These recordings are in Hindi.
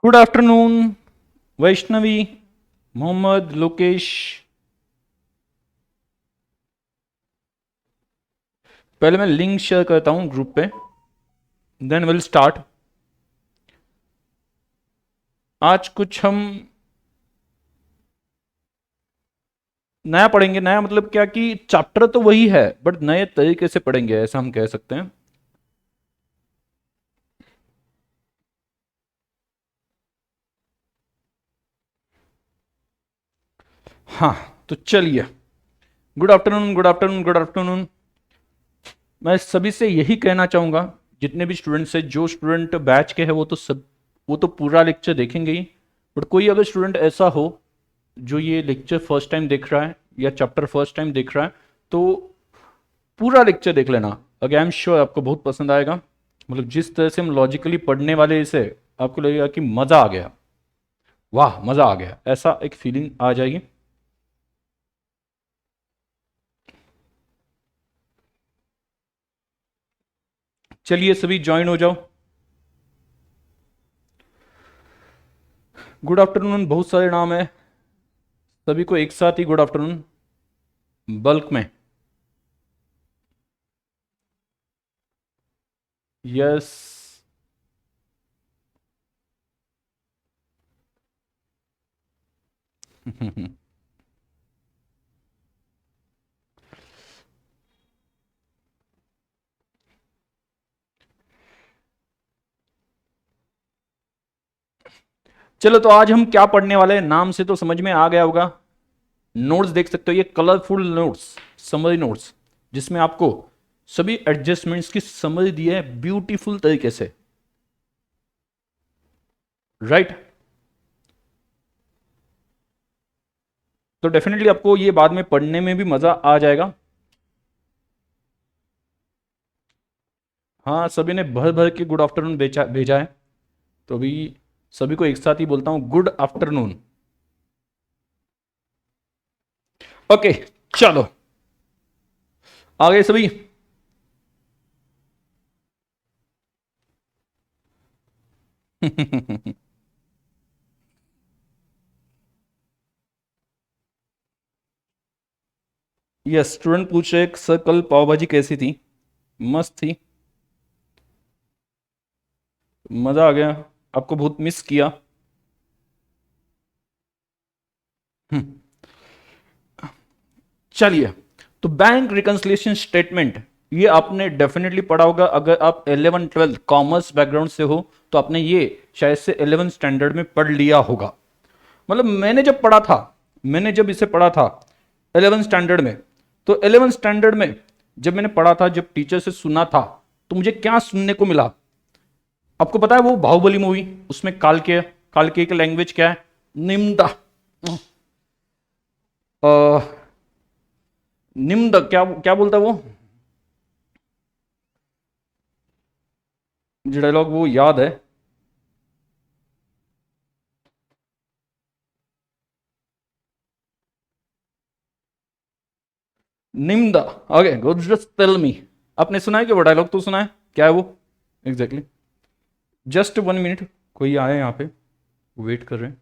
Good afternoon Vaishnavi, Mohammed, Lokesh. पहले मैं लिंक शेयर करता हूँ ग्रुप पे, देन विल स्टार्ट। आज कुछ हम नया पढ़ेंगे। नया मतलब क्या कि चैप्टर तो वही है बट नए तरीके से पढ़ेंगे, ऐसा हम कह सकते हैं। हाँ, तो चलिए। Good afternoon, good afternoon, good afternoon. मैं सभी से यही कहना चाहूँगा, जितने भी स्टूडेंट्स हैं, जो स्टूडेंट बैच के हैं वो तो पूरा लेक्चर देखेंगे ही। बट कोई अगर स्टूडेंट ऐसा हो जो ये लेक्चर फर्स्ट टाइम देख रहा है या चैप्टर फर्स्ट टाइम देख रहा है, तो पूरा लेक्चर देख लेना। अगर आई एम श्योर आपको बहुत पसंद आएगा। मतलब जिस तरह से हम लॉजिकली पढ़ने वाले इसे, आपको लगेगा कि मज़ा आ गया, वाह मज़ा आ गया, ऐसा एक फीलिंग आ जाएगी। चलिए सभी ज्वाइन हो जाओ। गुड आफ्टरनून, बहुत सारे नाम है, सभी को एक साथ ही गुड आफ्टरनून, बल्क में। यस। चलो, तो आज हम क्या पढ़ने वाले हैं, नाम से तो समझ में आ गया होगा। नोट्स देख सकते हो, ये कलरफुल नोट्स, समरी नोट्स, जिसमें आपको सभी एडजस्टमेंट्स की समरी दी है ब्यूटीफुल तरीके से। राइट। तो डेफिनेटली आपको ये बाद में पढ़ने में भी मजा आ जाएगा। हाँ, सभी ने भर भर के गुड आफ्टरनून भेजा भेजा है, तो अभी सभी को एक साथ ही बोलता हूं गुड आफ्टरनून। ओके, चलो आगे सभी। यस, स्टूडेंट पूछ रहे सर कल पाव भाजी कैसी थी। मस्त थी, मजा आ गया, आपको बहुत मिस किया। हम्म, चलिए। तो बैंक रिकंसिलिएशन स्टेटमेंट, ये आपने डेफिनेटली पढ़ा होगा। अगर आप 11 12 कॉमर्स बैकग्राउंड से हो तो आपने ये शायद से 11 स्टैंडर्ड में पढ़ लिया होगा। मतलब मैंने जब इसे पढ़ा था 11 स्टैंडर्ड में, तो 11 स्टैंडर्ड में जब मैंने पढ़ा था, जब टीचर से सुना था, तो मुझे क्या सुनने को मिला। आपको पता है वो बाहुबली मूवी, उसमें काल के की लैंग्वेज क्या है? निम्दा। अ, निम्द, क्या क्या बोलता है वो? मुझे डायलॉग वो याद है। निम्दा। Okay good, just tell me. आपने सुना है कि वो डायलॉग तो सुना है, क्या है वो एग्जैक्टली? जस्ट 1 मिनट, कोई आया यहाँ पे, वेट कर रहे हैं।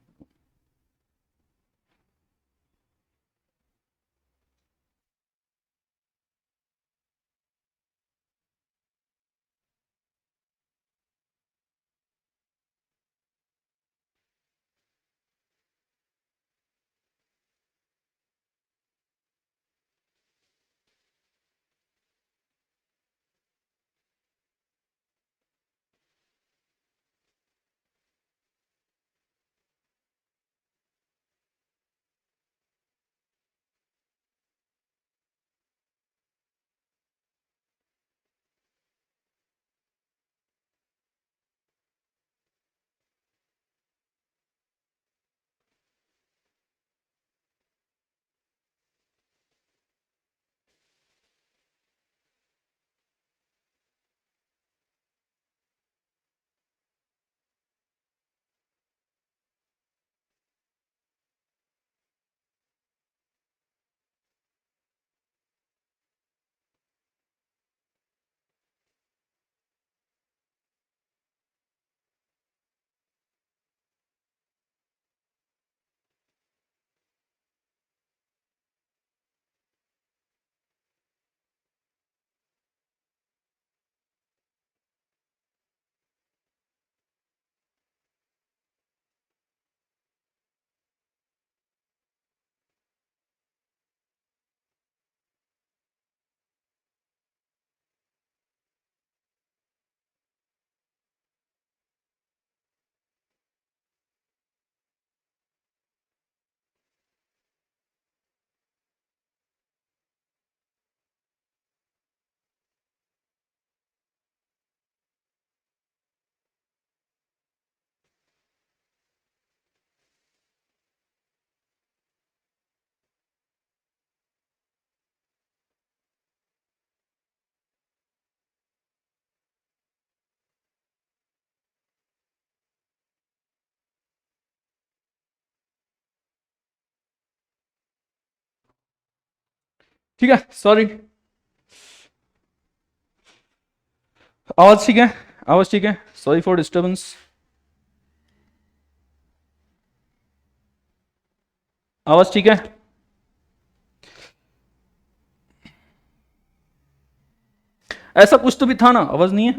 ठीक है, सॉरी। आवाज ठीक है, आवाज ठीक है, सॉरी फॉर डिस्टर्बेंस। आवाज ठीक है। ऐसा कुछ तो भी था ना, आवाज नहीं है।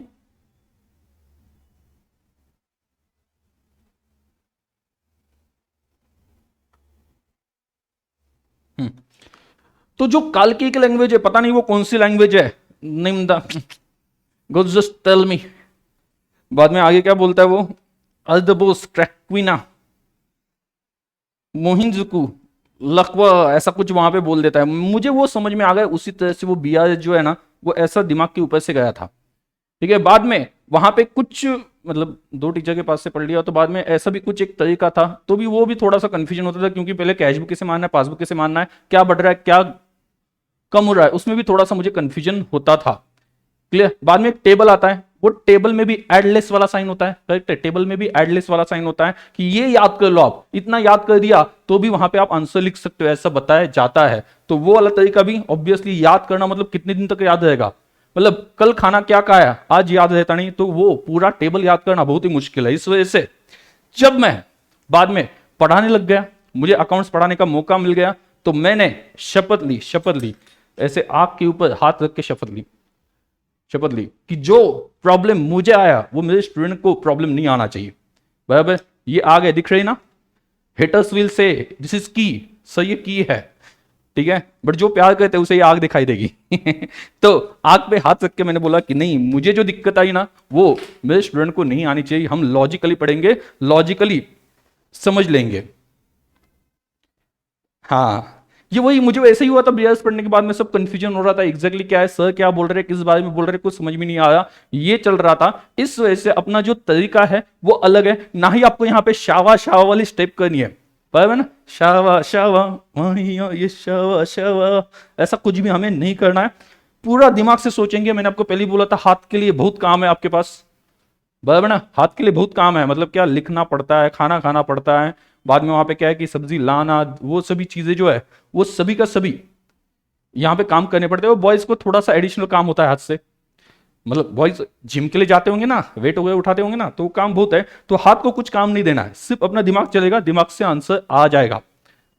हम्म। तो जो काल्की की लैंग्वेज है, पता नहीं वो कौन सी लैंग्वेज है, name the go just tell me. बाद में आगे क्या बोलता है वो, अल्दबोस ट्रैक्विना मोहिंजुकू लकवा, ऐसा कुछ वहां पे बोल देता है। मुझे वो समझ में आ गया, उसी तरह से वो बिया जो है ना, वो ऐसा दिमाग के ऊपर से गया था। ठीक है, बाद में वहां पे कुछ मतलब दो टीचर के पास से पढ़ लिया, तो बाद में ऐसा भी कुछ एक तरीका था, तो भी वो भी थोड़ा सा कंफ्यूजन होता था, क्योंकि पहले कैश बुक से मानना है, पासबुक से मानना है, क्या बढ़ रहा है क्या कम हो रहा है, उसमें भी थोड़ा सा मुझे कंफ्यूजन होता था। क्लियर। बाद में एक टेबल आता है, वो टेबल में भी एडलेस वाला साइन होता है, करेक्ट है, टेबल में भी एडलेस वाला साइन होता है कि ये याद कर लो, आप इतना याद कर दिया तो भी वहां पे आप आंसर लिख सकते हो, ऐसा बताया जाता है। तो वो वाला तरीका भी ऑब्वियसली, याद करना मतलब कितने दिन तक याद रहेगा, मतलब कल खाना क्या खाया आज याद रहता नहीं, तो वो पूरा टेबल याद करना बहुत ही मुश्किल है। इस वजह से जब मैं बाद में पढ़ाने लग गया, मुझे अकाउंट्स पढ़ाने का मौका मिल गया, तो मैंने शपथ ली, ऐसे आग के ऊपर हाथ रख के शपथ ली कि जो प्रॉब्लम मुझे आया वो मेरे स्टूडेंट को प्रॉब्लम नहीं आना चाहिए। बराबर, ये आगे दिख रही ना, haters will say this is की, सही ये की है, ठीक है, बट जो प्यार करते हैं उसे ये आग दिखाई देगी। तो आग पे हाथ रख के मैंने बोला कि नहीं, मुझे जो दिक्कत आई ना वो मेरे स्टूडेंट को नहीं आनी चाहिए, हम लॉजिकली पढ़ेंगे, लॉजिकली समझ लेंगे। हाँ, ये वही मुझे वैसे ही हुआ था, बीएस पढ़ने के बाद में सब कंफ्यूजन हो रहा था, एग्जैक्टली क्या है सर क्या बोल रहे हैं, किस बारे में बोल रहे हैं, कुछ समझ में नहीं आया, ये चल रहा था। इस वजह से अपना जो तरीका है वो अलग है, ना ही आपको यहाँ पे शावा शावा वाली स्टेप करनी है, बराबर ना, शावा शावा ये शावा शावा, ऐसा कुछ भी हमें नहीं करना है, पूरा दिमाग से सोचेंगे। मैंने आपको पहले ही बोला था, हाथ के लिए बहुत काम है आपके पास, बराबर ना, हाथ के लिए बहुत काम है, मतलब क्या, लिखना पड़ता है, खाना खाना पड़ता है, बाद में वहां पे क्या है कि सब्जी लाना, वो सभी चीजें जो है वो सभी का सभी यहाँ पे काम करने पड़ते हैं। वो बॉयज को थोड़ा सा एडिशनल काम होता है हाथ से, मतलब बॉयज जिम के लिए जाते होंगे ना, वेट वगैरह उठाते होंगे ना, तो वो काम बहुत है, तो हाथ को कुछ काम नहीं देना है, सिर्फ अपना दिमाग चलेगा, दिमाग से आंसर आ जाएगा,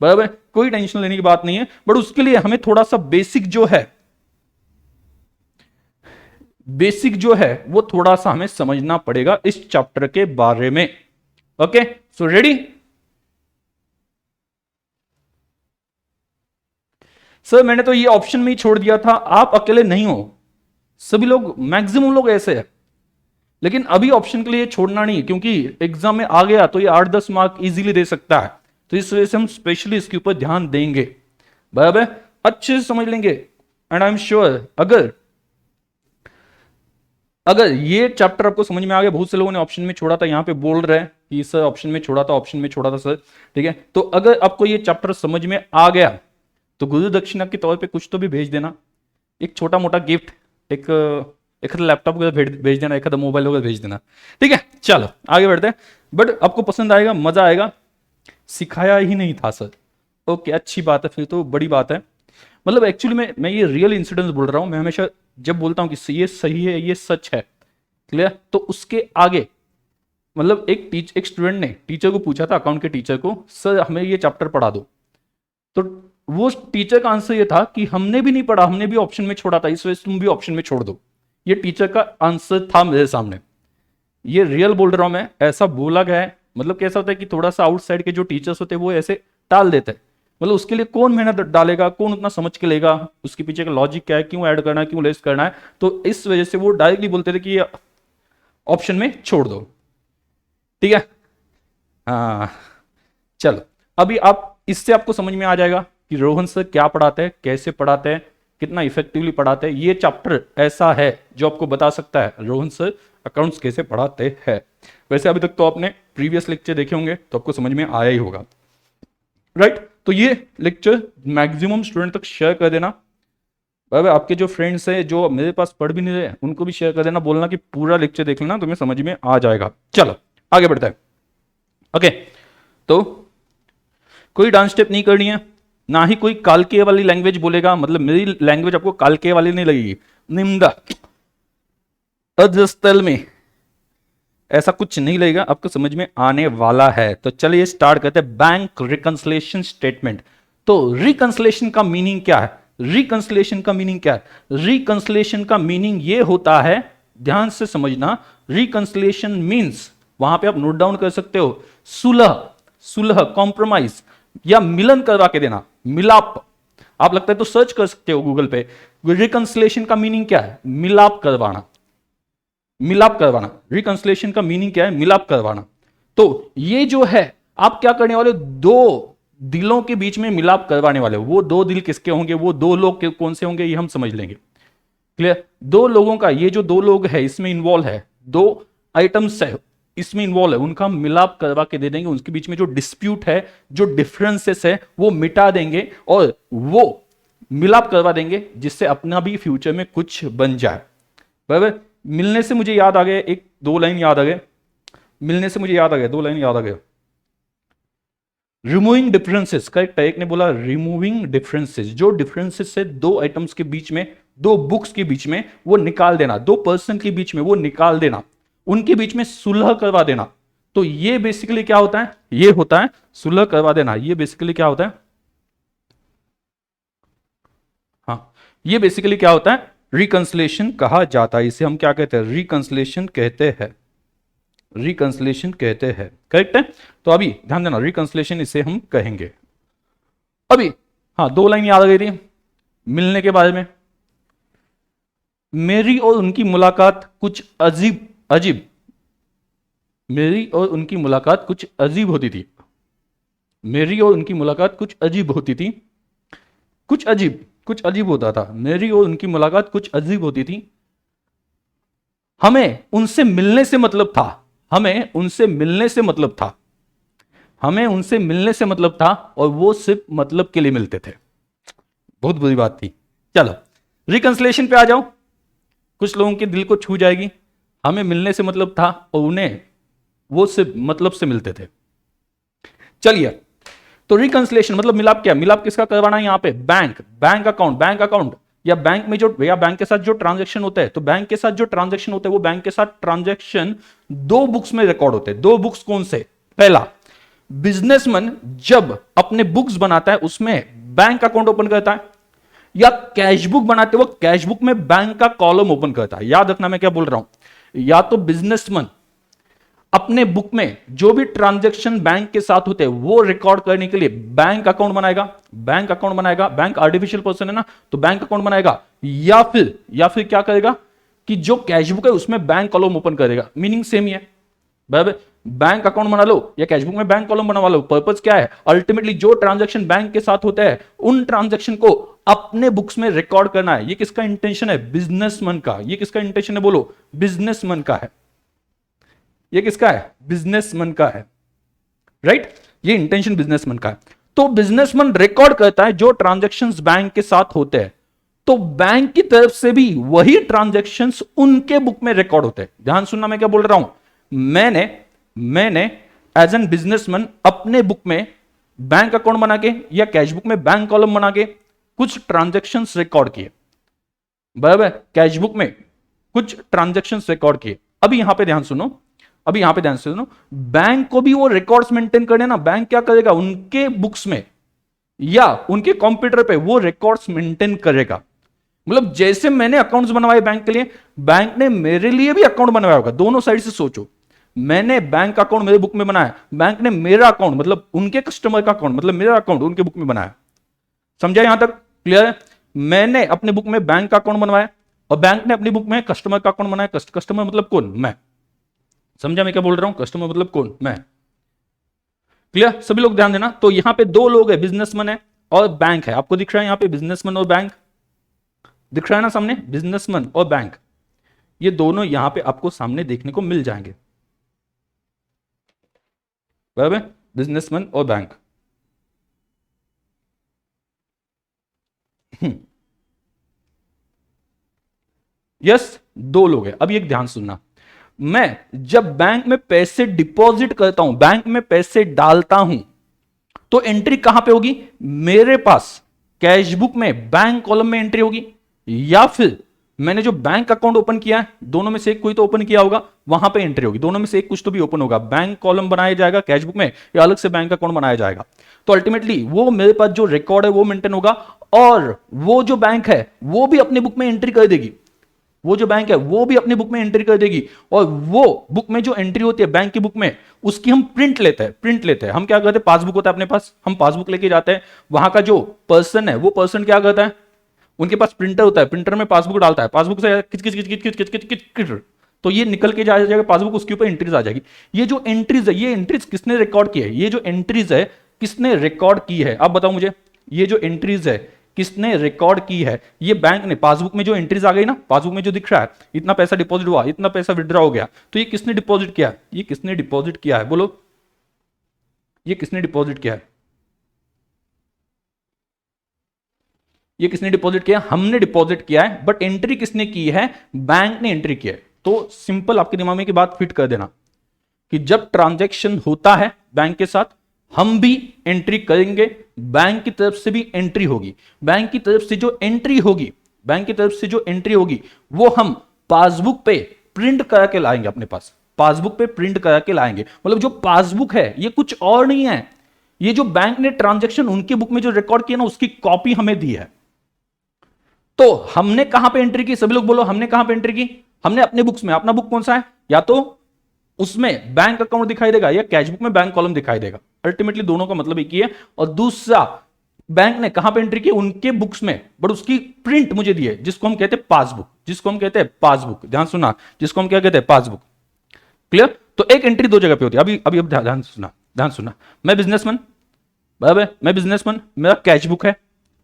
बराबर, कोई टेंशन लेने की बात नहीं है। बट उसके लिए हमें थोड़ा सा बेसिक जो है वो थोड़ा सा हमें समझना पड़ेगा इस चैप्टर के बारे में। Okay, so ready. सर मैंने तो ये ऑप्शन में ही छोड़ दिया था, आप अकेले नहीं हो, सभी लोग, मैक्सिमम लोग ऐसे हैं, लेकिन अभी ऑप्शन के लिए छोड़ना नहीं, क्योंकि एग्जाम में आ गया तो ये 8-10 मार्क इजीली दे सकता है, तो इस वजह से हम स्पेशली इसके ऊपर ध्यान देंगे, बराबर, अच्छे से समझ लेंगे। एंड आई एम श्योर अगर अगर ये चैप्टर आपको समझ में आ गया, बहुत से लोगों ने ऑप्शन में छोड़ा था, यहां पे बोल रहे हैं कि सर ऑप्शन में छोड़ा था, ऑप्शन में छोड़ा था सर, ठीक है, तो अगर आपको ये चैप्टर समझ में आ गया तो गुरु दक्षिणा के तौर पे कुछ तो भी भेज देना, एक छोटा मोटा गिफ्ट, एक एक लैपटॉप वगैरह भेज देना, एक मोबाइल वगैरह भेज देना, ठीक है। चलो आगे बढ़ते हैं, बट आपको पसंद आएगा, मजा आएगा, सिखाया ही नहीं था सर, ओके अच्छी बात है, फिर तो बड़ी बात है। मतलब एक्चुअली मैं ये रियल इंसिडेंट्स बोल रहा हूं, मैं हमेशा जब बोलता हूं कि ये सही है, ये सच है, क्लियर, तो उसके आगे मतलब एक स्टूडेंट ने टीचर को पूछा था, अकाउंट के टीचर को, सर हमें ये चैप्टर पढ़ा दो, तो वो टीचर का आंसर ये था कि हमने भी नहीं पढ़ा, हमने भी ऑप्शन में छोड़ा था, इस वजह से तुम भी ऑप्शन में छोड़ दो। ये टीचर का आंसर था मेरे सामने, ये रियल बोल रहा हूं मैं, ऐसा बोला गया है। मतलब कैसा होता है कि थोड़ा सा आउटसाइड के जो टीचर्स होते हैं वो ऐसे टाल देते हैं, मतलब उसके लिए कौन मेहनत डालेगा, कौन उतना समझ के लेगा, उसके पीछे का लॉजिक क्या है, क्यों ऐड करना है, क्यों लेस करना है, तो इस वजह से वो डायरेक्टली बोलते थे कि ये ऑप्शन में छोड़ दो, ठीक है। हाँ, चलो अभी आप इससे आपको समझ में आ जाएगा कि रोहन सर क्या पढ़ाते हैं, कैसे पढ़ाते हैं, कितना इफेक्टिवली पढ़ाते हैं। ये चैप्टर ऐसा है जो आपको बता सकता है रोहन सर अकाउंट्स कैसे पढ़ाते हैं। वैसे अभी तक तो आपने प्रीवियस लेक्चर देखे होंगे तो आपको समझ में आया ही होगा, राइट। तो ये लेक्चर मैक्सिमम स्टूडेंट तक शेयर कर देना, भाई आपके जो फ्रेंड्स हैं जो मेरे पास पढ़ भी नहीं रहे उनको भी शेयर कर देना, बोलना कि पूरा लेक्चर देख लेना, तुम्हें समझ में आ जाएगा। चलो आगे बढ़ता है। ओके, तो कोई डांस स्टेप नहीं करनी है, ना ही कोई कालके वाली लैंग्वेज बोलेगा, मतलब मेरी लैंग्वेज आपको कालके वाली नहीं लगेगी, निम्दा अजस्तल में ऐसा कुछ नहीं लगेगा, आपको समझ में आने वाला है। तो चलिए स्टार्ट करते हैं। Bank reconciliation statement. तो रिकंसिलिएशन का मीनिंग क्या है? रिकंसिलिएशन का मीनिंग क्या है? रिकंसिलिएशन का मीनिंग ये होता है, ध्यान से समझना, रिकंसिलिएशन मींस, वहां पे आप नोट डाउन कर सकते हो, सुलह, सुलह, कॉम्प्रोमाइज या मिलन करवा के देना, मिलाप। आप लगता है तो सर्च कर सकते हो गूगल पे। रिकंसिलिएशन का मीनिंग क्या है? मिलाप करवाना, मिलाप करवाना। रिकंसिलिएशन का मीनिंग क्या है? मिलाप करवाना। तो ये जो है, आप क्या करने वाले हो? दो दिलों के बीच में मिलाप करवाने वाले हो। वो दो दिल किसके होंगे, वो दो लोग कौन से होंगे, ये हम समझ लेंगे। क्लियर? दो लोगों का, ये जो दो लोग है इसमें इन्वॉल्व है, दो आइटम्स है इसमें इन्वॉल्व है, उनका मिलाप करवा के दे देंगे। उनके बीच में जो डिस्प्यूट है, जो डिफरेंसेस है, वो मिटा देंगे और वो मिलाप करवा देंगे, जिससे अपना भी फ्यूचर में कुछ बन जाए। बराबर? मिलने से मुझे याद आ गया, एक दो लाइन याद आ गए, मिलने से मुझे याद आ गया, दो लाइन याद आ गया। रिमूविंग डिफरेंसेस, करेक्ट है, एक ने बोला रिमूविंग डिफरेंसेस। जो डिफरेंसेस है दो आइटम्स के बीच में, दो बुक्स के बीच में, वो निकाल देना, दो पर्सन के बीच में वो निकाल देना, उनके बीच में सुलह करवा देना। तो ये बेसिकली क्या होता है? ये होता है सुलह करवा देना। ये बेसिकली क्या होता है? हाँ, ये बेसिकली क्या होता है? रिकंसिलिएशन कहा जाता है। इसे हम क्या कहते हैं? रिकंसिलिएशन कहते हैं, रिकंसिलिएशन कहते हैं। करेक्ट है? तो अभी ध्यान देना, रिकंसिलिएशन इसे हम कहेंगे। अभी हाँ, दो लाइन याद आ गई थी मिलने के बारे में। मेरी और उनकी मुलाकात कुछ अजीब अजीब, मेरी और उनकी मुलाकात कुछ अजीब होती थी। मेरी और उनकी मुलाकात कुछ अजीब होती थी, कुछ अजीब, कुछ अजीब होता था। मेरी और उनकी मुलाकात कुछ अजीब होती थी। हमें उनसे मिलने से मतलब था, हमें उनसे मिलने से मतलब था, हमें उनसे मिलने से मतलब था, और वो सिर्फ मतलब के लिए मिलते थे। बहुत बुरी बात थी। चलो रिकंसिलिएशन पे आ जाओ, कुछ लोगों के दिल को छू जाएगी। हमें मिलने से मतलब था और उन्हें वो सिर्फ मतलब से मिलते थे। चलिए, तो रिकंसिलिएशन मतलब मिलाप क्या? मिलाप किसका करवाना है यहां पे? Bank, bank account, bank account, या बैंक में जो, या बैंक के साथ जो ट्रांजैक्शन होते हैं, तो बैंक के साथ जो ट्रांजैक्शन होते हैं, वो बैंक के साथ ट्रांजैक्शन दो बुक्स में रिकॉर्ड होते हैं। दो बुक्स कौन से? पहला, बिजनेसमैन जब अपने बुक्स बनाता है उसमें बैंक अकाउंट ओपन करता है, या कैशबुक बनाते वक्त कैशबुक में बैंक का कॉलम ओपन करता है। याद रखना मैं क्या बोल रहा हूं। या तो बिजनेसमैन अपने बुक में जो भी ट्रांजैक्शन बैंक के साथ होते हैं वो रिकॉर्ड करने के लिए बैंक अकाउंट बनाएगा, बैंक अकाउंट बनाएगा, बैंक आर्टिफिशियल पर्सन है ना, तो बैंक अकाउंट बनाएगा, या फिर क्या करेगा कि जो कैशबुक है उसमें बैंक कॉलम ओपन करेगा। मीनिंग सेम ही है। बराबर? बैंक अकाउंट बना लो या कैशबुक में बैंक कॉलम बनवा लो, पर्पस क्या है? अल्टीमेटली जो ट्रांजैक्शन बैंक के साथ होता है उन ट्रांजैक्शन को अपने बुक्स में रिकॉर्ड करना है। ये किसका इंटेंशन है? बिजनेसमैन का। ये किसका इंटेंशन है? बोलो। बिजनेसमैन का है। ये किसका है? बिजनेसमैन का है। राइट? ये इंटेंशन बिजनेसमैन का है। तो बिजनेसमैन रिकॉर्ड करता है जो ट्रांजैक्शंस बैंक के साथ होते हैं, तो बैंक की तरफ से भी वही ट्रांजैक्शंस उनके बुक में रिकॉर्ड होते हैं। ध्यान सुनना मैं क्या बोल रहा हूं। मैंने एज एन बिजनेसमैन अपने बुक में बैंक अकाउंट बना के या कैशबुक में बैंक कॉलम बना के कुछ ट्रांजैक्शंस रिकॉर्ड किए। बराबर? कैशबुक में कुछ ट्रांजैक्शंस रिकॉर्ड किए। अभी यहां पे ध्यान सुनो, अभी यहां पे ध्यान से सुनो, बैंक को भी वो रिकॉर्ड्स मेंटेन करने ना, बैंक क्या करेगा? उनके बुक्स में या उनके कंप्यूटर पे वो रिकॉर्ड्स मेंटेन करेगा। मतलब जैसे मैंने अकाउंट्स बनवाए बैंक के लिए, बैंक ने मेरे लिए भी अकाउंट बनवाया होगा। दोनों साइड से सोचो, मैंने बैंक अकाउंट मेरे बुक में बनाया, बैंक ने मेरा अकाउंट मतलब उनके कस्टमर का अकाउंट मतलब मेरा अकाउंट उनके बुक में बनाया। समझा यहां तक? क्लियर है? मैंने अपने बुक में बैंक का अकाउंट बनवाया और बैंक ने अपनी बुक में कस्टमर का अकाउंट बनाया। कस्टमर मतलब कौन? मैं। समझा मैं क्या बोल रहा हूं? कस्टमर मतलब कौन? मैं। क्लियर? सभी लोग ध्यान देना। तो यहां पे दो लोग है, बिजनेसमैन है और बैंक है। आपको दिख रहा है यहां पे बिजनेसमैन और बैंक दिख रहा है ना सामने? बिजनेसमैन और बैंक, ये दोनों यहां पे आपको सामने देखने को मिल जाएंगे। बराबर? बिजनेसमैन और बैंक। यस, दो लोग हैं। अब एक ध्यान सुनना, मैं जब बैंक में पैसे डिपॉजिट करता हूं, बैंक में पैसे डालता हूं, तो एंट्री कहां पे होगी? मेरे पास कैश बुक में बैंक कॉलम में एंट्री होगी, या फिर मैंने जो बैंक अकाउंट ओपन किया है दोनों में से एक कोई तो ओपन किया होगा, वहां पे एंट्री होगी। दोनों में से एक कुछ तो भी ओपन होगा, बैंक कॉलम बनाया जाएगा कैश बुक में या अलग से बैंक अकाउंट बनाया जाएगा। तो अल्टीमेटली वो मेरे पास जो रिकॉर्ड है वो मेंटेन होगा, और वो जो बैंक है वो भी अपने बुक में एंट्री कर देगी, वो जो बैंक है वो भी अपनी बुक में एंट्री कर देगी। और वो बुक में जो एंट्री होती है बैंक की बुक में, उसकी हम प्रिंट लेते हैं। हम क्या करते हैं, पासबुक होता है अपने पास, हम पासबुक लेके जाते हैं, वहां का जो पर्सन है वो पर्सन क्या करता है, उनके पास प्रिंटर होता है, प्रिंटर में पासबुक डालता है, पासबुक से किच किच किच किच किच किच किच किच किच, तो ये निकल के जाएगा पासबुक, उसके ऊपर एंट्रीज आ जाएगी। ये जो एंट्रीज है, ये एंट्रीज किसने रिकॉर्ड की है, ये जो एंट्रीज है किसने रिकॉर्ड की है, अब बताओ मुझे, ये जो एंट्रीज है किसने रिकॉर्ड की है? ये बैंक ने, पासबुक में जो एंट्रीज आ गई ना, पासबुक में जो दिख रहा है इतना पैसा डिपॉजिट हुआ, इतना पैसा विड्रॉ हो गया, तो ये किसने डिपॉजिट किया? ये किसने डिपॉजिट किया है, बोलो, ये किसने डिपॉजिट किया है? ये किसने डिपॉजिट किया? हमने डिपॉजिट किया है, बट एंट्री किसने की है? बैंक ने एंट्री की है। तो सिंपल आपके दिमाग में की बात फिट कर देना कि जब ट्रांजैक्शन होता है बैंक के साथ, हम भी एंट्री करेंगे, बैंक की तरफ से भी एंट्री होगी। बैंक की तरफ से जो एंट्री होगी, बैंक की तरफ से जो एंट्री होगी वो हम पासबुक पे प्रिंट करा के लाएंगे अपने पास, पासबुक पे प्रिंट करा के लाएंगे। मतलब जो पासबुक है ये कुछ और नहीं है, ये जो बैंक ने ट्रांजैक्शन उनकी बुक में जो रिकॉर्ड किया ना, उसकी कॉपी हमें दी है। तो हमने कहां पे एंट्री की? सभी लोग बोलो, हमने कहां पे एंट्री की? हमने अपने बुक्स में। अपना बुक कौन सा है? या तो उसमें बैंक अकाउंट दिखाई देगा या कैश बुक में बैंक कॉलम दिखाई देगा, अल्टीमेटली दोनों का मतलब एक ही है। और दूसरा, बैंक ने कहां पे एंट्री की? उनके बुक्स में, बट उसकी प्रिंट मुझे दी है, जिसको हम कहते हैं पासबुक, जिसको हम कहते हैं पासबुक, ध्यान सुना, जिसको हम क्या कहते हैं? पासबुक। क्लियर? तो एक एंट्री दो जगह पे होती है। अभी अभी अब ध्यान सुना, ध्यान सुना। मैं बिजनेसमैन, बराबर, मैं बिजनेसमैन, मेरा कैश बुक है,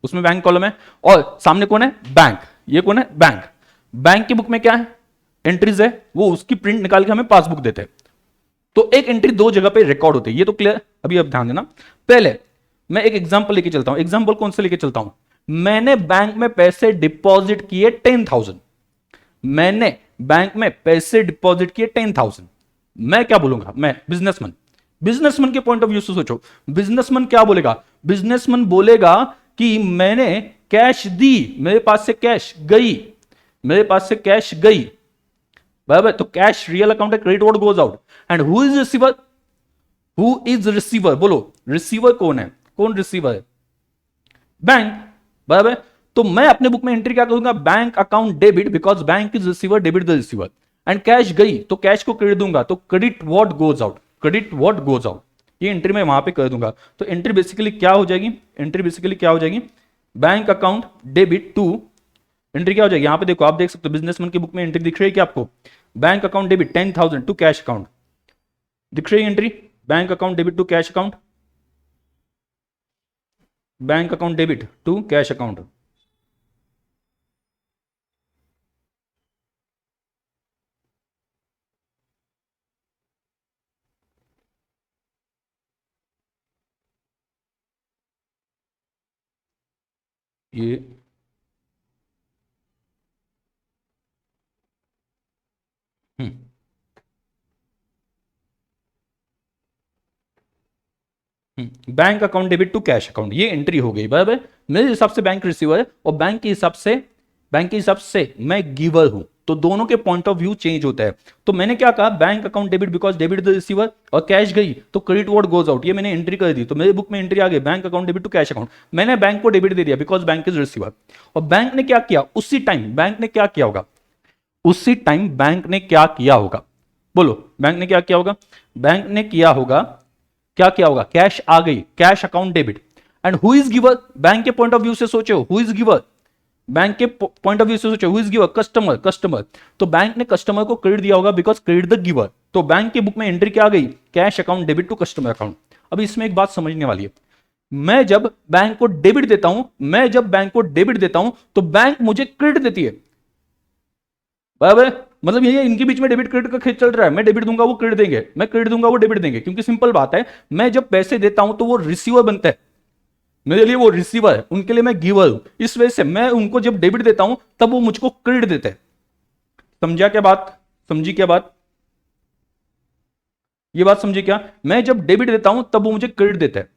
उसमें बैंक कॉलम है, और सामने कौन है? बैंक। ये कौन है? बैंक। बैंक की बुक में क्या है? एंट्रीज है, वो उसकी प्रिंट निकाल के हमें पासबुक देते हैं। तो एक एंट्री दो जगह पे रिकॉर्ड होती है, ये तो क्लियर। अभी अब ध्यान देना, पहले मैं एक एग्जांपल लेके चलता हूं। एग्जांपल कौन सा लेके चलता हूं? मैंने बैंक में पैसे डिपॉजिट किए 10,000, मैंने बैंक में पैसे डिपॉजिट किए 10,000। मैं क्या बोलूंगा? मैं बिजनेसमैन, बिजनेसमैन के पॉइंट ऑफ व्यू से सोचो, बिजनेसमैन क्या बोलेगा? बिजनेसमैन बोलेगा कि मैंने कैश दी, मेरे पास से कैश गई, मेरे पास से कैश गई, बराबर। तो कैश रियल अकाउंट है, credit what goes out, and who is receiver? Who is receiver? बोलो, रिसीवर कौन है? कौन रिसीवर है? बैंक, बराबर। तो मैं अपने बुक में एंट्री क्या करूंगा? Bank account debit, because bank is receiver, debit the receiver. And cash गई तो कैश को क्रेडिट दूंगा, तो credit what goes out, credit what goes out, ये एंट्री मैं वहां पे कर दूंगा। तो एंट्री बेसिकली क्या हो जाएगी? एंट्री बेसिकली क्या हो जाएगी? Bank account debit to, entry क्या हो जाएगी? यहां पे देखो, आप देख सकते हो बिजनेसमैन की बुक में एंट्री दिख रही है क्या आपको? Bank account debit 10,000 to cash account, दिख रही है entry? Bank account debit to cash account, bank account debit to cash account. ये bank account debit to cash account, ये एंट्री हो गई, बराबर। मेरे हिसाब से बैंक रिसीवर है और बैंक के हिसाब से, बैंक के हिसाब से मैं गिवर हूं, तो दोनों के पॉइंट ऑफ व्यू चेंज होता है। तो मैंने क्या कहा? Bank account debit because debit the receiver, और कैश गई तो क्रेडिट व्हाट गोज आउट, ये मैंने एंट्री कर दी, तो मेरे बुक में एंट्री आ गई bank account debit to cash account. मैंने बैंक को डेबिट दे दिया बिकॉज बैंक इज रिसीवर। और बैंक ने क्या किया? उसी टाइम बैंक ने क्या किया होगा? उसी टाइम बैंक ने क्या किया होगा? बोलो, बैंक ने क्या किया होगा? बैंक ने किया होगा, क्या किया होगा? कैश आ गई, cash account debit, and who is giver? Bank के पॉइंट ऑफ व्यू से सोचो, हु इज गिवर? बैंक के पॉइंट ऑफ व्यू से सोचो, who is giver? Customer, customer. तो बैंक ने कस्टमर को क्रेडिट दिया होगा बिकॉज क्रेडिट द गिवर। तो बैंक की बुक में एंट्री क्या आ गई? Cash account debit to customer account. अब इसमें एक बात समझने वाली है, मैं जब बैंक को डेबिट देता हूं, मैं जब बैंक को डेबिट देता हूं तो बैंक मुझे क्रेडिट देती है, बराबर। मतलब ये इनके बीच में डेबिट क्रेडिट का खेल चल रहा है, मैं डेबिट दूंगा वो क्रेडिट देंगे, मैं क्रेडिट दूंगा वो डेबिट देंगे, क्योंकि सिंपल बात है, मैं जब पैसे देता हूं तो वो रिसीवर बनता है, मेरे लिए वो रिसीवर है, उनके लिए मैं गिवर हूं। इस वजह से मैं उनको जब डेबिट देता हूं तब वो मुझको क्रेडिट देते हैं। समझा क्या बात? समझी क्या बात? ये बात समझी क्या? मैं जब डेबिट देता हूं तब वो मुझे क्रेडिट देता है।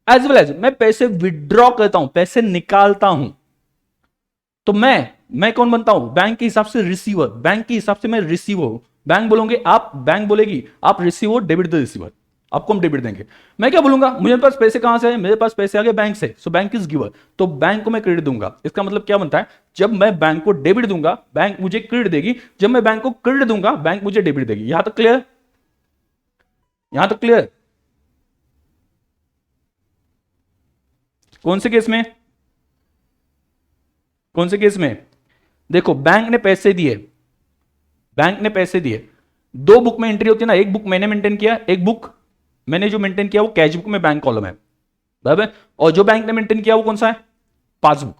एज वेल एज मैं पैसे विड्रॉ करता हूं, पैसे निकालता हूं, तो मैं कौन बनता हूं? बैंक के हिसाब से रिसीवर, बैंक के हिसाब से मैं रिसीवर हूं। बैंक बोलोगे आप, बैंक बोलेगी आप रिसीवर, डेबिट द रिसीवर, आपको हम डेबिट देंगे। मैं क्या बोलूंगा? मुझे पास पैसे कहां से आए? मेरे पास पैसे आ गए बैंक से, सो बैंक इज गिवर, तो बैंक को मैं क्रेडिट दूंगा। इसका मतलब क्या बनता है? जब मैं बैंक को डेबिट दूंगा, बैंक मुझे क्रेडिट देगी, जब मैं बैंक को क्रेडिट दूंगा, बैंक मुझे डेबिट देगी। यहां तक क्लियर? यहां तक क्लियर? कौन से केस में? कौन से केस में? देखो, बैंक ने पैसे दिए, बैंक ने पैसे दिए, दो बुक में एंट्री होती है ना, एक बुक मैंने मेंटेन किया, एक बुक मैंने जो मेंटेन किया वो कैश बुक में बैंक कॉलम है, बराबर। और जो बैंक ने मेंटेन किया वो कौन सा है? पासबुक।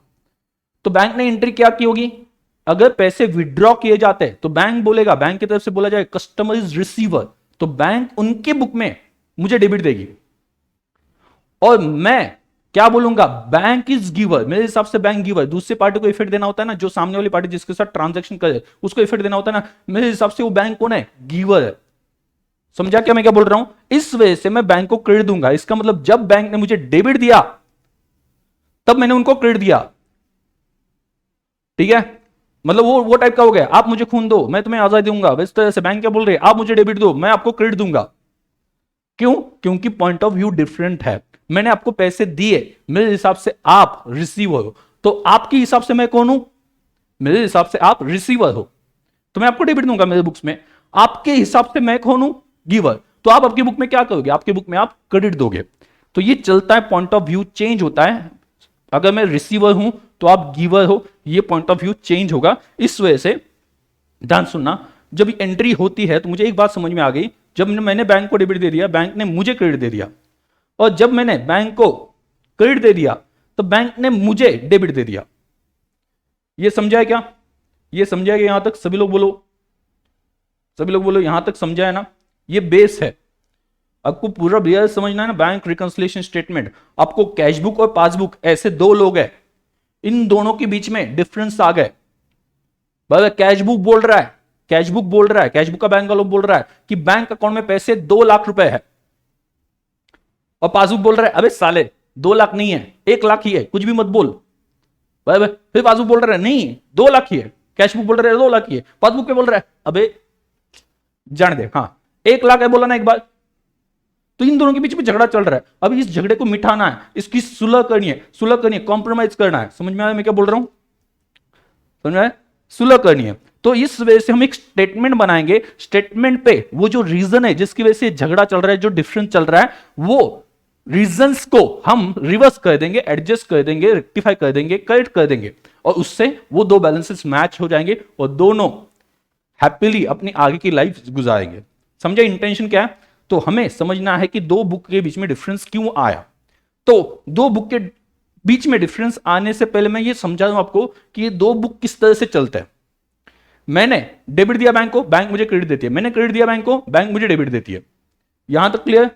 तो बैंक ने एंट्री क्या की होगी? अगर पैसे विड्रॉ किए जाते हैं तो बैंक बोलेगा, बैंक की तरफ से बोला जाए कस्टमर इज रिसीवर, तो बैंक उनके बुक में मुझे डेबिट देगी। और मैं क्या बोलूंगा? बैंक इज गिवर, मेरे हिसाब से बैंक गिवर। दूसरी पार्टी को इफेक्ट देना होता है ना, जो सामने वाली पार्टी जिसके साथ ट्रांजैक्शन करे उसको इफेक्ट देना होता है ना, मेरे हिसाब से वो बैंक कौन है? गिवर है। समझा क्या मैं क्या बोल रहा हूं? इस वजह से मैं बैंक को क्रेडिट दूंगा। इसका मतलब जब बैंक ने मुझे डेबिट दिया तब मैंने उनको क्रेडिट दिया, ठीक है? मतलब वो टाइप का हो गया, आप मुझे खून दो मैं तुम्हें आजादी दूंगा, इस तरह से बैंक क्या बोल रहे हैं? आप मुझे डेबिट दो मैं आपको क्रेडिट दूंगा। क्यों? क्योंकि पॉइंट ऑफ व्यू डिफरेंट है। मैंने आपको पैसे दिए, मेरे हिसाब से आप रिसीवर हो, तो आपके हिसाब से मैं कौन हूं? मेरे हिसाब से आप रिसीवर हो, तो मैं आपको डेबिट दूंगा मेरे बुक्स में। आपके हिसाब से मैं कौन हूं? गिवर। तो आप आपकी बुक में क्या करोगे? आपकी बुक में आप क्रेडिट दोगे। तो ये चलता है, पॉइंट ऑफ व्यू चेंज होता है। अगर मैं रिसीवर हूं तो आप गिवर हो, ये पॉइंट ऑफ व्यू चेंज होगा। इस वजह से ध्यान सुनना, जब एंट्री होती है तो मुझे एक बात समझ में आ गई, जब मैंने बैंक को डेबिट दे दिया, बैंक ने मुझे क्रेडिट दे दिया, और जब मैंने बैंक को क्रेडिट दे दिया तो बैंक ने मुझे डेबिट दे दिया। ये समझा है क्या? ये समझा है? यहां तक सभी लोग बोलो, सभी लोग बोलो, यहां तक समझा है ना? ये बेस है, आपको पूरा रियल समझना है ना। बैंक रिकंसिलिएशन स्टेटमेंट, आपको कैशबुक और पासबुक ऐसे दो लोग हैं, इन दोनों के बीच में डिफरेंस आ गए। कैशबुक बोल रहा है, कैशबुक बोल रहा है, कैशबुक का बैंक वाला बोल रहा है कि बैंक अकाउंट में पैसे 2 लाख रुपए है, और पासबुक बोल रहा है अबे साले 2 लाख नहीं है 1 लाख ही है, कुछ भी मत बोल। फिर पासबुक बोल रहा है नहीं 2 लाख ही है, कैशबुक बोल रहा है 2 लाख ही है, पासबुक पे बोल रहा है अबे जान दे, हाँ 1 लाख है बोला ना एक बार। तो इन दोनों के बीच में झगड़ा चल रहा है, अब इस झगड़े को मिटाना है, इसकी सुलह करनी है, सुलह करनी है, कॉम्प्रोमाइज करना है। समझ में आया मैं क्या बोल रहा हूं? समझ में आया? सुलह करनी है। तो इस वजह से हम एक स्टेटमेंट बनाएंगे, स्टेटमेंट पे वो जो रीजन है जिसकी वजह से झगड़ा चल रहा है, जो डिफरेंस चल रहा है, वो रीजंस को हम रिवर्स कर देंगे, एडजस्ट कर देंगे, रेक्टिफाई कर देंगे, करेक्ट कर देंगे, और उससे वो दो बैलेंसेस मैच हो जाएंगे और दोनों हैप्पीली अपनी आगे की लाइफ गुजारेंगे। समझे इंटेंशन क्या है? तो हमें समझना है कि दो बुक के बीच में डिफरेंस क्यों आया। तो दो बुक के बीच में डिफरेंस आने से पहले मैं ये समझा दूं आपको कि ये दो बुक किस तरह से चलते हैं। मैंने डेबिट दिया बैंक को, बैंक मुझे क्रेडिट देती है, मैंने क्रेडिट दिया बैंक को, बैंक मुझे डेबिट देती है। यहां तक क्लियर?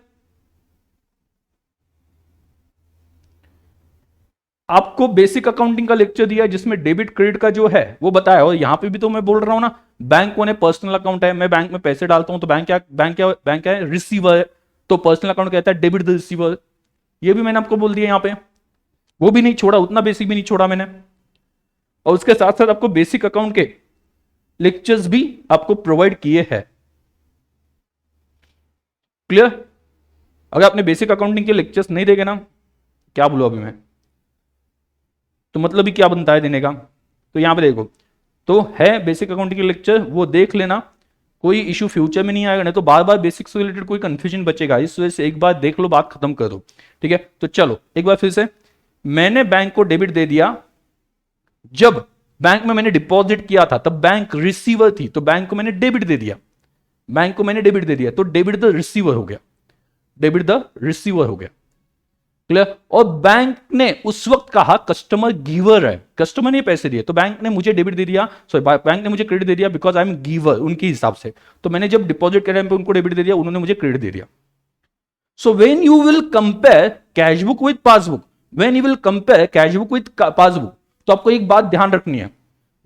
आपको बेसिक अकाउंटिंग का लेक्चर दिया है जिसमें डेबिट क्रेडिट का जो है वो बताया, और यहां पे भी तो मैं बोल रहा हूं ना, बैंक को ने पर्सनल अकाउंट है, मैं बैंक में पैसे डालता हूं तो बैंक क्या है? रिसीवर है। तो पर्सनल अकाउंट कहता है डेबिट द रिसीवर, ये भी मैंने आपको बोल दिया यहां पे, वो भी नहीं छोड़ा, उतना बेसिक भी नहीं छोड़ा मैंने। और उसके साथ साथ आपको बेसिक अकाउंट के लेक्चर्स भी आपको प्रोवाइड किए हैं। क्लियर? अगर आपने बेसिक अकाउंटिंग के लेक्चर्स नहीं देखे ना, क्या बोलूं अभी मैं, तो मतलब ही क्या बनता है देने का। तो यहां पे देखो, तो है बेसिक अकाउंटिंग के लेक्चर, वो देख लेना, कोई इशू फ्यूचर में नहीं आएगा, नहीं तो बार बार बेसिक से रिलेटेड कोई कंफ्यूजन बचेगा। इस वजह से एक बार देख लो, बात खत्म कर दो, ठीक है? तो चलो एक बार फिर से, मैंने बैंक को डेबिट दे दिया, जब बैंक में मैंने डिपॉजिट किया था तब बैंक रिसीवर थी, तो बैंक को मैंने डेबिट दे दिया, बैंक को मैंने डेबिट दे दिया, तो डेबिट द रिसीवर हो गया, डेबिट द रिसीवर हो गया। क्लियर? और बैंक ने उस वक्त कहा कस्टमर गिवर है, कस्टमर ने पैसे दिए, तो बैंक ने मुझे डेबिट दे दिया, सॉरी बैंक ने मुझे क्रेडिट दे दिया बिकॉज आई एम गिवर उनके हिसाब से। तो मैंने जब डिपॉजिट के टाइम पे उनको डेबिट दे दिया, उन्होंने मुझे क्रेडिट दे दिया। So when you will compare cashbook with passbook, when you will compare cashbook with passbook, तो आपको एक बात ध्यान रखनी है,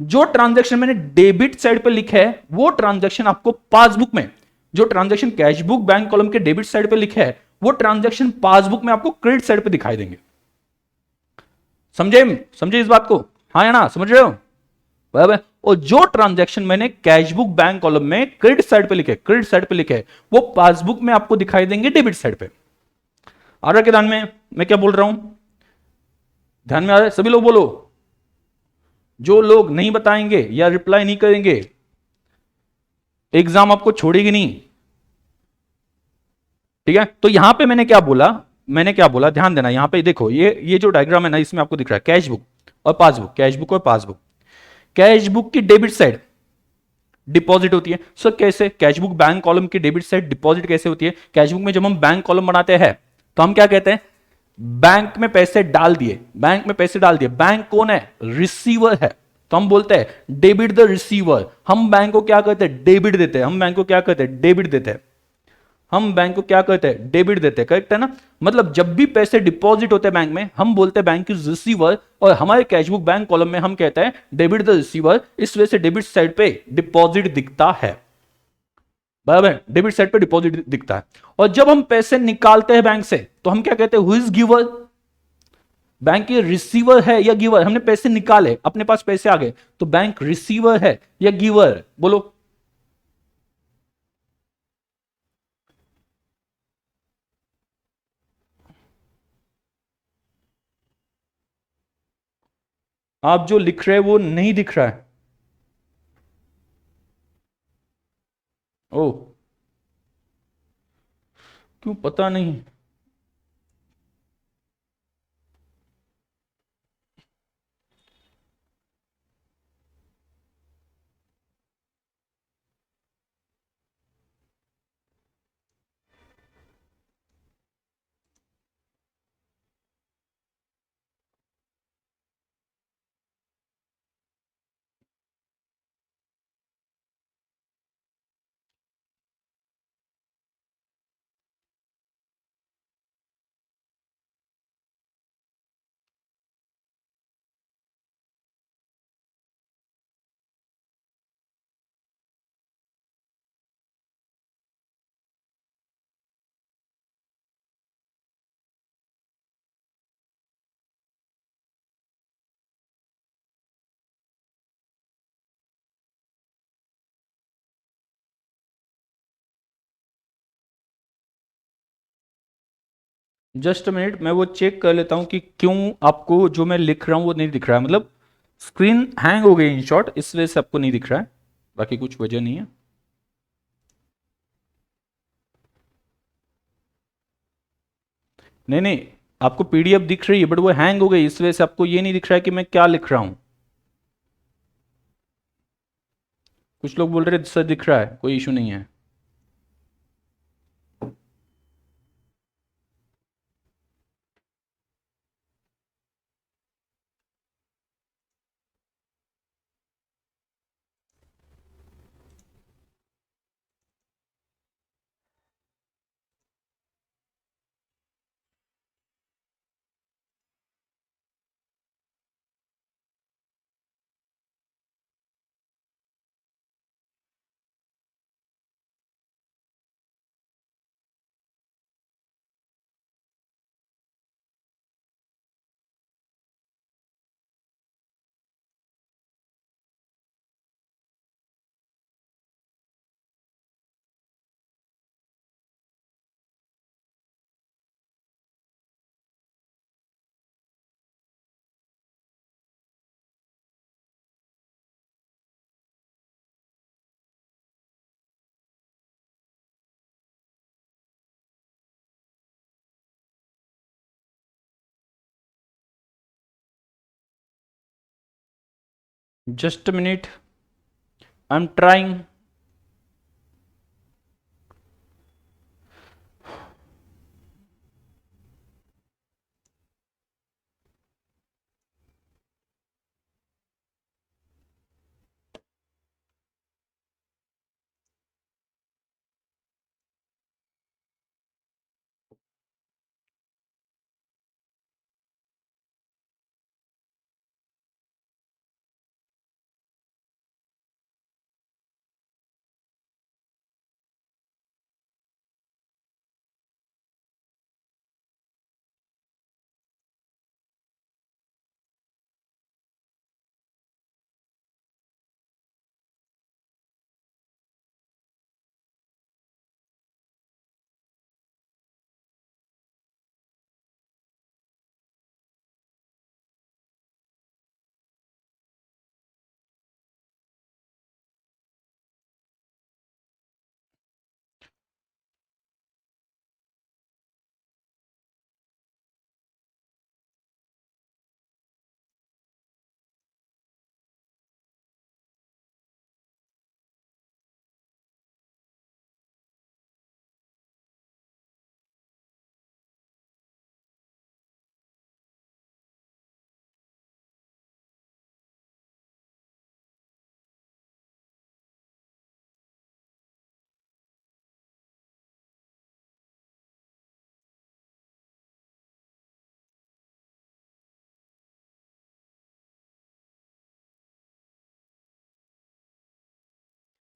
जो ट्रांजैक्शन मैंने डेबिट साइड पे लिखा है वो ट्रांजैक्शन आपको पासबुक में, जो ट्रांजैक्शन कैशबुक बैंक कॉलम के डेबिट साइड पे लिखा है वो ट्रांजैक्शन पासबुक में आपको क्रेडिट साइड पे दिखाई देंगे। समझे समझे इस बात को? हाँ या ना, समझ रहे हो? बराबर। और जो ट्रांजैक्शन मैंने कैश बुक बैंक कॉलम में क्रेडिट साइड पे लिखे, क्रेडिट साइड पे लिखे, वो पासबुक में आपको दिखाई देंगे डेबिट साइड पे। आ रहा है ध्यान में मैं क्या बोल रहा हूं? ध्यान में आ रहा है? सभी लोग बोलो। जो लोग नहीं बताएंगे या रिप्लाई नहीं करेंगे, एग्जाम आपको छोड़ेगी नहीं। ठीक है, तो यहां पे मैंने क्या बोला, ध्यान देना। यहां पे देखो, ये जो डायग्राम है ना, इसमें आपको दिख रहा है कैश बुक और पासबुक, कैश बुक और पासबुक। कैश बुक की डेबिट साइड डिपॉजिट होती है। सर कैसे? कैश बुक बैंक कॉलम की डेबिट साइड डिपॉजिट कैसे होती है? कैश बुक में जब हम बैंक कॉलम बनाते हैं तो हम क्या कहते हैं? बैंक में पैसे डाल दिए, बैंक में पैसे डाल दिए। बैंक कौन है? रिसीवर है। तो हम बोलते हैं डेबिट द रिसीवर। हम बैंक को क्या कहते हैं? डेबिट देते हैं। हम बैंक को क्या कहते हैं? डेबिट देते हैं। हम बैंक को क्या कहते हैं? डेबिट देते हैं। करेक्ट है ना? मतलब जब भी पैसे डिपॉजिट होते हैं बैंक में, हम बोलते हैं बैंक इज रिसीवर, और हमारे कैशबुक बैंक कॉलम में हम कहते हैं डेबिट द रिसीवर। इस वजह से डेबिट साइड पे डिपॉजिट दिखता है। बराबर, डेबिट साइड पे डिपॉजिट दिखता है। और जब हम पैसे निकालते हैं बैंक से तो हम क्या कहते हैं? Who is giver? बैंक ये रिसीवर है या गिवर? हमने पैसे निकाले, अपने पास पैसे आ गए, तो बैंक रिसीवर है या गिवर? बोलो। आप जो लिख रहे हैं वो नहीं दिख रहा है। ओ, क्यों पता नहीं। जस्ट मिनट, मैं वो चेक कर लेता हूं कि क्यों आपको जो मैं लिख रहा हूं वो नहीं दिख रहा है। मतलब स्क्रीन हैंग हो गई इन शॉर्ट, इस वजह से आपको नहीं दिख रहा है, बाकी कुछ वजह नहीं है। नहीं नहीं, आपको पीडीएफ दिख रही है बट वो हैंग हो गई, इस वजह से आपको ये नहीं दिख रहा है कि मैं क्या लिख रहा हूं। कुछ लोग बोल रहे सर दिख रहा है, कोई इशू नहीं है। Just minute, I am trying.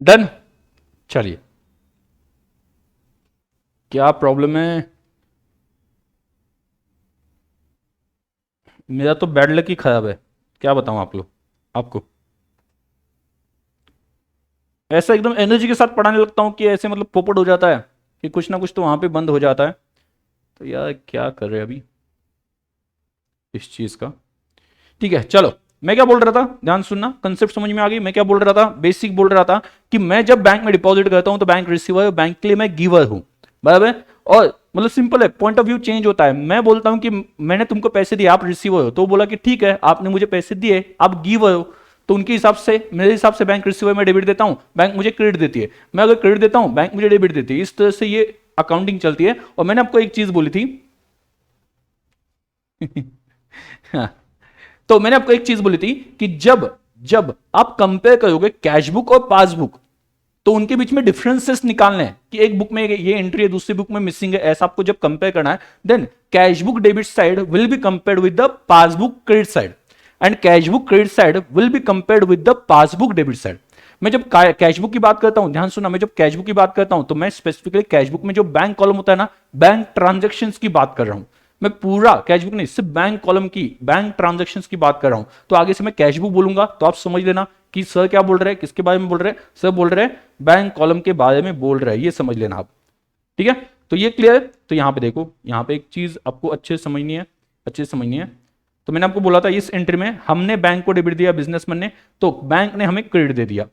Done. चलिए, क्या प्रॉब्लम है? मेरा तो बैड लक ही खराब है, क्या बताऊं आप लोग आपको। ऐसा एकदम एनर्जी के साथ पढ़ाने लगता हूं कि ऐसे मतलब पोपट हो जाता है कि कुछ ना कुछ तो वहां पे बंद हो जाता है। तो यार क्या कर रहे हैं अभी इस चीज का। ठीक है चलो, मैं क्या बोल रहा था, ध्यान सुनना, कंसेप्ट समझ में आ गई। मैं क्या बोल रहा था, बेसिक बोल रहा था कि मैं जब बैंक में डिपॉजिट करता हूं तो बैंक रिसीवर है, बैंक के लिए मैं गिवर हूं, बराबर है? और मतलब सिंपल है, पॉइंट ऑफ व्यू चेंज होता है। मैं बोलता हूं कि मैंने तुमको पैसे दिए, आप रिसीवर हो, तो वो बोला कि ठीक है आपने मुझे पैसे दिए, आप गिवर हो, तो उनके हिसाब से, मेरे हिसाब से बैंक रिसीवर में डेबिट देता हूं, बैंक मुझे क्रेडिट देती है, मैं अगर क्रेडिट देता हूं बैंक मुझे डेबिट देती है, इस तरह से ये अकाउंटिंग चलती है। और मैंने आपको एक चीज बोली थी हाँ, तो मैंने आपको एक चीज बोली थी कि जब जब आप कंपेयर करोगे कैश बुक और पासबुक, तो उनके बीच में डिफरेंसेस निकालने हैं कि एक बुक में ये एंट्री है, दूसरी बुक में मिसिंग है, ऐसा आपको जब कंपेयर करना है, then cash book debit side will be compared with the passbook credit side, and cash book credit side will be compared with the passbook debit side. मैं जब कैश बुक की बात करता हूं, ध्यान सुनना, मैं जब कैश बुक की बात करता हूं तो मैं स्पेसिफिकली कैश बुक में जो बैंक कॉलम होता है ना, बैंक ट्रांजेक्शन की बात कर रहा हूं। मैं पूरा कैश बुक नहीं, सिर्फ बैंक कॉलम की, बैंक ट्रांजेक्शन्स की बात कर रहा हूं। तो आगे से मैं कैश बुक बोलूंगा तो आप समझ लेना कि सर क्या बोल रहे हैं, किसके बारे में बोल रहे हैं। सर बोल रहे हैं बैंक कॉलम के बारे में बोल रहे हैं, ये समझ लेना आप। ठीक है, तो ये क्लियर है। तो यहां पे देखो, यहां पे एक चीज आपको अच्छे से समझनी है, अच्छे से समझनी है। तो मैंने आपको बोला था इस एंट्री में हमने बैंक को डेबिट दिया बिजनेसमैन ने, तो बैंक ने हमें क्रेडिट दे दिया,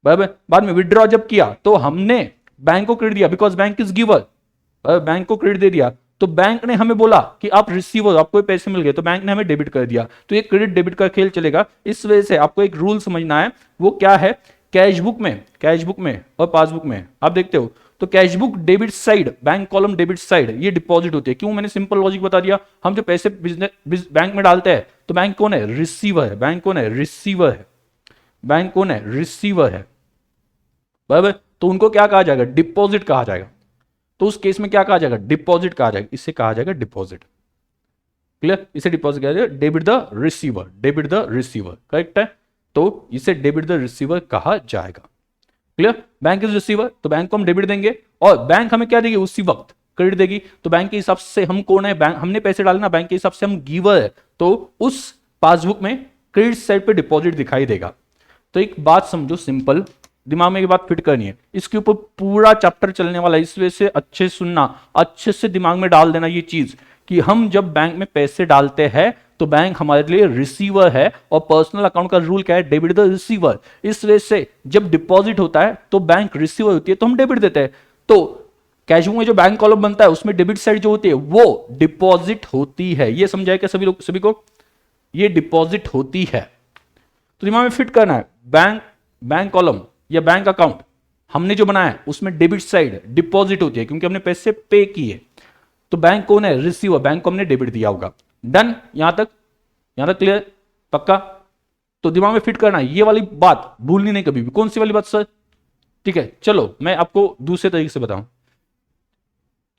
बराबर। बाद में विड्रॉ जब किया तो हमने बैंक को क्रेडिट दिया, because bank is giver, bank को क्रेडिट दे दिया। तो बैंक ने हमें बोला कि आप रिसीवर, आपको पैसे मिल गए, तो बैंक ने हमें डेबिट कर दिया। तो ये क्रेडिट डेबिट का खेल चलेगा। इस वजह से आपको एक रूल समझना है, वो क्या है, कैश बुक में और पासबुक में आप देखते हो तो cash book debit side, bank column debit side, ये डिपॉजिट होती है। क्यों? मैंने सिंपल लॉजिक बता दिया। हम जो पैसे बिजनेस बैंक में डालते हैं तो बैंक कौन है, रिसीवर है। बैंक कौन है, रिसीवर है। बैंक कौन है, रिसीवर है, बराबर। तो उनको क्या कहा जाएगा, डिपॉजिट कहा जाएगा। तो उस केस में क्या कहा जाएगा, डिपॉजिट कहा जाएगा, इसे कहा जाएगा डिपॉजिट। क्लियर, इसे डिपॉजिट कहा जाएगा, debit the receiver, debit the receiver, correct है। तो इसे डेबिट द रिसीवर कहा जाएगा। क्लियर, बैंक इज रिसीवर, तो बैंक को हम डेबिट देंगे और बैंक हमें क्या देगी, उसी वक्त क्रेडिट देगी। तो बैंक के हिसाब से हम कौन है, बैंक, हमने पैसे डाले ना, बैंक के हिसाब से हम गिवर है, तो उस पासबुक में क्रेडिट साइड पे डिपॉजिट दिखाई देगा। तो एक बात समझो सिंपल, दिमाग में एक बात फिट करनी है, इसके ऊपर पूरा चैप्टर चलने वाला है, इस वजह से अच्छे सुनना, अच्छे से दिमाग में डाल देना ये चीज कि हम जब बैंक में पैसे डालते हैं तो बैंक हमारे लिए रिसीवर है, और पर्सनल अकाउंट का रूल क्या है, डेबिट द रिसीवर। इस वजह से जब डिपॉजिट होता है तो बैंक रिसीवर होती है, तो हम डेबिट देते हैं। तो कैश बुक में जो बैंक कॉलम बनता है उसमें डेबिट साइड जो होती है वो डिपॉजिट होती है। ये समझाया क्या सभी लोग, सभी को? ये डिपॉजिट होती है। तो दिमाग में फिट करना है, बैंक कॉलम या बैंक अकाउंट हमने जो बनाया है उसमें डेबिट साइड डिपॉजिट होती है, क्योंकि हमने पैसे पे किए। तो बैंक कौन है, रिसीवर, बैंक को हमने डेबिट दिया होगा। डन, यहां तक क्लियर, पक्का? तो दिमाग में फिट करना है, ये वाली बात भूलनी नहीं कभी भी। कौन सी वाली बात सर? ठीक है, चलो मैं आपको दूसरे तरीके से बताऊं।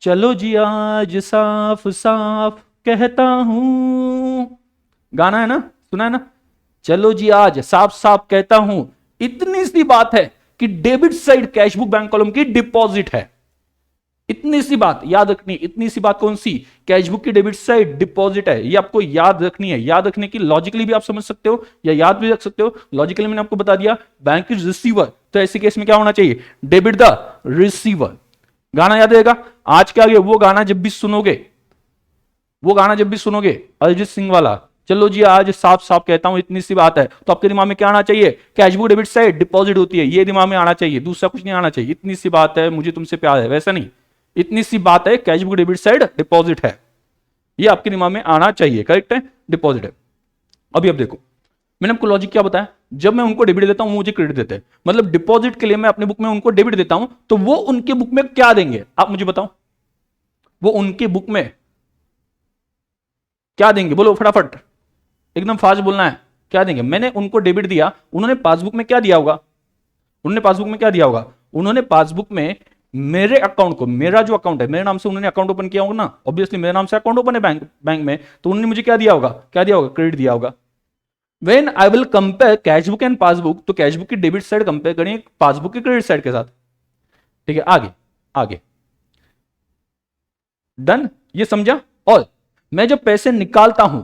चलो जी आज साफ साफ कहता हूं, गाना है ना, सुना है ना? चलो जी आज साफ साफ कहता हूं, इतनी सी बात है कि debit side cash book bank column की डिपॉजिट है। इतनी सी बात याद रखनी, इतनी सी बात कौन सी, कैश बुक की डेबिट साइड डिपॉजिट है। ये आपको याद रखनी है। याद रखने की लॉजिकली भी आप समझ सकते हो या याद भी रख सकते हो। लॉजिकली मैंने आपको बता दिया, बैंक इज रिसीवर, तो ऐसे केस में क्या होना चाहिए, डेबिट द रिसीवर। गाना याद रहेगा आज के आगे, वो गाना जब भी सुनोगे, वो गाना जब भी सुनोगे अरिजीत सिंह वाला, चलो जी आज साफ साफ कहता हूं इतनी सी बात है, तो आपके दिमाग में क्या आना चाहिए, cash book debit side deposit होती है, ये दिमाग में आना चाहिए, दूसरा कुछ नहीं आना चाहिए। इतनी सी बात है मुझे तुमसे प्यार है, वैसा नहीं, इतनी सी बात है cash book debit side deposit है, ये आपके दिमाग में आना चाहिए, करेक्ट है, डिपॉजिट है। अभी अब देखो मैंने आपको लॉजिक क्या बताया, जब मैं उनको डेबिट देता हूं मुझे क्रेडिट देते हैं, मतलब डिपॉजिट के लिए मैं अपने बुक में उनको डेबिट देता हूं, तो वो उनके बुक में क्या देंगे आप मुझे बताओ, वो उनके बुक में क्या देंगे, बोलो फटाफट, एकदम फास्ट बोलना है, क्या देंगे। मैंने उनको डेबिट दिया, उन्होंने पासबुक में क्या दिया होगा, उन्होंने पासबुक में क्या दिया होगा, उन्होंने पासबुक में मेरे अकाउंट को, मेरा जो अकाउंट है मेरे नाम से उन्होंने अकाउंट ओपन किया होगा ना, ऑब्वियसली मेरे नाम से अकाउंट ओपन है बैंक में, तो उन्होंने मुझे क्या दिया होगा, क्या दिया होगा, क्रेडिट दिया होगा। When I will compare cash book and passbook, तो कैश बुक की डेबिट साइड कंपेयर करेंगे पासबुक की क्रेडिट साइड के साथ। ठीक है, आगे आगे, डन, ये समझा। और मैं जब पैसे निकालता हूं,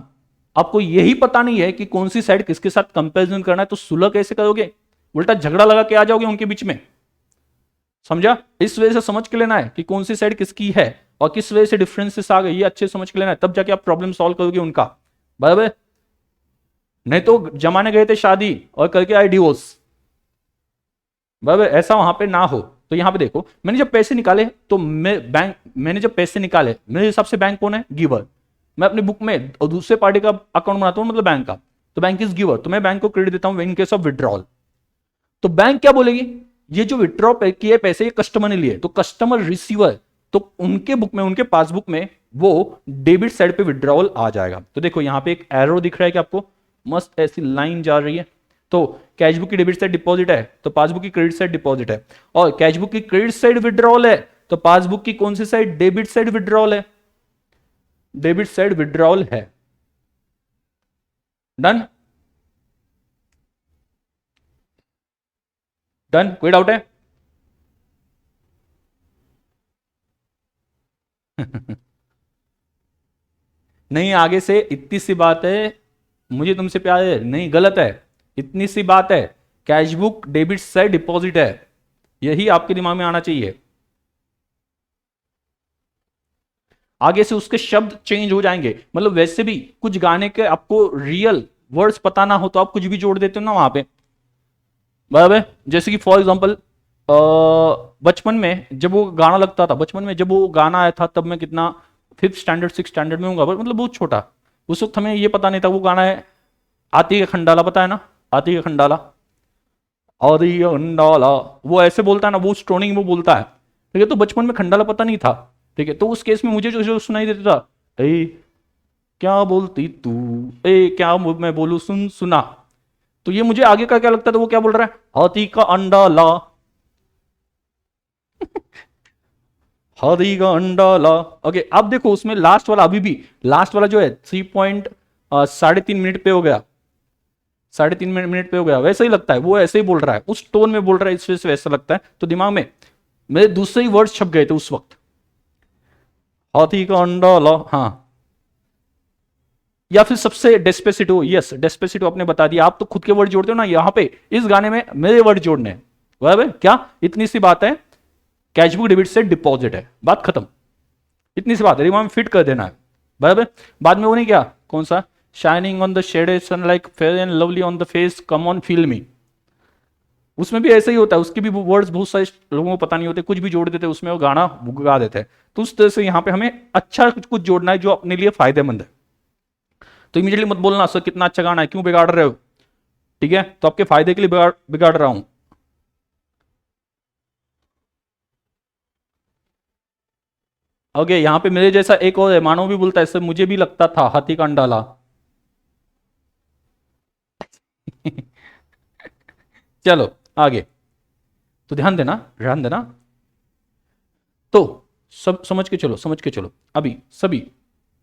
आपको यही पता नहीं है कि कौन सी साइड किसके साथ कंपैरिजन करना है, तो सुलह कैसे करोगे, उल्टा झगड़ा लगा के आ जाओगे उनके बीच में। समझा, इस वजह से समझ के लेना है कि कौन सी साइड किसकी है और किस वजह से डिफरेंसेस आ गए, ये अच्छे समझ के लेना है, तब जाके आप प्रॉब्लम सॉल्व करोगे उनका, बराबर। नहीं तो जमाने गए थे शादी और करके आए डिवोर्स, बराबर, ऐसा वहां पे ना हो। तो यहां पे देखो, मैंने जब पैसे निकाले तो मैंने जब पैसे निकाले, मेरे हिसाब से बैंक कौन है, गिवर। मैं अपनी बुक में और दूसरे पार्टी का अकाउंट बनाता हूं, मतलब बैंक का, तो बैंक इज गिवर, तो मैं बैंक को क्रेडिट देता हूं इन केस ऑफ विड्रॉल। तो बैंक क्या बोलेगी, ये जो विड्रॉ किए पैसे ये कस्टमर ने लिए, तो कस्टमर रिसीवर, तो उनके बुक में, उनके पासबुक में वो डेबिट साइड पे विड्रॉल आ जाएगा। तो देखो यहां पे एक एरो दिख रहा है कि आपको, मस्त ऐसी लाइन जा रही है। तो कैश बुक की डेबिट साइड डिपॉजिट है, तो पासबुक की क्रेडिट साइड डिपॉजिट है, और कैश बुक की क्रेडिट साइड विड्रॉल है, तो पासबुक की कौन सी साइड, डेबिट साइड विड्रॉल है, डेबिट साइड विड्रॉल है। डन, डन, कोई डाउट है? नहीं, आगे से इतनी सी बात है, मुझे तुमसे प्यार है नहीं, गलत है, इतनी सी बात है, cash book debit side deposit है, यही आपके दिमाग में आना चाहिए। आगे से उसके शब्द चेंज हो जाएंगे, मतलब वैसे भी कुछ गाने के आपको रियल वर्ड्स पता ना हो तो आप कुछ भी जोड़ देते हो ना वहां पे, बराबर। जैसे कि फॉर एग्जांपल, बचपन में जब वो गाना लगता था, बचपन में जब वो गाना आया था, तब मैं कितना, फिफ्थ स्टैंडर्ड सिक्स स्टैंडर्ड में हूँ, मतलब बहुत छोटा, उस वक्त हमें ये पता नहीं था वो गाना है आती है खंडाला, पता है ना, आती है खंडाला, आती है खंडाला, वो ऐसे बोलता है ना, वो स्टोनिंग वो बोलता है, ठीक है। तो बचपन में खंडाला पता नहीं था, ठीक है, तो उस केस में मुझे जो सुनाई देता था, ए क्या बोलती तू, ए क्या मैं बोलू सुन सुना, तो ये मुझे आगे का क्या लगता था, वो क्या बोल रहा है, हाथी का अंडा ला, हाथी का अंडा ला। ओके, अब देखो उसमें लास्ट वाला, अभी भी लास्ट वाला जो है 3.3 मिनट पे हो गया, 3.5 मिनट पे हो गया, वैसा ही लगता है, वो ऐसे ही बोल रहा है, उस टोन में बोल रहा है, इस वजह से वैसा लगता है, तो दिमाग में मेरे दूसरे ही वर्ड छप गए थे उस वक्त, हाथी का अंडा ला, हाँ। या फिर सबसे डेस्पेसिटो, यस डेस्पेसिटो आपने बता दिया, आप तो खुद के वर्ड जोड़ते हो ना, यहां पे इस गाने में मेरे वर्ड जोड़ने हैं, बराबर, क्या इतनी सी बात है, कैश बुक डेबिट से डिपॉजिट है, बात खत्म, इतनी सी बात है, दिमाग में फिट कर देना है, बराबर। बाद में वो नहीं, क्या कौन सा, shining on the shaded sun like Fair and Lovely on the face, come on feel me, उसमें भी ऐसा ही होता है, उसके भी वर्ड्स बहुत सारे लोगों को पता नहीं होते, कुछ भी जोड़ देते उसमें और गाना गा देते हैं। तो उस तरह से यहां पे हमें अच्छा कुछ कुछ जोड़ना है जो अपने लिए फायदेमंद है। तो इमीडिएटली मत बोलना सर कितना अच्छा गाना है, क्यों बिगाड़ रहे हो, ठीक है, तो आपके फायदे के लिए बिगाड़ बिगाड़ रहा हूं। ओके, यहां पे मेरे जैसा एक और है, मानव भी बोलता है सर मुझे भी लगता था हाथी का अंडाला। चलो आगे, तो ध्यान देना, ध्यान देना। तो सब समझ के चलो, समझ के चलो, अभी सभी,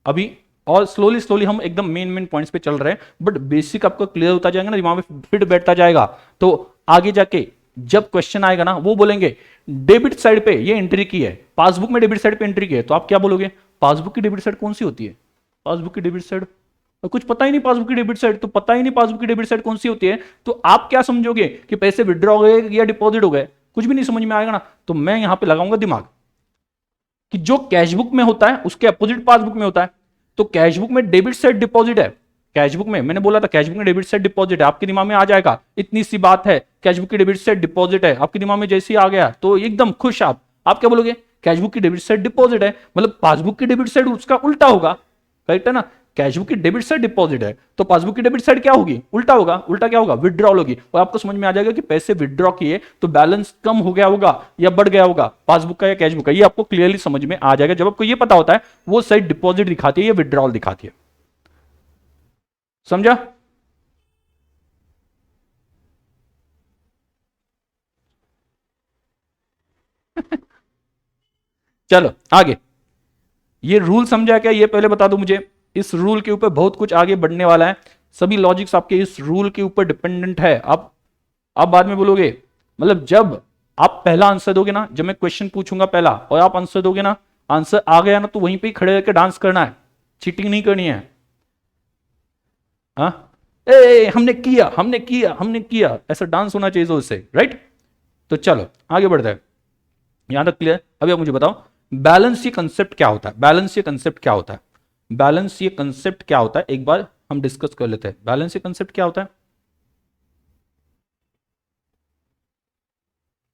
अभी और स्लोली स्लोली हम एकदम मेन मेन पॉइंट्स पे चल रहे हैं, बट बेसिक आपको क्लियर होता जाएगा ना, दिमाग में फिट बैठता जाएगा, तो आगे जाके जब क्वेश्चन आएगा ना, वो बोलेंगे डेबिट साइड पे ये एंट्री की है, पासबुक में डेबिट साइड पे एंट्री की है, तो आप क्या बोलोगे, पासबुक की डेबिट साइड कौन सी होती है, पासबुक की डेबिट साइड, और कुछ पता ही नहीं पासबुक की डेबिट साइड, तो पता ही नहीं पासबुक की डेबिट साइड कौन सी होती है, तो आप क्या समझोगे कि पैसे विड्रॉ हो गए या डिपॉजिट हो गए, कुछ भी नहीं समझ में आएगा ना। तो मैं यहां पे लगाऊंगा दिमाग कि जो कैशबुक में होता है उसके अपोजिट पासबुक में होता है, तो कैशबुक में डेबिट साइड डिपॉजिट है, कैशबुक में मैंने बोला था कैशबुक में डेबिट साइड डिपॉजिट है, आपके दिमाग में आ जाएगा, इतनी सी बात है, कैशबुक की डेबिट साइड डिपॉजिट है, आपके दिमाग में जैसे ही आ गया तो एकदम खुश, आप क्या बोलोगे, कैशबुक की डेबिट साइड डिपॉजिट है, मतलब पासबुक की डेबिट साइड उसका उल्टा होगा, करेक्ट है ना, कैशबुक की डेबिट साइड डिपॉजिट है, तो पासबुक की डेबिट साइड क्या होगी, उल्टा होगा, उल्टा क्या होगा, विड्रॉल होगी, और आपको समझ में आ जाएगा कि पैसे विड्रॉ किए तो बैलेंस कम हो गया होगा या बढ़ गया होगा, पासबुक का या कैशबुक का, ये आपको क्लियरली समझ में आ जाएगा, जब आपको ये पता होता है वो साइड डिपॉजिट दिखाती है या विड्रॉल दिखाती है, समझा। चलो आगे, ये रूल समझा क्या, ये पहले बता दो मुझे, इस रूल के ऊपर बहुत कुछ आगे बढ़ने वाला है, सभी लॉजिक्स आपके इस रूल के ऊपर डिपेंडेंट है। आप बाद में बोलोगे, मतलब जब आप पहला आंसर दोगे ना, जब मैं क्वेश्चन पूछूंगा पहला और आप आंसर दोगे ना, आंसर आ गया ना, तो वहीं पे ही खड़े होकर डांस करना है, चीटिंग नहीं करनी है। हाँ, हमने किया हमने किया हमने किया, ऐसा डांस होना चाहिए उससे, राइट। तो चलो आगे बढ़ते हैं, यहां तक क्लियर। अभी आप मुझे बताओ बैलेंस ये कंसेप्ट क्या होता है, बैलेंस ये कंसेप्ट क्या होता है, बैलेंस ये कंसेप्ट क्या होता है, एक बार हम डिस्कस कर लेते हैं। बैलेंस ये कंसेप्ट क्या होता है,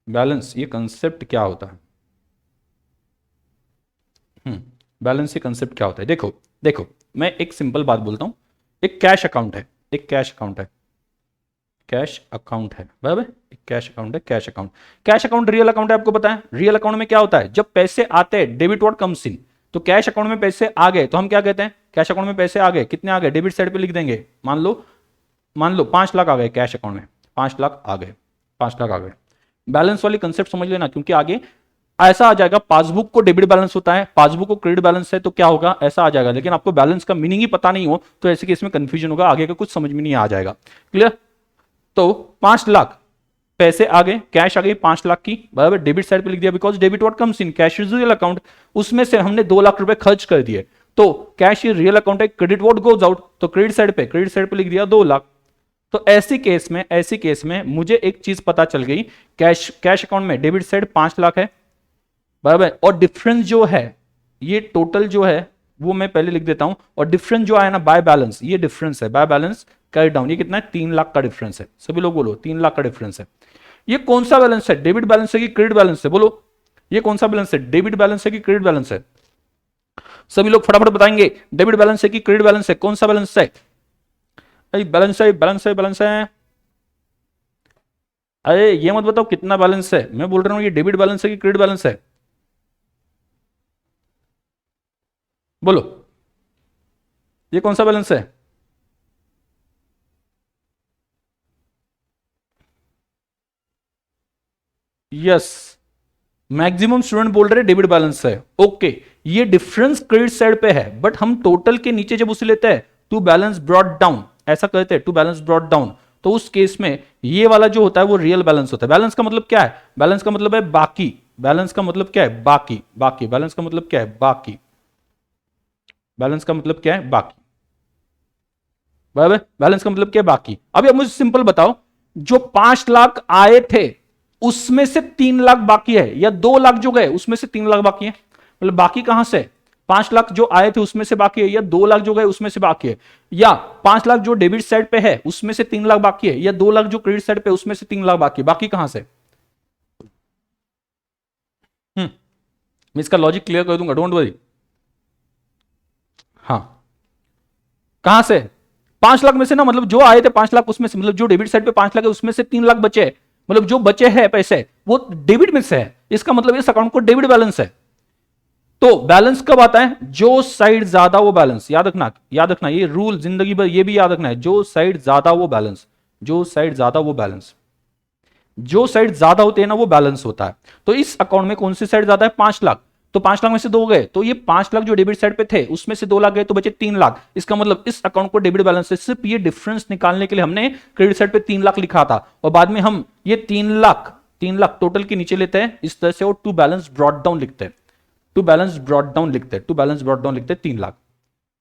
बैलेंस ये कंसेप्ट क्या होता है, बैलेंस ये कंसेप्ट क्या होता है। देखो देखो, मैं एक सिंपल बात बोलता हूं, एक कैश अकाउंट है, एक कैश अकाउंट है, कैश अकाउंट है, बराबर, एक कैश अकाउंट है, cash account. Cash account real account है, आपको पता है। रियल अकाउंट में क्या होता है, जब पैसे आते हैं, डेबिट व्हाट कम्स इन, तो कैश अकाउंट में पैसे आ गए तो हम क्या कहते हैं, कैश अकाउंट में पैसे आ गए, कितने आ गए, डेबिट साइड पे लिख देंगे। मान लो 5 लाख आ गए कैश अकाउंट में, 5 लाख आ गए, 5 लाख आ गए। बैलेंस वाली कंसेप्ट समझ लेना, क्योंकि आगे ऐसा आ जाएगा, पासबुक को डेबिट बैलेंस होता है, पासबुक को क्रेडिट बैलेंस है, तो क्या होगा, ऐसा आ जाएगा। लेकिन आपको बैलेंस का मीनिंग ही पता नहीं हो तो ऐसे केस में कंफ्यूजन होगा, आगे का कुछ समझ में नहीं आ जाएगा। क्लियर। तो 5 लाख पैसे आ गए, कैश आ गई 5 लाख की, बराबर, डेबिट साइड पे लिख दिया, because debit what comes in, cash is real account. उसमें से हमने 2 लाख रुपए खर्च कर दिए, तो कैश ये रियल अकाउंट है, क्रेडिट व्हाट गोज आउट, तो क्रेडिट साइड पे लिख दिया 2 लाख। तो ऐसी केस में मुझे एक चीज पता चल गई, कैश अकाउंट में डेबिट साइड 5 लाख है, बराबर, और डिफरेंस जो है, ये टोटल जो है वो मैं पहले लिख देता हूं, और डिफरेंस जो आया ना बाय बैलेंस, ये डिफरेंस है, बाय बैलेंस कैरी डाउन, ये कितना है, 3 लाख का डिफरेंस है। सभी लोग बोलो 3 लाख का डिफरेंस है। ये कौन सा बैलेंस है, डेबिट बैलेंस है कि क्रेडिट बैलेंस है, बोलो ये कौन सा बैलेंस है, डेबिट बैलेंस है कि क्रेडिट बैलेंस है। सभी लोग फटाफट बताएंगे, डेबिट बैलेंस है कि क्रेडिट बैलेंस है, कौन सा बैलेंस है, बैलेंस है, बैलेंस है, बैलेंस है। अरे ये मत बताओ कितना बैलेंस है, मैं बोल रहा हूं ये डेबिट बैलेंस है कि क्रेडिट बैलेंस है, बोलो ये कौन सा बैलेंस है। यस, मैक्सिमम स्टूडेंट बोल रहे हैं डेबिट बैलेंस है, ओके। ये डिफरेंस क्रेडिट साइड पे है, बट हम टोटल के नीचे जब उसे लेते हैं टू बैलेंस ब्रॉट डाउन, ऐसा कहते हैं टू बैलेंस ब्रॉट डाउन, तो उस केस में ये वाला जो होता है वो रियल बैलेंस होता है। बैलेंस का मतलब क्या है, बैलेंस का मतलब है बाकी, बैलेंस का मतलब क्या है, बाकी, बाकी, बैलेंस का मतलब क्या है, बाकी, बैलेंस का मतलब क्या है, बाकी, बराबर, बैलेंस का मतलब क्या है, बाकी। अभी अब मुझे सिंपल बताओ, जो 5 लाख आए थे उसमें से 3 लाख बाकी है, या 2 लाख जो गए उसमें से 3 लाख बाकी है, मतलब बाकी कहां से, 5 लाख जो आए थे उसमें से बाकी है, या 2 लाख जो गए उसमें से बाकी है, या 5 लाख जो डेबिट साइड पे है उसमें से 3 लाख बाकी है, या 2 लाख जो क्रेडिट साइड पे उसमें से 3 लाख बाकी, बाकी कहां से। मैं इसका लॉजिक क्लियर कर दूंगा, डोंट वरी। हाँ, कहां से, 5 लाख में से ना, मतलब जो आए थे 5 लाख उसमें से, मतलब जो डेबिट साइड पे 5 लाख है उसमें से 3 लाख बचे हैं, मतलब जो बचे हैं पैसे वो डेबिट में से है, इसका मतलब इस अकाउंट को डेबिट बैलेंस है। तो बैलेंस कब आता है, जो साइड ज्यादा वो बैलेंस, याद रखना, याद रखना, ये रूल जिंदगी भर ये भी याद रखना है, जो साइड ज्यादा वो बैलेंस, जो साइड ज्यादा वो बैलेंस, जो साइड ज्यादा होते हैं ना वो बैलेंस होता है। तो इस अकाउंट में कौन सी साइड ज्यादा है, 5 लाख, तो 5 लाख में से 2 गए, तो ये 5 लाख जो डेबिट साइड पे थे उसमें से 2 लाख गए तो बचे 3 लाख, इसका मतलब इस अकाउंट को डेबिट बैलेंस है। सिर्फ ये डिफरेंस निकालने के लिए हमने क्रेडिट साइड पे 3 लाख लिखा था, और बाद में हम ये 3 लाख टोटल के नीचे लेते हैं इस तरह से, और टू बैलेंस ब्रॉट डाउन लिखते हैं, टू बैलेंस ब्रॉट डाउन लिखते हैं, टू बैलेंस ब्रॉट डाउन लिखते हैं 3 लाख,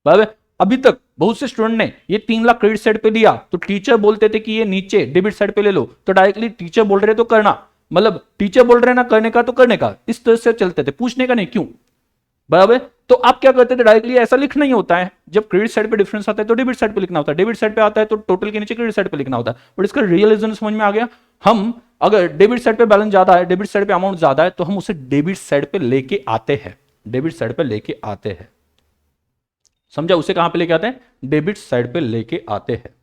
बराबर। अभी तक बहुत से स्टूडेंट ने ये 3 लाख क्रेडिट साइड पे लिया, तो टीचर बोलते थे कि ये नीचे डेबिट साइड पे ले लो, तो डायरेक्टली टीचर बोल रहे तो करना, मतलब टीचर बोल रहे ना करने का तो करने का, इस तरह से चलते थे, पूछने का नहीं, क्यों, बराबर। तो आप क्या करते थे, डायरेक्टली ऐसा लिखना ही होता है, जब क्रेडिट साइड पे डिफरेंस आता है तो डेबिट साइड पे लिखना होता है, डेबिट साइड पे आता है तो टोटल के नीचे क्रेडिट साइड पे लिखना होता है। बट इसका रियलिज्म समझ में आ गया, हम अगर डेबिट साइड पे बैलेंस ज्यादा है, डेबिट साइड पे अमाउंट ज्यादा है, तो हम उसे डेबिट साइड पे लेके आते हैं, डेबिट साइड पे लेके आते हैं, समझा, उसे कहां पे लेके आते हैं, डेबिट साइड पे लेके आते हैं,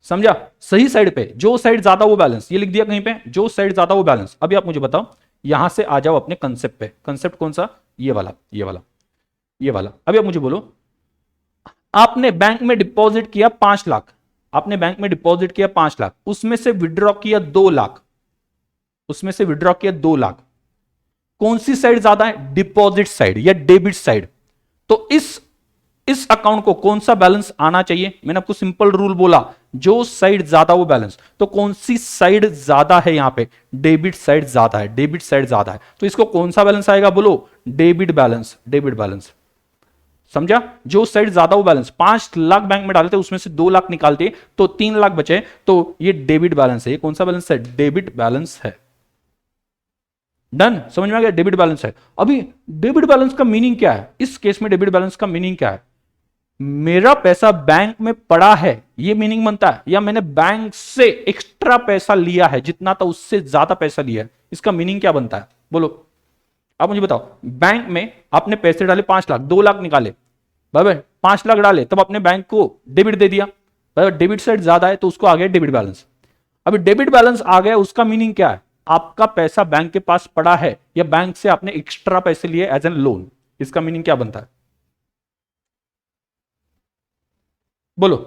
समझा, सही साइड पे, जो साइड ज्यादा वो बैलेंस, ये लिख दिया कहीं पे, जो साइड ज्यादा वो बैलेंस। अभी आप मुझे बताओ, यहां से आ जाओ अपने कंसेप्ट पे, कंसेप्ट कौन सा, ये वाला, ये वाला, ये वाला। अभी आप मुझे बोलो, आपने बैंक में डिपॉजिट किया 5 लाख, आपने बैंक में डिपॉजिट किया 5 लाख, उसमें से विड्रॉ किया 2 लाख, उसमें से विड्रॉ किया 2 लाख, कौन सी साइड ज्यादा है, डिपॉजिट साइड या डेबिट साइड। तो इस अकाउंट को कौन सा बैलेंस आना चाहिए? मैंने आपको सिंपल रूल बोला, जो साइड ज्यादा वो बैलेंस। तो कौन सी साइड ज्यादा है? यहां पे डेबिट साइड ज्यादा है, डेबिट साइड ज्यादा है, तो इसको कौन सा बैलेंस आएगा? बोलो, डेबिट बैलेंस, डेबिट बैलेंस। समझा? जो साइड ज्यादा वो बैलेंस। 5 लाख बैंक में डालते, उसमें से 2 लाख निकालते तो 3 लाख बचे, तो ये डेबिट बैलेंस है। ये कौन सा बैलेंस है? डेबिट बैलेंस है। डन? समझ में आ गया? डेबिट बैलेंस है। अभी डेबिट बैलेंस का मीनिंग क्या है? इस केस में डेबिट बैलेंस का मीनिंग क्या है? मेरा पैसा बैंक में पड़ा है, ये मीनिंग बनता है, या मैंने बैंक से एक्स्ट्रा पैसा लिया है, जितना था उससे ज्यादा पैसा लिया है, इसका मीनिंग क्या बनता है? बोलो, आप मुझे बताओ। बैंक में आपने पैसे डाले 5 लाख, 2 लाख निकाले, बराबर, 5 लाख डाले, तब अपने बैंक को डेबिट दे दिया, बराबर, डेबिट साइड ज्यादा है तो उसको आ गया डेबिट बैलेंस। अभी डेबिट बैलेंस आ गया, उसका मीनिंग क्या है? आपका पैसा बैंक के पास पड़ा है, या बैंक से आपने एक्स्ट्रा पैसे लिए एज एन लोन, इसका मीनिंग क्या बनता है? बोलो,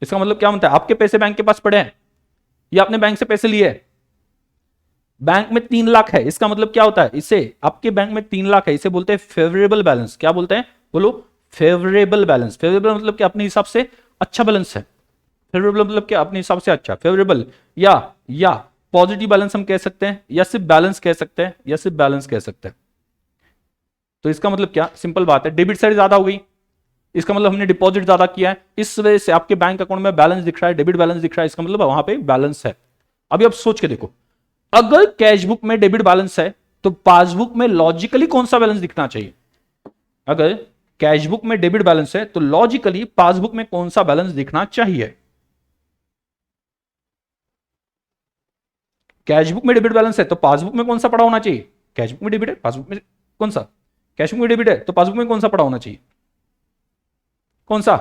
इसका मतलब क्या बनता है? आपके पैसे बैंक के पास पड़े हैं, या आपने बैंक से पैसे लिए? बैंक में 3 लाख है, इसका मतलब क्या होता है? इसे, आपके बैंक में 3 लाख है, इसे बोलते हैं फेवरेबल बैलेंस। क्या बोलते हैं? बोलो, फेवरेबल बैलेंस। फेवरेबल मतलब कि अपने हिसाब से अच्छा बैलेंस है। फेवरेबल मतलब कि अपने हिसाब से अच्छा, फेवरेबल। या पॉजिटिव बैलेंस हम कह सकते हैं, या सिर्फ बैलेंस कह सकते हैं, या सिर्फ बैलेंस कह सकते हैं। तो इसका मतलब क्या? सिंपल बात है, डेबिट साइड ज्यादा हो गई, इसका मतलब हमने डिपॉजिट ज्यादा किया है, इस वजह से आपके बैंक अकाउंट में बैलेंस दिख रहा है, डेबिट बैलेंस दिख रहा है, इसका मतलब वहां पे बैलेंस है। अभी आप सोच के देखो, अगर कैशबुक में डेबिट बैलेंस है तो पासबुक में लॉजिकली कौन सा बैलेंस दिखना चाहिए? अगर कैशबुक में डेबिट बैलेंस है तो लॉजिकली पासबुक में कौन सा बैलेंस दिखना चाहिए? कैशबुक में डेबिट बैलेंस है तो पासबुक में कौन सा पड़ा होना चाहिए? कैशबुक में डेबिट है, पासबुक में कौन सा? कैशबुक में डेबिट है तो पासबुक में कौन सा पड़ा होना चाहिए? कौन सा?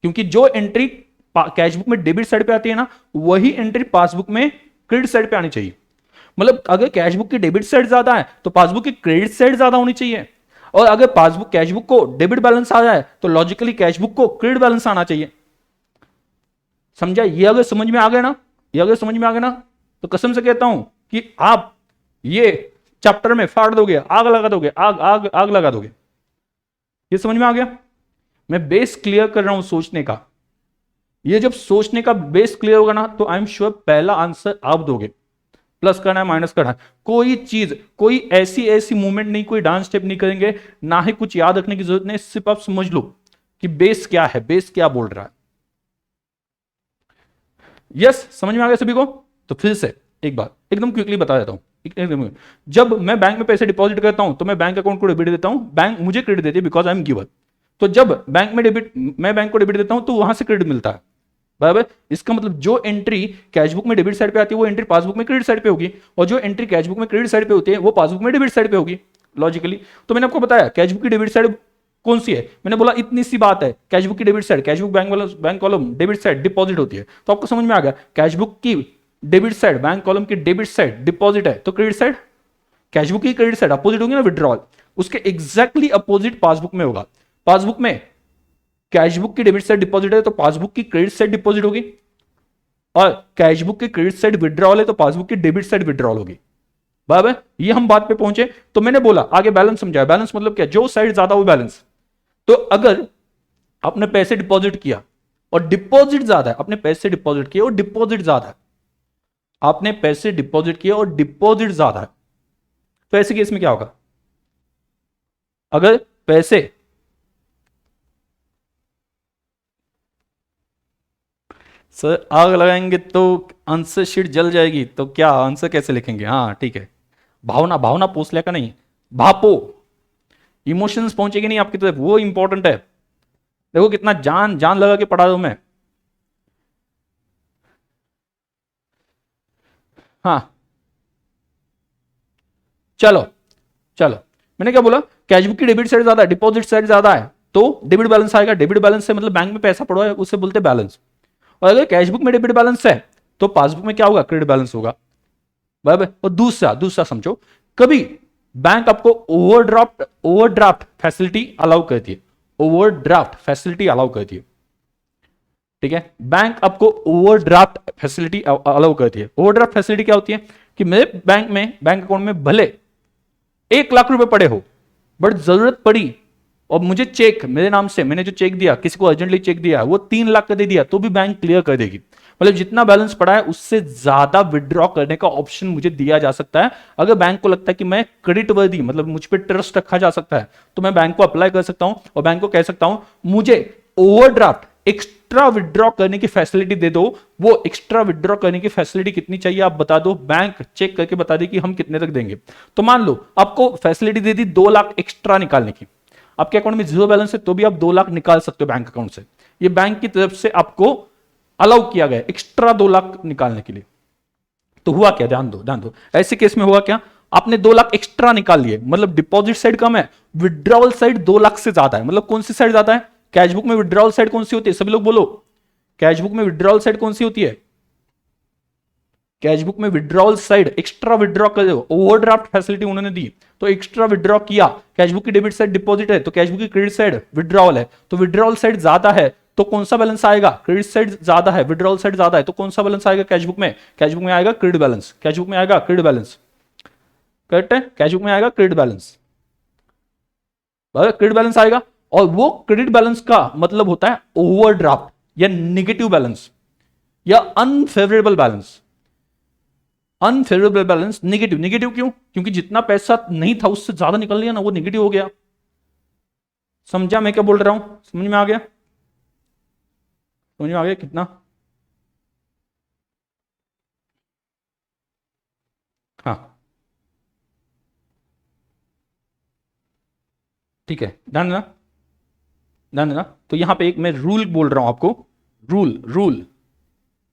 क्योंकि जो एंट्री कैशबुक में डेबिट साइड पे आती है ना, वही एंट्री पासबुक में क्रेडिट साइड पे आनी चाहिए। मतलब अगर कैशबुक की डेबिट साइड ज्यादा है तो पासबुक की क्रेडिट साइड ज्यादा होनी चाहिए, और अगर पासबुक कैशबुक को डेबिट बैलेंस आ जाए तो लॉजिकली कैशबुक को क्रेडिट बैलेंस आना चाहिए। समझा? ये अगर समझ में आ गया ना, ये अगर समझ में आ गया ना, तो कसम से कहता हूं कि आप ये चैप्टर में फाड़ दोगे, आग लगा दोगे, आग आग आग लगा दोगे। ये समझ में आ गया? मैं बेस क्लियर कर रहा हूं सोचने का। ये जब सोचने का बेस क्लियर होगा ना, तो आई एम श्योर पहला आंसर आप दोगे। प्लस करना है, माइनस करना है, कोई चीज, कोई ऐसी मूवमेंट नहीं, कोई डांस स्टेप नहीं करेंगे, ना ही कुछ याद रखने की जरूरत नहीं, सिर्फ आप समझ लो कि बेस क्या है, बेस क्या बोल रहा है। यस, समझ में आ गया सभी को? तो फिर से एक बार एकदम क्विकली बता देता हूं। जब मैं बैंक में पैसे डिपॉजिट करता हूं तो मैं बैंक अकाउंट को डेबिट देता हूं, बैंक मुझे क्रेडिट देती है बिकॉज आई एम गिवर। तो जब बैंक में डेबिट, मैं बैंक को डेबिट देता हूं तो वहां से क्रेडिट मिलता है, बराबर। इसका मतलब जो एंट्री कैशबुक में डेबिट साइड पे आती है वो एंट्री पासबुक में क्रेडिट साइड पे होगी, और जो एंट्री कैशबुक में क्रेडिट साइड पे होती है वो पासबुक में डेबिट साइड पे होगी, लॉजिकली। तो मैंने आपको बताया कैशबुक की डेबिट साइड कौन सी है, मैंने बोला इतनी सी बात है, कैशबुक की debit side, cashbook bank column debit side deposit होती है। तो आपको समझ में आ गया, कैशबुक की डेबिट साइड, बैंक कॉलम की डेबिट साइड डिपॉजिट है, तो क्रेडिट साइड, कैशबुक की क्रेडिट साइड अपोजिट होगी ना, विड्रॉल, उसके एग्जैक्टली अपोजिट पासबुक में होगा। पासबुक में कैशबुक की डेबिट साइड डिपॉजिट है तो पासबुक की क्रेडिट साइड डिपॉजिट होगी, और कैशबुक की क्रेडिट साइड विड्रॉल है तो पासबुक की डेबिट साइड विड्रॉल होगी, बराबर। ये हम बात पे पहुंचे। तो मैंने बोला आगे बैलेंस समझाया, बैलेंस मतलब क्या? जो साइड ज्यादा वो बैलेंस। तो अगर आपने पैसे डिपॉजिट किया और डिपॉजिट ज्यादा है, आपने पैसे डिपॉजिट किए और डिपॉजिट ज्यादा है, आपने पैसे डिपॉजिट किए और डिपॉजिट ज्यादा है, तो ऐसे केस में क्या होगा? अगर पैसे सर आग लगाएंगे तो आंसर शीट जल जाएगी, तो क्या आंसर कैसे लिखेंगे? हाँ ठीक है, भावना, भावना पोस्ट लेकर नहीं, भापो, इमोशंस पहुंचेगी नहीं आपकी तरफ, वो इंपॉर्टेंट है। देखो कितना जान जान लगा के पढ़ा दूं मैं। हाँ चलो चलो, मैंने क्या बोला? कैशबुक की डेबिट साइड ज्यादा है, डिपॉजिट साइड ज्यादा है, तो डेबिट बैलेंस आएगा। डेबिट बैलेंस से मतलब बैंक में पैसा पड़ा है, उसे बोलते हैं बैलेंस। और अगर कैशबुक में डेबिट बैलेंस है तो पासबुक में क्या होगा? क्रेडिट बैलेंस होगा, बराबर। और दूसरा दूसरा समझो, कभी बैंक आपको ओवरड्राफ्ट फैसिलिटी अलाउ करती है, ओवरड्राफ्ट फैसिलिटी अलाउ करती है, ठीक है। बैंक आपको ओवरड्राफ्ट फैसिलिटी अलाउ करती है। ओवरड्राफ्ट फैसिलिटी क्या होती है कि मेरे बैंक में, बैंक अकाउंट में भले 1 लाख रुपए पड़े हो, बट जरूरत पड़ी और मुझे चेक मेरे नाम से, मैंने जो चेक दिया, किसी को अर्जेंटली चेक दिया, वो 3 लाख का दे दिया, तो भी बैंक क्लियर कर देगी। मतलब जितना बैलेंस पड़ा है उससे ज्यादा विड्रॉ करने का ऑप्शन मुझे दिया जा सकता है। अगर बैंक को लगता है कि मैं क्रेडिट वर्दी, मतलब मुझ पर ट्रस्ट रखा जा सकता है, तो मैं बैंक को अप्लाई कर सकता हूं और बैंक को कह सकता हूं मुझे ओवरड्राफ्ट एक्स्ट्रा विड्रॉ करने की फैसिलिटी दे दो। वो एक्स्ट्रा विड्रॉ करने की फैसिलिटी कितनी चाहिए आप बता दो, बैंक चेक करके बता दे कि हम कितने तक देंगे। तो मान लो आपको फैसिलिटी दे दी 2 लाख एक्स्ट्रा निकालने की, आपके अकाउंट में 0 बैलेंस है तो भी आप 2 लाख निकाल सकते हो बैंक अकाउंट से। ये बैंक की तरफ से आपको अलाउ किया गया एक्स्ट्रा 2 लाख निकालने के लिए। तो हुआ क्या, ध्यान दो, ऐसे केस में हुआ क्या, आपने 2 लाख एक्स्ट्रा निकाल लिए, मतलब डिपॉजिट साइड कम है, विड्रॉवल साइड 2 लाख से ज्यादा है। मतलब कौन सी साइड ज्यादा है, कैशबुक में विड्रॉवल साइड कौन सी होती है, सभी लोग बोलो, कैशबुक में विड्रॉवल साइड कौन सी होती है, कैशबुक में विड्रॉवल साइड एक्स्ट्रा विड्रॉ कर, ओवरड्राफ्ट फैसिलिटी उन्होंने दी तो एक्स्ट्रा विड्रॉ किया। कैशबुक की डेबिट साइड डिपॉजिट है तो कैशबुक की क्रेडिट साइड विड्रॉवल है, तो विड्रॉवल साइड ज्यादा है तो कौन सा बैलेंस आएगा, क्रेडिट साइड ज्यादा है, विड्रॉवल साइड ज्यादा है तो कौन सा बैलेंस आएगा कैशबुक में, कैशबुक में आएगा क्रेडिट बैलेंस, कैशबुक में आएगा क्रेडिट बैलेंस, करेक्ट है, कैशबुक में आएगा क्रेडिट बैलेंस, क्रेडिट बैलेंस आएगा। और वो क्रेडिट बैलेंस का मतलब होता है ओवरड्राफ्ट या नेगेटिव बैलेंस या unfavourable balance. Unfavourable balance negative, negative क्यों, क्योंकि जितना पैसा नहीं था उससे ज्यादा निकल लिया ना, वो नेगेटिव हो गया। समझा मैं क्या बोल रहा हूं, समझ में आ गया, समझ में आ गया कितना, हाँ ठीक है, ध्यान देना, ध्यान देना। तो यहां पे एक मैं रूल बोल रहा हूं आपको, रूल रूल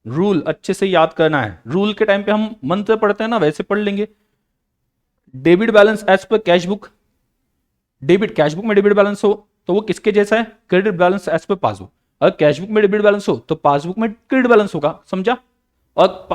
रूल अच्छे से याद करना है। रूल के टाइम पे हम मंत्र पढ़ते हैं ना, वैसे पढ़ लेंगे। Debit balance as per cashbook, debit cashbook में डेबिट बैलेंस हो तो वो किसके जैसा है, credit balance as per passbook. अगर कैशबुक में डेबिट बैलेंस हो तो पासबुक में क्रेडिट बैलेंस होगा, समझा। और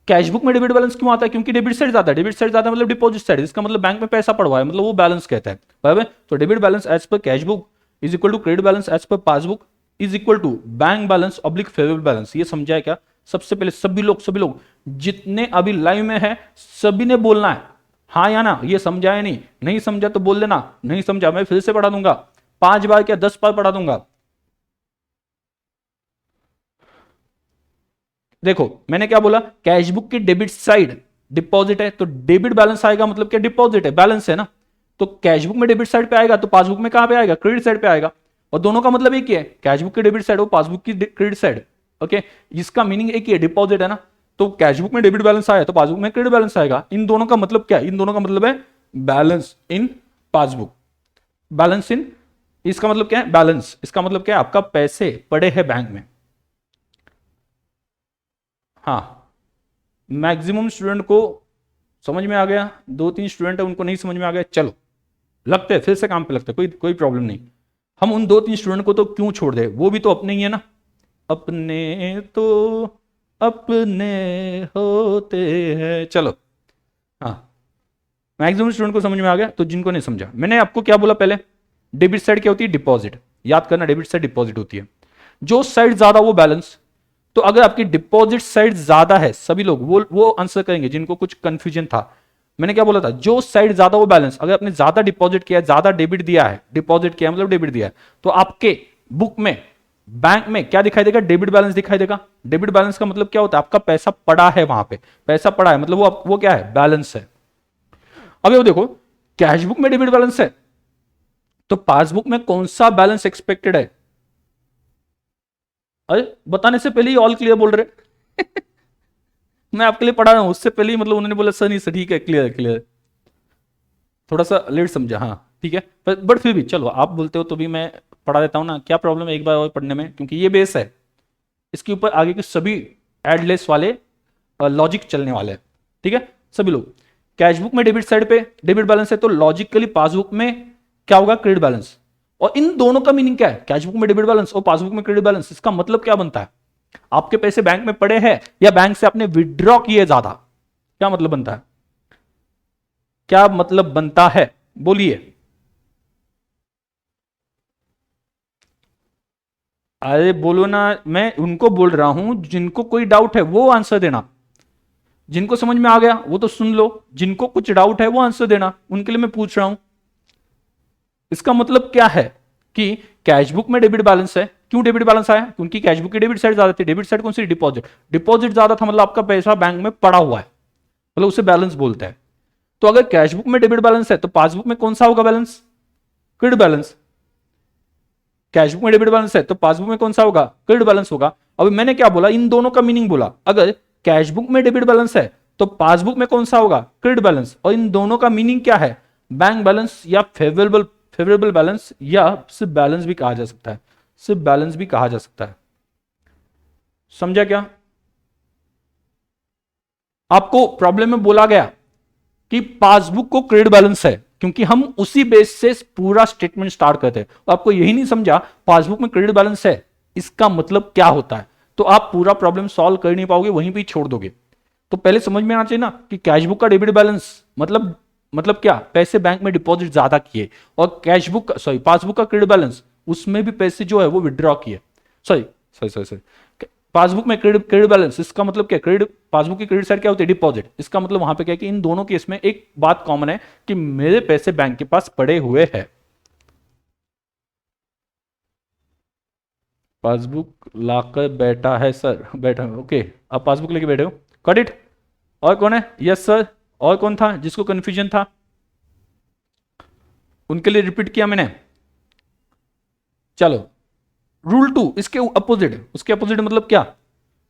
कैशबुक में डेबिट बैलेंस क्यों आता है, क्योंकि डेबिट साइड ज्यादा है, डेबिट साइड ज्यादा मतलब डिपॉजिट साइड, इसका मतलब बैंक में पैसा पड़ा हुआ है, मतलब वो बैलेंस कहता है, बराबर। तो debit balance as per cashbook is equal to credit balance as per passbook is equal to bank balance oblique favourable balance. ये समझा है क्या, सबसे पहले सभी लोग जितने अभी लाइव में है सभी ने बोलना है हाँ या ना। ये समझा है नहीं, नहीं समझा तो बोल देना नहीं समझा, मैं फिर से पढ़ा दूंगा, 5 बार क्या 10 बार पढ़ा दूंगा। देखो मैंने क्या बोला, कैशबुक की डेबिट साइड डिपॉजिट है तो डेबिट बैलेंस आएगा, मतलब क्या डिपॉजिट है, बैलेंस है ना। तो कैशबुक में डेबिट साइड पे आएगा तो पासबुक में कहां पे आएगा, क्रेडिट साइड पे आएगा। और दोनों का मतलब एक ही है, कैशबुक की डेबिट साइड हो पासबुक की क्रेडिट साइड, ओके। इसका मीनिंग एक ही है, डिपॉजिट है ना। तो कैशबुक में डेबिट बैलेंस आया तो पासबुक में क्रेडिट बैलेंस आएगा। इन दोनों का मतलब क्या है, इन दोनों का मतलब है बैलेंस इन पासबुक, बैलेंस इन, इसका मतलब क्या है बैलेंस, इसका मतलब क्या है आपका पैसे पड़े हैं बैंक में। हाँ मैक्सिमम स्टूडेंट को समझ में आ गया, 2-3 स्टूडेंट है उनको नहीं समझ में आ गया, चलो लगते हैं फिर से काम पे लगते हैं, कोई कोई प्रॉब्लम नहीं। हम उन 2-3 स्टूडेंट को तो क्यों छोड़ दे, वो भी तो अपने ही है ना, अपने तो अपने होते हैं। चलो हाँ मैक्सिमम स्टूडेंट को समझ में आ गया, तो जिनको नहीं समझा, मैंने आपको क्या बोला पहले, डेबिट साइड क्या होती है, डिपॉजिट, याद करना, डेबिट साइड डिपॉजिट होती है। जो साइड ज्यादा वो बैलेंस। तो अगर आपकी डिपॉजिट साइड ज्यादा है, सभी लोग वो आंसर करेंगे जिनको कुछ कंफ्यूजन था। मैंने क्या बोला था, जो साइड ज्यादा वो बैलेंस। अगर आपने ज्यादा डिपॉजिट किया, ज्यादा डेबिट दिया है, डिपॉजिट किया मतलब डेबिट दिया है, तो आपके बुक में बैंक में क्या दिखाई देगा, डेबिट बैलेंस दिखाई देगा। डेबिट बैलेंस का मतलब क्या होता है, आपका पैसा पड़ा है वहां पे, पैसा पड़ा है मतलब वो क्या है, बैलेंस है। अब ये देखो कैशबुक में डेबिट बैलेंस है तो पासबुक में कौन सा बैलेंस एक्सपेक्टेड है, अरे बताने से पहले ही ऑल क्लियर बोल रहे मैं आपके लिए पढ़ा रहा हूं, उससे पहले ही मतलब उन्होंने बोला सर नहीं सर ठीक है क्लियर है क्लियर। थोड़ा सा लेट समझा, हाँ ठीक है, बट फिर भी चलो आप बोलते हो तो भी मैं पढ़ा देता हूं ना, क्या प्रॉब्लम है एक बार और पढ़ने में, क्योंकि ये बेस है, इसके ऊपर आगे के सभी एडलेस वाले लॉजिक चलने वाले हैं, ठीक है। सभी लोग कैशबुक में डेबिट साइड पे डेबिट बैलेंस है तो लॉजिकली पासबुक में क्या होगा, क्रेडिट बैलेंस। और इन दोनों का मीनिंग क्या है, कैशबुक में डेबिट बैलेंस और पासबुक में क्रेडिट बैलेंस, इसका मतलब क्या बनता है, आपके पैसे बैंक में पड़े हैं या बैंक से आपने विड्रॉ किए ज्यादा, क्या मतलब बनता है, क्या मतलब बनता है बोलिए। अरे बोलो ना, मैं उनको बोल रहा हूं जिनको कोई डाउट है वो आंसर देना, जिनको समझ में आ गया वो तो सुन लो, जिनको कुछ डाउट है वो आंसर देना, उनके लिए मैं पूछ रहा हूं। इसका मतलब क्या है, कि कैश बुक में डेबिट बैलेंस है। क्यों डेबिट बैलेंस आया? क्योंकि कैश बुक की डेबिट साइड ज्यादा थी। डेबिट साइड कौन सी? डिपॉजिट। डिपॉजिट ज्यादा था मतलब आपका पैसा बैंक में पड़ा हुआ है, मतलब उसे बैलेंस बोलते हैं। तो अगर कैश बुक में डेबिट बैलेंस है तो पासबुक में कौन सा होगा balance? Credit balance. Cash book में डेबिट बैलेंस है तो पासबुक में कौन सा होगा? क्रेडिट बैलेंस होगा। अभी मैंने क्या बोला? इन दोनों का मीनिंग बोला। अगर कैश बुक में डेबिट बैलेंस है तो पासबुक में कौन सा होगा? Credit balance. और इन दोनों का मीनिंग क्या है? बैंक बैलेंस या फेवरेबल बैलेंस, या सिर्फ बैलेंस भी कहा जा सकता है। सिर्फ बैलेंस भी कहा जा सकता है। समझा क्या? आपको प्रॉब्लम में बोला गया कि पासबुक को क्रेडिट बैलेंस है क्योंकि हम उसी बेस से पूरा स्टेटमेंट स्टार्ट करते हैं। तो आपको यही नहीं समझा पासबुक में क्रेडिट बैलेंस है इसका मतलब क्या होता है, तो आप पूरा प्रॉब्लम सॉल्व कर नहीं पाओगे, वहीं पे छोड़ दोगे। तो पहले समझ में आना चाहिए ना कि कैश बुक का डेबिट बैलेंस मतलब क्या? पैसे बैंक में डिपॉजिट ज्यादा किए। और कैश बुक सॉरी पासबुक का क्रेडिट बैलेंस, उसमें भी पैसे जो है वो विड्रॉ किए। Sorry sorry sorry sorry passbook में क्रेडिट बैलेंस, इसका मतलब क्या? क्रेडिट पासबुक की क्रेडिट साइड क्या होती है? डिपॉजिट। इसका मतलब वहां पे क्या है कि इन दोनों केस में एक बात कॉमन है कि मेरे पैसे बैंक के पास पड़े हुए हैं। पासबुक लाकर बैठा है सर, बैठा ओके। आप पासबुक लेके बैठे हो, गॉट इट। और कौन है? Yes sir. और कौन था जिसको कंफ्यूजन था? उनके लिए रिपीट किया मैंने। चलो रूल 2 इसके अपोजिट, उसके अपोजिट मतलब क्या?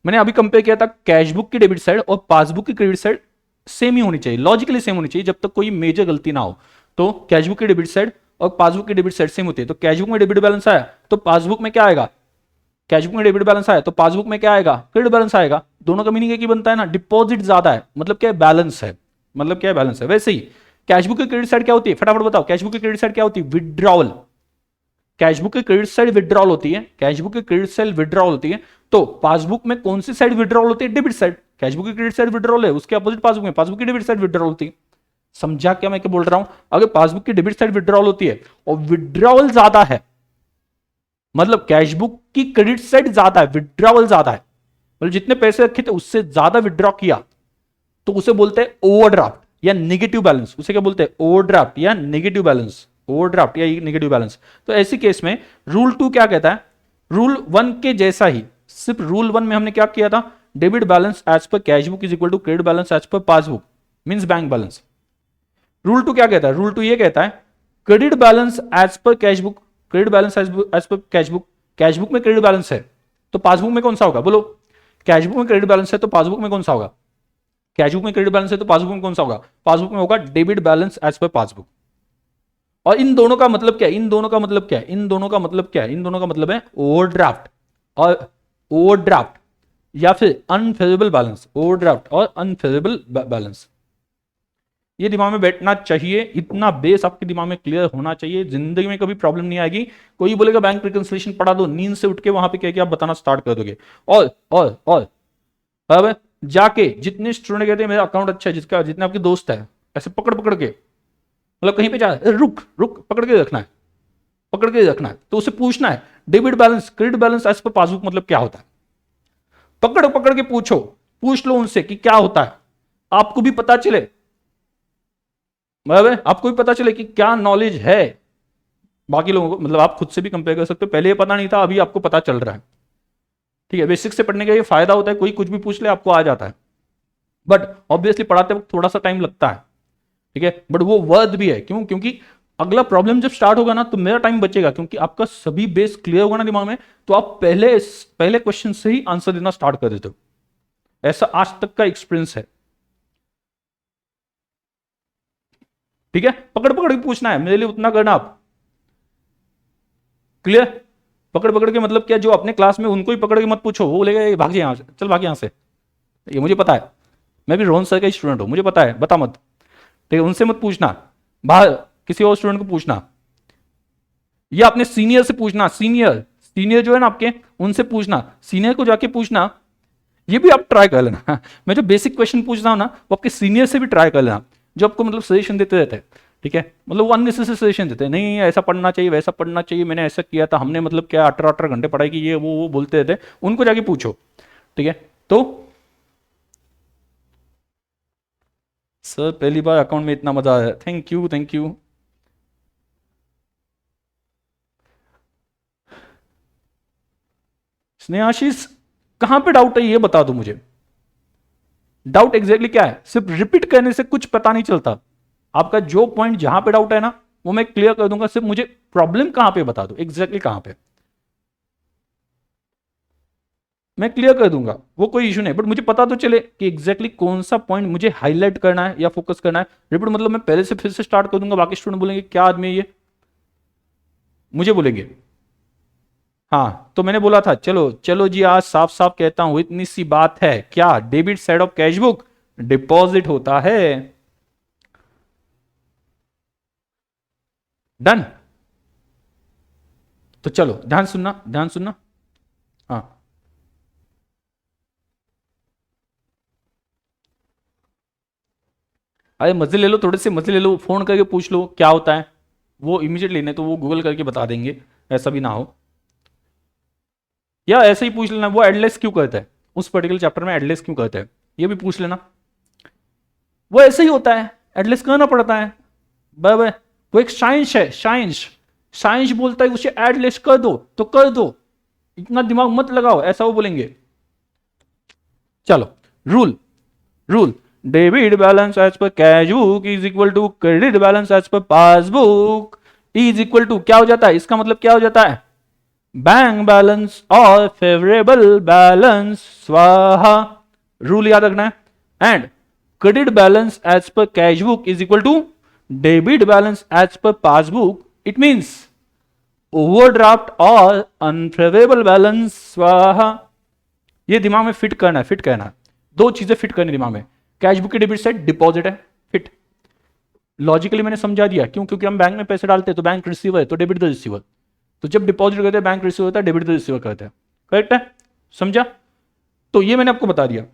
मैंने अभी कंपेयर किया था कैश बुक की डेबिट साइड और पासबुक की क्रेडिट साइड सेम ही होनी चाहिए, लॉजिकली सेम होनी चाहिए जब तक कोई मेजर गलती ना हो। तो कैश बुक की डेबिट साइड और पासबुक की डेबिट साइड सेम होती है। तो कैश बुक में डेबिट बैलेंस आया तो पासबुक में क्या आएगा? कैश बुक में डेबिट बैलेंस आया तो पासबुक में क्या आएगा? क्रेडिट बैलेंस आएगा। दोनों का मीनिंग एक ही बनता है ना, डिपॉजिट ज्यादा है मतलब क्या है? बैलेंस है, मतलब क्या है? बैलेंस है। वैसे ही कैश बुक की क्रेडिट साइड क्या होती है? फटाफट बताओ, कैश बुक की क्रेडिट साइड क्या होती है? विड्रॉवल। कैश बुक की क्रेडिट साइड विड्रॉल होती है, कैश बुक की क्रेडिट साइड विड्रॉल होती है। तो पासबुक में कौन सी साइड विड्रॉल होती है? Debit side. कैश बुक की क्रेडिट साइड विड्रॉल है, उसके अपोजिट पासबुक की डेबिट साइड विड्रॉल होती है। समझा क्या मैं क्या बोल रहा हूं? अगर पासबुक की डेबिट साइड विड्रॉल होती है और विड्रॉल ज्यादा है, मतलब कैश बुक की क्रेडिट साइड ज्यादा है, विड्रॉल ज्यादा है, मतलब जितने पैसे रखे थे उससे ज्यादा विड्रॉ किया, तो उसे बोलते हैं ओवरड्राफ्ट या नेगेटिव बैलेंस। उसे क्या बोलते हैं? ओवरड्राफ्ट या नेगेटिव बैलेंस। ओवरड्राफ्ट या नेगेटिव बैलेंस। तो ऐसी केस में रूल 2 क्या कहता है? रूल 1 के जैसा ही, सिर्फ रूल 1 में हमने क्या किया था? Debit balance as per cash book is equal to credit balance as per passbook means bank balance. Rule 2 क्या कहता है? रूल 2 ये कहता है credit balance as per cash book, credit balance as per cash book. Cash book में क्रेडिट बैलेंस है तो पासबुक में कौन सा होगा? बोलो। कैश बुक में क्रेडिट बैलेंस है तो पासबुक में कौन सा होगा? कैश बुक में क्रेडिट बैलेंस है तो पासबुक में कौन सा होगा? पासबुक में होगा debit balance as per passbook. और इन दोनों का मतलब क्या है? इन दोनों का मतलब क्या है? इन दोनों का मतलब क्या है? इन दोनों का मतलब है ओवरड्राफ्ट और ओवरड्राफ्ट या फिर अनफेवरेबल बैलेंस। ओवरड्राफ्ट और अनफेवरेबल बैलेंस, ये दिमाग में बैठना चाहिए। इतना बेस आपके दिमाग में क्लियर होना चाहिए, जिंदगी में कभी प्रॉब्लम नहीं आएगी। कोई बोलेगा बैंक रिकंसिलिएशन पढ़ा दो, नींद से उठ के वहां पे क्या आप बताना स्टार्ट कर दोगे। और अब जाके जितने स्टूडेंट कहते हैं मेरा अकाउंट अच्छा है, जिसका जितने आपके दोस्त है, ऐसे पकड़ पकड़ के, मतलब कहीं पे जा रुक रुक पकड़ के रखना है, पकड़ के रखना है। तो उसे पूछना है debit balance credit balance as per passbook मतलब क्या होता है? पकड़ पकड़ के पूछो, पूछ लो उनसे कि क्या होता है, आपको भी पता चले, मतलब आपको भी पता चले कि क्या नॉलेज है बाकी लोगों को। मतलब आप खुद से भी कंपेयर कर सकते हो, पहले ये पता नहीं था, अभी आपको पता चल रहा है। ठीक है, बेसिक से पढ़ने का ये फायदा होता है, कोई कुछ भी पूछ ले आपको आ जाता है। बट ऑब्वियसली पढ़ाते वक्त थोड़ा सा टाइम लगता है, ठीक है, बट वो वर्थ भी है। क्यों? क्योंकि अगला प्रॉब्लम जब स्टार्ट होगा ना तो मेरा टाइम बचेगा, क्योंकि आपका सभी बेस क्लियर होगा ना दिमाग में, तो आप पहले पहले क्वेश्चन से ही आंसर देना स्टार्ट कर देते हो। ऐसा आज तक का एक्सपीरियंस है। ठीक है, पकड़ पकड़ के पूछना है, मेरे लिए उतना करना आप। क्लियर? पकड़ पकड़ के मतलब क्या? जो अपने क्लास में उनको ही पकड़ के मत पूछो, वो बोलेगा ये भाग जाए यहां से, चल भाग यहां से। ये मुझे पता है, मैं भी रोहन सर का स्टूडेंट हूं, मुझे पता है, बता मत। ठीक है, उनसे मत पूछना, बाहर किसी और स्टूडेंट को पूछना, या अपने सीनियर से पूछना। सीनियर सीनियर जो है ना आपके, उनसे पूछना, सीनियर को जाके पूछना। ये भी आप ट्राई कर लेना मैं जो बेसिक क्वेश्चन पूछ रहा हूं ना, वो आपके सीनियर से भी ट्राई कर लेना, जो आपको मतलब सजेशन देते रहते हैं। ठीक है, मतलब वो अननेसेसरी सजेशन देते हैं, नहीं ऐसा पढ़ना चाहिए, वैसा पढ़ना चाहिए, मैंने ऐसा किया था, हमने मतलब क्या 18-18 घंटे पढ़ाई की, ये वो बोलते रहते हैं, उनको जाके पूछो। ठीक है, तो सर पहली बार अकाउंट में इतना मजा आया, thank you thank you. Snehashish कहां पे डाउट है ये बता दो मुझे। डाउट एग्जैक्टली क्या है? सिर्फ रिपीट करने से कुछ पता नहीं चलता। आपका जो पॉइंट जहां पे डाउट है ना वो मैं क्लियर कर दूंगा, सिर्फ मुझे प्रॉब्लम कहां पे बता दो, एग्जैक्टली कहां पे, मैं क्लियर कर दूंगा, वो कोई इशू नहीं। बट मुझे पता तो चले कि एग्जैक्टली कौन सा पॉइंट मुझे हाईलाइट करना है या फोकस करना है। रिपीट मतलब मैं पहले से फिर से स्टार्ट कर दूंगा, बाकी स्टूडेंट बोलेंगे क्या आदमी है ये, मुझे बोलेंगे। हाँ तो मैंने बोला था, चलो चलो जी आज साफ साफ कहता हूं, इतनी सी बात है, क्या debit side of cash book deposit होता है। डन। तो चलो ध्यान सुनना, ध्यान सुनना। हाँ अरे मजे ले लो, थोड़े से मजे ले लो, फोन करके पूछ लो क्या होता है, वो इमीडिएट लेने तो वो गूगल करके बता देंगे, ऐसा भी ना हो। या ऐसे ही पूछ लेना वो एडलेस क्यों करता है, उस पर्टिकुलर चैप्टर में एडलेस क्यों करता है, ये भी पूछ लेना। वो ऐसे ही होता है, एडलेस करना पड़ता है। बराबर, वो एक साइंस है, साइंस। साइंस बोलता है उसे एडलेस कर दो तो कर दो, इतना दिमाग मत लगाओ, ऐसा वो बोलेंगे। चलो rule, rule debit balance as per cash book is equal to credit balance as per passbook is equal to क्या हो जाता है, इसका मतलब क्या हो जाता है, बैंक बैलेंस और फेवरेबल बैलेंस स्वाहा। रूल याद रखना है। And credit balance as per cash book is equal to debit balance as per passbook, it means overdraft और अनफेवरेबल बैलेंस स्वाहा। ये दिमाग में फिट करना है, फिट करना है, दो चीजें फिट करनी दिमाग में। कैश बुक की डेबिट साइड डिपॉजिट है, फिट। लॉजिकली मैंने समझा दिया क्यों, क्योंकि हम बैंक में पैसे डालते हैं तो बैंक रिसीवर है तो डेबिट द रिसीवर, तो जब डिपॉजिट करते हैं बैंक रिसीवर होता है, डेबिट द रिसीवर करते हैं। करेक्ट है, समझा? तो ये मैंने आपको बता दिया।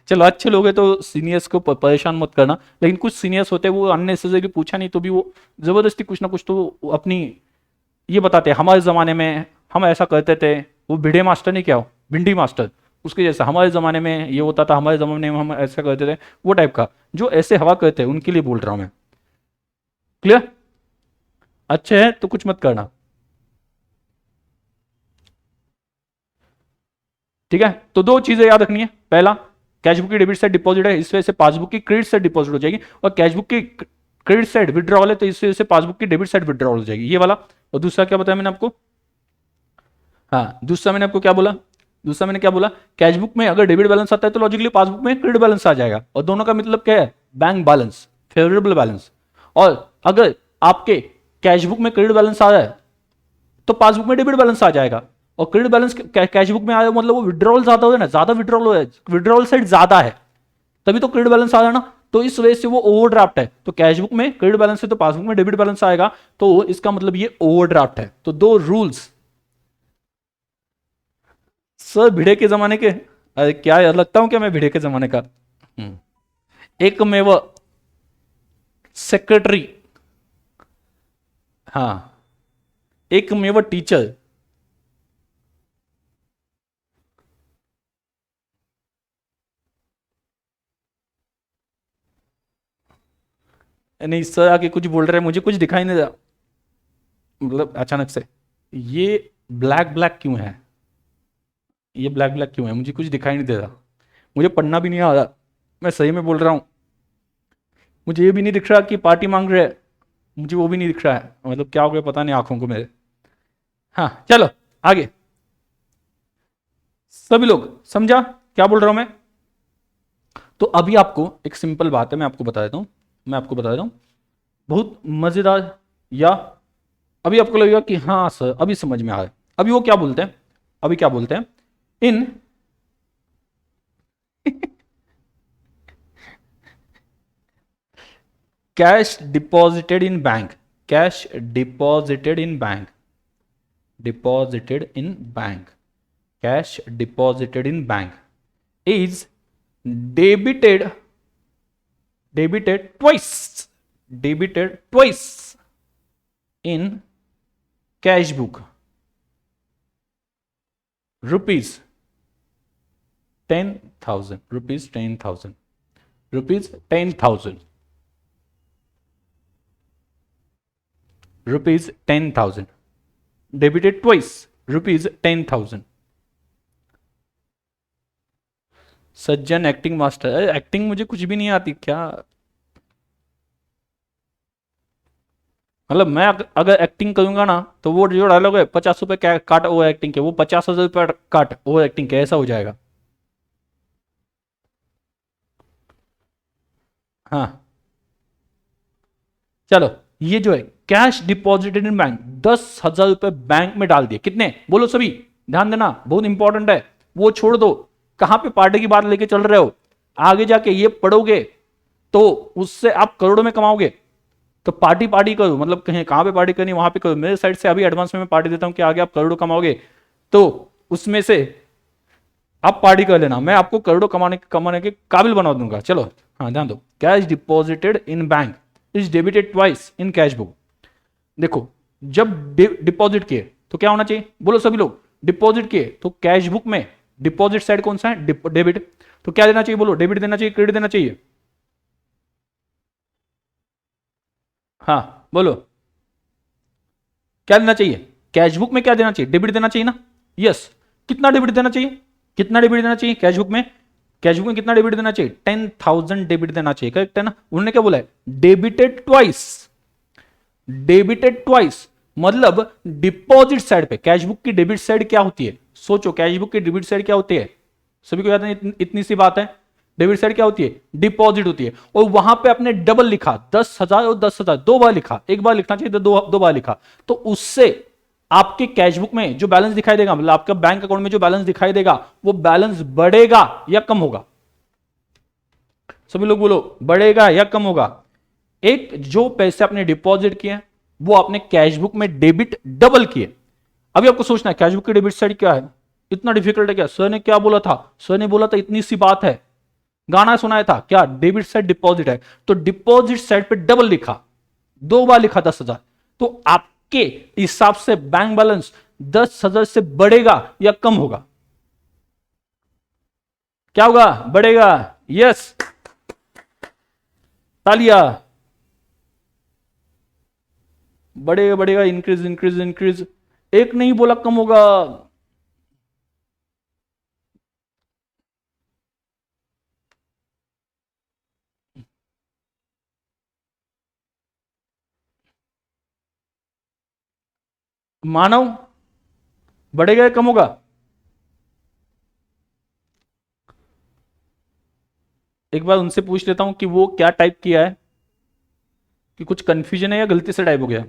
चलो अच्छे लोग हैं तो सीनियर्स को परेशान मत करना, लेकिन कुछ सीनियर्स होते हैं वो अननेसेसरी पूछा नहीं तो भी वो जबरदस्ती कुछ ना कुछ तो अपनी ये बताते हैं, हमारे ज़माने में हम ऐसा करते थे। वो भिड़े मास्टर नहीं, क्या हो भिंडी मास्टर, उसके जैसा हमारे ज़माने में ये होता था, हमारे ज़माने में हम ऐसा करते थे, वो टाइप का। जो ऐसे हवा करते हैं उनके लिए बोल रहा हूँ मैं। क्लियर? अच्छे हैं तो कुछ मत करना, ठीक है? तो दो चीज़ें याद रखनी है। पहला, कैश बुक की डेबिट साइड डिपॉजिट है, इस वजह से पासबुक की क्रेडिट साइड डिपॉजिट हो जाएगी, और कैश बुक की क्रेडिट साइड विड्रॉल है तो इस वजह से पासबुक की डेबिट साइड विड्रॉल हो जाएगी, ये वाला। और दूसरा क्या बताया मैंने आपको? हाँ दूसरा मैंने आपको क्या बोला, दूसरा मैंने क्या बोला, कैश बुक में अगर डेबिट बैलेंस आता है तो लॉजिकली पासबुक में क्रेडिट बैलेंस आ जाएगा, और दोनों का मतलब क्या है, बैंक बैलेंस, फेवरेबल बैलेंस। और अगर आपके कैश बुक में क्रेडिट बैलेंस आ रहा है तो पासबुक में डेबिट बैलेंस आ जाएगा, और क्रेडिट बैलेंस कैश बुक में आया मतलब वो विड्रॉल ज्यादा हो है ना, ज्यादा विड्रॉल हो, विड्रॉल साइड ज्यादा है, तभी तो क्रेडिट बैलेंस आ रहा है ना, तो इस वजह से वो ओवरड्राफ्ट है। तो कैश बुक में क्रेडिट बैलेंस है तो पासबुक में डेबिट बैलेंस आएगा, तो इसका मतलब ये ओवरड्राफ्ट है। तो दो रूल्स। सर भिड़े के जमाने के, अरे क्या यार लगता हूं क्या मैं भिड़े के जमाने का? एक में वो सेक्रेटरी, हाँ एक में वो टीचर। नहीं सर आके कुछ बोल रहे हैं, मुझे कुछ दिखाई नहीं दे, मतलब अचानक से ये ब्लैक ब्लैक क्यों है, ये ब्लैक ब्लैक क्यों है, मुझे कुछ दिखाई नहीं दे रहा, मुझे पढ़ना भी नहीं आ रहा, मैं सही में बोल रहा हूँ। मुझे ये भी नहीं दिख रहा कि पार्टी मांग रहे हैं, मुझे वो भी नहीं दिख रहा है, मतलब क्या हो गया पता नहीं आंखों को मेरे। हाँ चलो आगे, सभी लोग समझा क्या बोल रहा हूं मैं? तो अभी आपको एक सिंपल बात है, मैं आपको बता देता हूं, मैं आपको बता देता हूं, बहुत मजेदार। या अभी आपको लगेगा कि हाँ सर अभी समझ में आ रहा है। अभी वो क्या बोलते हैं, अभी क्या बोलते हैं, in cash deposited in bank, cash deposited in bank, deposited in bank, cash deposited in bank is debited, debited twice, debited twice in cash book, rupees 10,000, rupees 10,000, rupees 10,000, ₹10,000, debited twice ₹10,000। Sajjan acting master, acting मुझे कुछ भी नहीं आती क्या? मतलब मैं अगर एक्टिंग करूंगा ना तो वो जो डायलॉग है 50 रुपए काट ओवर एक्टिंग के, वो 50,000 रुपए काट ओवर एक्टिंग के, ऐसा हो जाएगा। हाँ चलो, ये जो है कैश डिपॉजिटेड इन बैंक, 10,000 रुपए बैंक में डाल दिए। कितने बोलो सभी, ध्यान देना बहुत इंपॉर्टेंट है। वो छोड़ दो, कहां पे पार्टी की बात लेके चल रहे हो, आगे जाके ये पढ़ोगे तो उससे आप करोड़ों में कमाओगे। तो पार्टी पार्टी करो, मतलब कहीं कहां पे पार्टी करनी वहां पे करो। मेरे साइड से अभी एडवांस में मैं पार्टी देता हूं कि आगे आप करोड़ों कमाओगे, तो उसमें से आप पार्टी कर लेना, मैं आपको करोड़ों कमाने के काबिल बना दूंगा। चलो हाँ ध्यान दो, cash deposited in bank is debited twice in cash book. देखो जब डिपॉजिट किए तो क्या होना चाहिए, बोलो सभी लोग, डिपॉजिट किए तो कैश बुक में डिपॉजिट साइड कौन सा है, डेबिट। तो क्या देना चाहिए, बोलो डेबिट देना चाहिए, क्रेडिट देना चाहिए? हाँ बोलो, क्या देना चाहिए? कैश बुक में क्या देना चाहिए, डेबिट देना चाहिए ना? यस। कितना डेबिट देना चाहिए, कितना डेबिट देना चाहिए कैश बुक में? कैश बुक में कितना डेबिट देना चाहिए? 10,000 डेबिट देना चाहिए, करेक्ट है ना? उन्होंने क्या बोला है, डेबिटेड ट्वाइस, डेबिटेड ट्वाइस। मतलब डिपॉजिट साइड पे कैश बुक की डेबिट साइड क्या होती है, सोचो कैश बुक की डेबिट साइड क्या होती है, सभी को याद है? इतनी सी बात है, डेबिट साइड क्या होती है, डिपॉजिट होती है। और वहां पे आपने डबल लिखा, 10,000 और 10,000, दो बार लिखा, एक बार लिखना चाहिए तो दो बार लिखा। तो उससे आपके कैश बुक में जो बैलेंस दिखाई देगा, मतलब आपका बैंक अकाउंट में जो बैलेंस दिखाई देगा, वो बैलेंस बढ़ेगा या कम होगा? सभी लोग बोलो, बढ़ेगा या कम होगा? एक जो पैसे आपने डिपॉजिट किए वो आपने कैश बुक में डेबिट डबल किए। अभी आपको सोचना है कैश बुक की डेबिट साइड क्या है, इतना डिफिकल्ट है क्या? सर ने क्या बोला था, सर ने बोला था इतनी सी बात है, गाना सुनाया था क्या, डेबिट साइड डिपॉजिट है, तो डिपॉजिट साइड पे डबल लिखा, दो बार लिखा 10,000। तो आपके हिसाब से बैंक बैलेंस 10,000 से बढ़ेगा या कम होगा? क्या होगा, बढ़ेगा। यस, तालिया। बढ़ेगा बढ़ेगा, इंक्रीज इंक्रीज इंक्रीज, एक नहीं बोला कम होगा। मानव, बढ़ेगा या कम होगा? एक बार उनसे पूछ लेता हूं कि वो क्या टाइप किया है, कि कुछ कंफ्यूजन है या गलती से टाइप हो गया।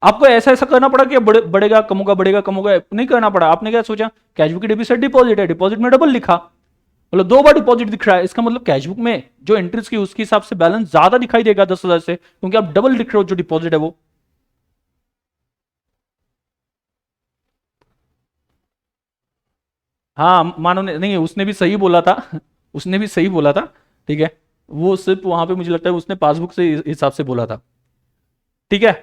आपको ऐसा ऐसा करना पड़ा कि बढ़ेगा कम होगा, बढ़ेगा कम होगा, नहीं करना पड़ा। आपने क्या सोचा, कैश बुक की डेबिट साइड डिपॉजिट है, डिपॉजिट में डबल लिखा, मतलब दो बार डिपॉजिट दिख रहा है, इसका मतलब कैश बुक में जो एंट्रीज की उसके हिसाब से बैलेंस ज्यादा दिखाई देगा 10,000 से, क्योंकि आप डबल लिख रहे हो जो डिपॉजिट है वो। हाँ मानो ने नहीं, उसने भी सही बोला था उसने भी सही बोला था, ठीक है। वो सिर्फ वहां पे मुझे लगता है उसने पासबुक से हिसाब से बोला था, ठीक है।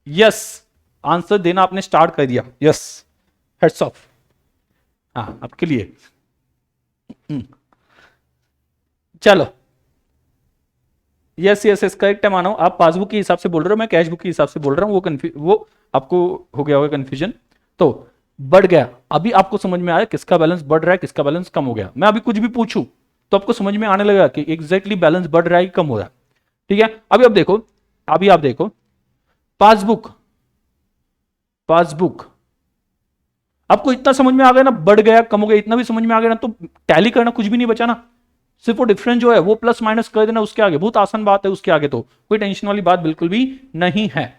यस, आंसर देना आपने स्टार्ट कर दिया, यस, हेड्स ऑफ, हाँ आपके लिए। हम्म, चलो, यस यस यस करेक्ट है मानो, आप पासबुक के हिसाब से बोल रहे हो, मैं कैश बुक के हिसाब से बोल रहा हूँ, वो आपको हो गया होगा कंफ्यूजन। तो बढ़ गया, अभी आपको समझ में आया किसका बैलेंस बढ़ रहा है, किसका बैलेंस कम हो गया। मैं अभी कुछ भी पूछूं तो आपको समझ में आने लगा कि एग्जैक्टली बैलेंस बढ़ रहा है कि कम हो रहा है, ठीक है। अभी आप देखो, अभी आप देखो पासबुक, पासबुक आपको इतना समझ में आ गया ना, बढ़ गया कम हो गया इतना भी समझ में आ गया ना, तो टैली करना कुछ भी नहीं बचा ना। सिर्फ वो डिफरेंस जो है वो प्लस माइनस कर देना, उसके आगे बहुत आसान बात है, उसके आगे तो कोई टेंशन वाली बात बिल्कुल भी नहीं है।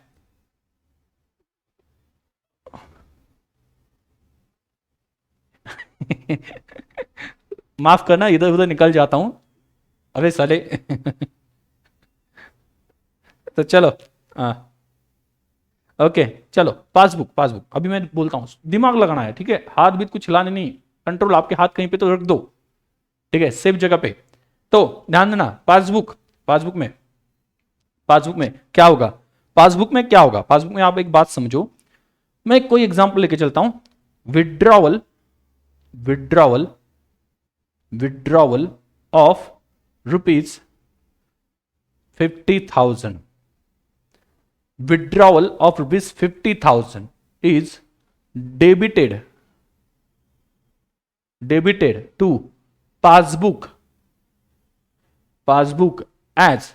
माफ करना, इधर उधर निकल जाता हूं, अरे साले। तो चलो, हाँ ओके, चलो पासबुक, पासबुक अभी मैं बोलता हूं, दिमाग लगाना है, ठीक है, हाथ भी कुछ हिलाने नहीं, कंट्रोल आपके हाथ कहीं पे तो रख दो, ठीक है, सेफ जगह पे। तो ध्यान देना, पासबुक, पासबुक में, पासबुक में क्या होगा, पासबुक में क्या होगा, पासबुक में आप एक बात समझो, मैं कोई एग्जांपल लेके चलता हूं, withdrawal, withdrawal, withdrawal of rupees 50,000. Withdrawal of rupees 50,000 is debited to passbook as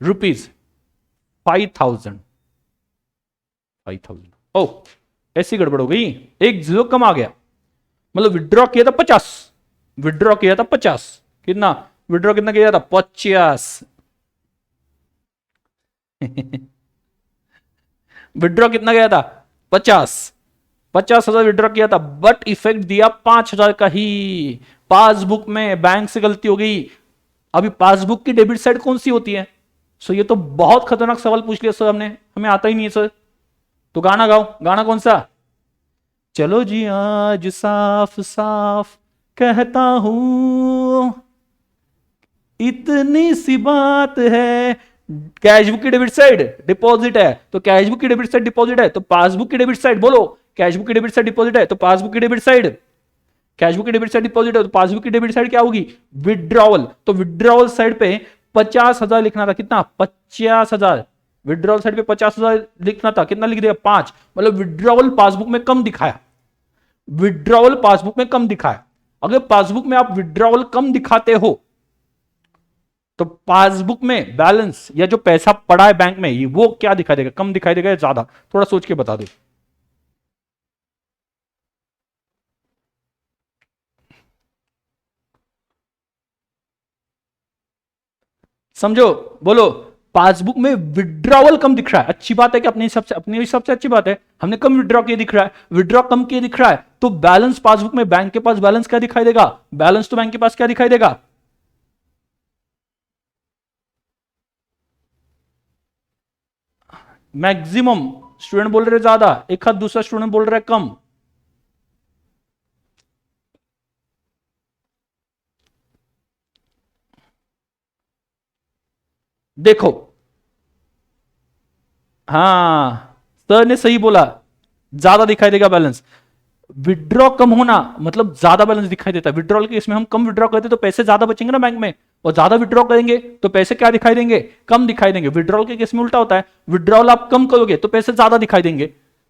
rupees 5,000. ओ, ऐसी गड़बड़ हो गई, एक जीरो कम आ गया, मतलब विड्रॉ किया था 50, कितना विड्रॉ कितना किया था 50 विड्रॉ कितना गया था 50,000 विड्रॉ किया था, बट इफेक्ट दिया 5,000 का ही। पासबुक में बैंक से गलती हो गई। अभी पासबुक की डेबिट साइड कौन सी होती है? सो ये तो बहुत खतरनाक सवाल पूछ लिया सर हमने, हमें आता ही नहीं है सर। तो गाना गाओ, गाना कौन सा? चलो जी आज साफ साफ कहता हूं, इतनी सी बात है। कैश बुक की डेबिट साइड डिपॉजिट है, तो कैश बुक की डेबिट साइड डिपॉजिट है, तो पासबुक की डेबिट साइड बोलो। कैश बुक की डेबिट साइड डिपॉजिट है, तो पासबुक की डेबिट साइड, कैश बुक की डेबिट साइड डिपॉजिट है, तो पासबुक की डेबिट साइड क्या होगी? विड्रॉवल। तो विड्रॉवल साइड पे 50,000 लिखना था, कितना? 50,000। विड्रॉवल साइड पे 50,000 लिखना था, कितना लिख दिया? 5। मतलब विड्रॉवल पासबुक में कम दिखाया, विड्रॉवल पासबुक में कम दिखाया। अगर पासबुक में आप विड्रॉवल कम दिखाते हो तो पासबुक में बैलेंस या जो पैसा पड़ा है बैंक में वो क्या दिखाई देगा? कम दिखाई देगा या ज्यादा? थोड़ा सोच के बता दो। समझो, बोलो। पासबुक में विड्रॉवल कम दिख रहा है, अच्छी बात है कि अपने हिसाब से अच्छी बात है, हमने कम विड्रॉ किए दिख रहा है, विड्रॉ कम किए दिख रहा है, तो बैलेंस पासबुक में बैंक के पास बैलेंस क्या दिखाई देगा? बैलेंस तो बैंक के पास क्या दिखाई देगा? मैक्सिमम स्टूडेंट बोल रहे ज्यादा, एक हाथ दूसरा स्टूडेंट बोल रहा है कम। देखो, हाँ सर ने सही बोला, ज्यादा दिखाई देगा बैलेंस। विड्रॉ कम होना मतलब ज्यादा बैलेंस दिखाई देता है। विड्रॉल के इसमें हम कम विड्रॉ करते तो पैसे ज्यादा बचेंगे ना बैंक में, और ज्यादा विड्रॉ करेंगे तो पैसे क्या दिखाई देंगे? कम दिखाई देंगे। विड्रॉल के केस में उल्टा होता है, विड्रॉल आप कम करोगे तो पैसे ज्यादा दिखाई देंगे,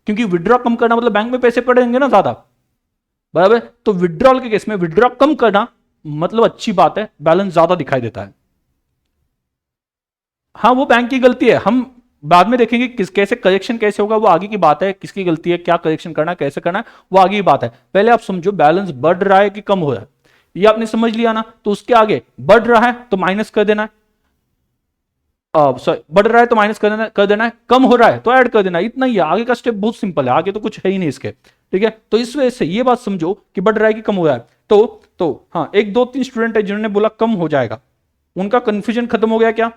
क्योंकि विड्रॉ कम करना मतलब बैंक में पैसे पड़ेंगे ना ज्यादा, बराबर। तो विड्रॉल के केस में विड्रॉ कम करना मतलब अच्छी बात है, बैलेंस ज्यादा दिखाई देता है। हाँ वो बैंक की गलती है, हम बाद में देखेंगे किस कैसे करेक्शन कैसे होगा, वो आगे की बात है। किसकी गलती है, क्या करेक्शन करना है, कैसे करना है, वो आगे की बात है। पहले आप समझो बैलेंस बढ़ रहा है कि कम हो रहा है, ये आपने समझ लिया ना। तो उसके आगे बढ़ रहा है तो माइनस कर देना है, सॉरी बढ़ रहा है तो माइनस कर देना है, कम हो रहा है तो ऐड कर देना है, इतना ही है। आगे का स्टेप बहुत सिंपल है, आगे तो कुछ है ही नहीं इसके, ठीक है। तो इस वजह से ये बात समझो कि बढ़ रहा है कि कम हो रहा है। तो हाँ, 1 2 3 स्टूडेंट है जिन्होंने बोला कम हो जाएगा, उनका कंफ्यूजन खत्म हो गया। क्या?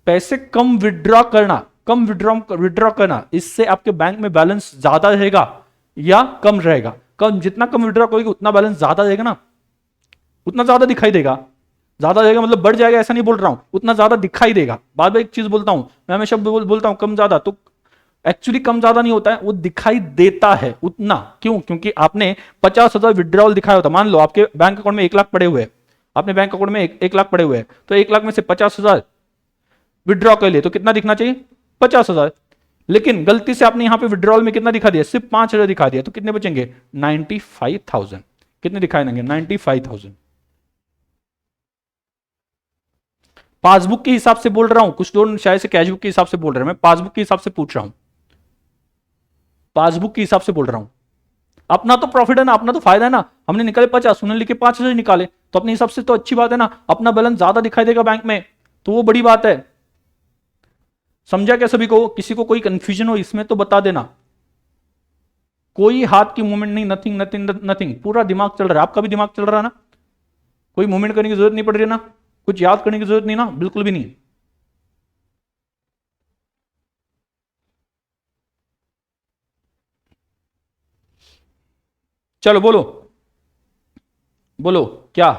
पैसे कम विड्रॉ करना, कम विड्रॉ करना, इससे आपके बैंक में बैलेंस ज्यादा रहेगा या कम रहेगा? कम, जितना कम विड्रॉ करोगे उतना बैलेंस ज्यादा रहेगा ना, उतना ज्यादा दिखाई देगा। ज्यादा रहेगा मतलब बढ़ जाएगा ऐसा नहीं बोल रहा हूं, उतना ज्यादा दिखाई देगा। बाद में एक चीज बोलता हूं मैं, हमेशा बोलता हूं कम ज्यादा, तो एक्चुअली कम ज्यादा नहीं होता है, वो दिखाई देता है उतना। क्यों? क्योंकि आपने 50,000 विड्रॉल दिखाया होता। मान लो आपके बैंक अकाउंट में 1 लाख पड़े हुए हैं, आपने बैंक अकाउंट में 1 लाख पड़े हुए हैं, तो 1 लाख में से 50,000 विड्रॉ कर लिए तो कितना दिखना चाहिए? 50,000। लेकिन गलती से आपने यहां पे विड्रॉल में कितना दिखा दिया? सिर्फ 5,000 दिखा दिया, तो कितने बचेंगे? 95,000। कितने दिखाए देंगे? 95,000। पासबुक के हिसाब से बोल रहा हूं, कुछ लोग शायद से कैशबुक के हिसाब से बोल रहे हैं, मैं पासबुक के हिसाब से पूछ रहा हूं, पासबुक के हिसाब से बोल रहा हूं। अपना तो प्रॉफिट है ना, अपना तो फायदा है ना। हमने निकाले 50, उन्होंने लिखे 5,000 निकाले, तो अपने हिसाब से तो अच्छी बात है ना, अपना बैलेंस ज्यादा दिखाई देगा बैंक में, तो वो बड़ी बात है। समझा क्या सभी को? किसी को कोई कंफ्यूजन हो इसमें तो बता देना। कोई हाथ की मूवमेंट नहीं, नथिंग नथिंग नथिंग, पूरा दिमाग चल रहा है। आपका भी दिमाग चल रहा है ना, कोई मूवमेंट करने की जरूरत नहीं पड़ रही है ना, कुछ याद करने की जरूरत नहीं ना, बिल्कुल भी नहीं। चलो बोलो, बोलो क्या?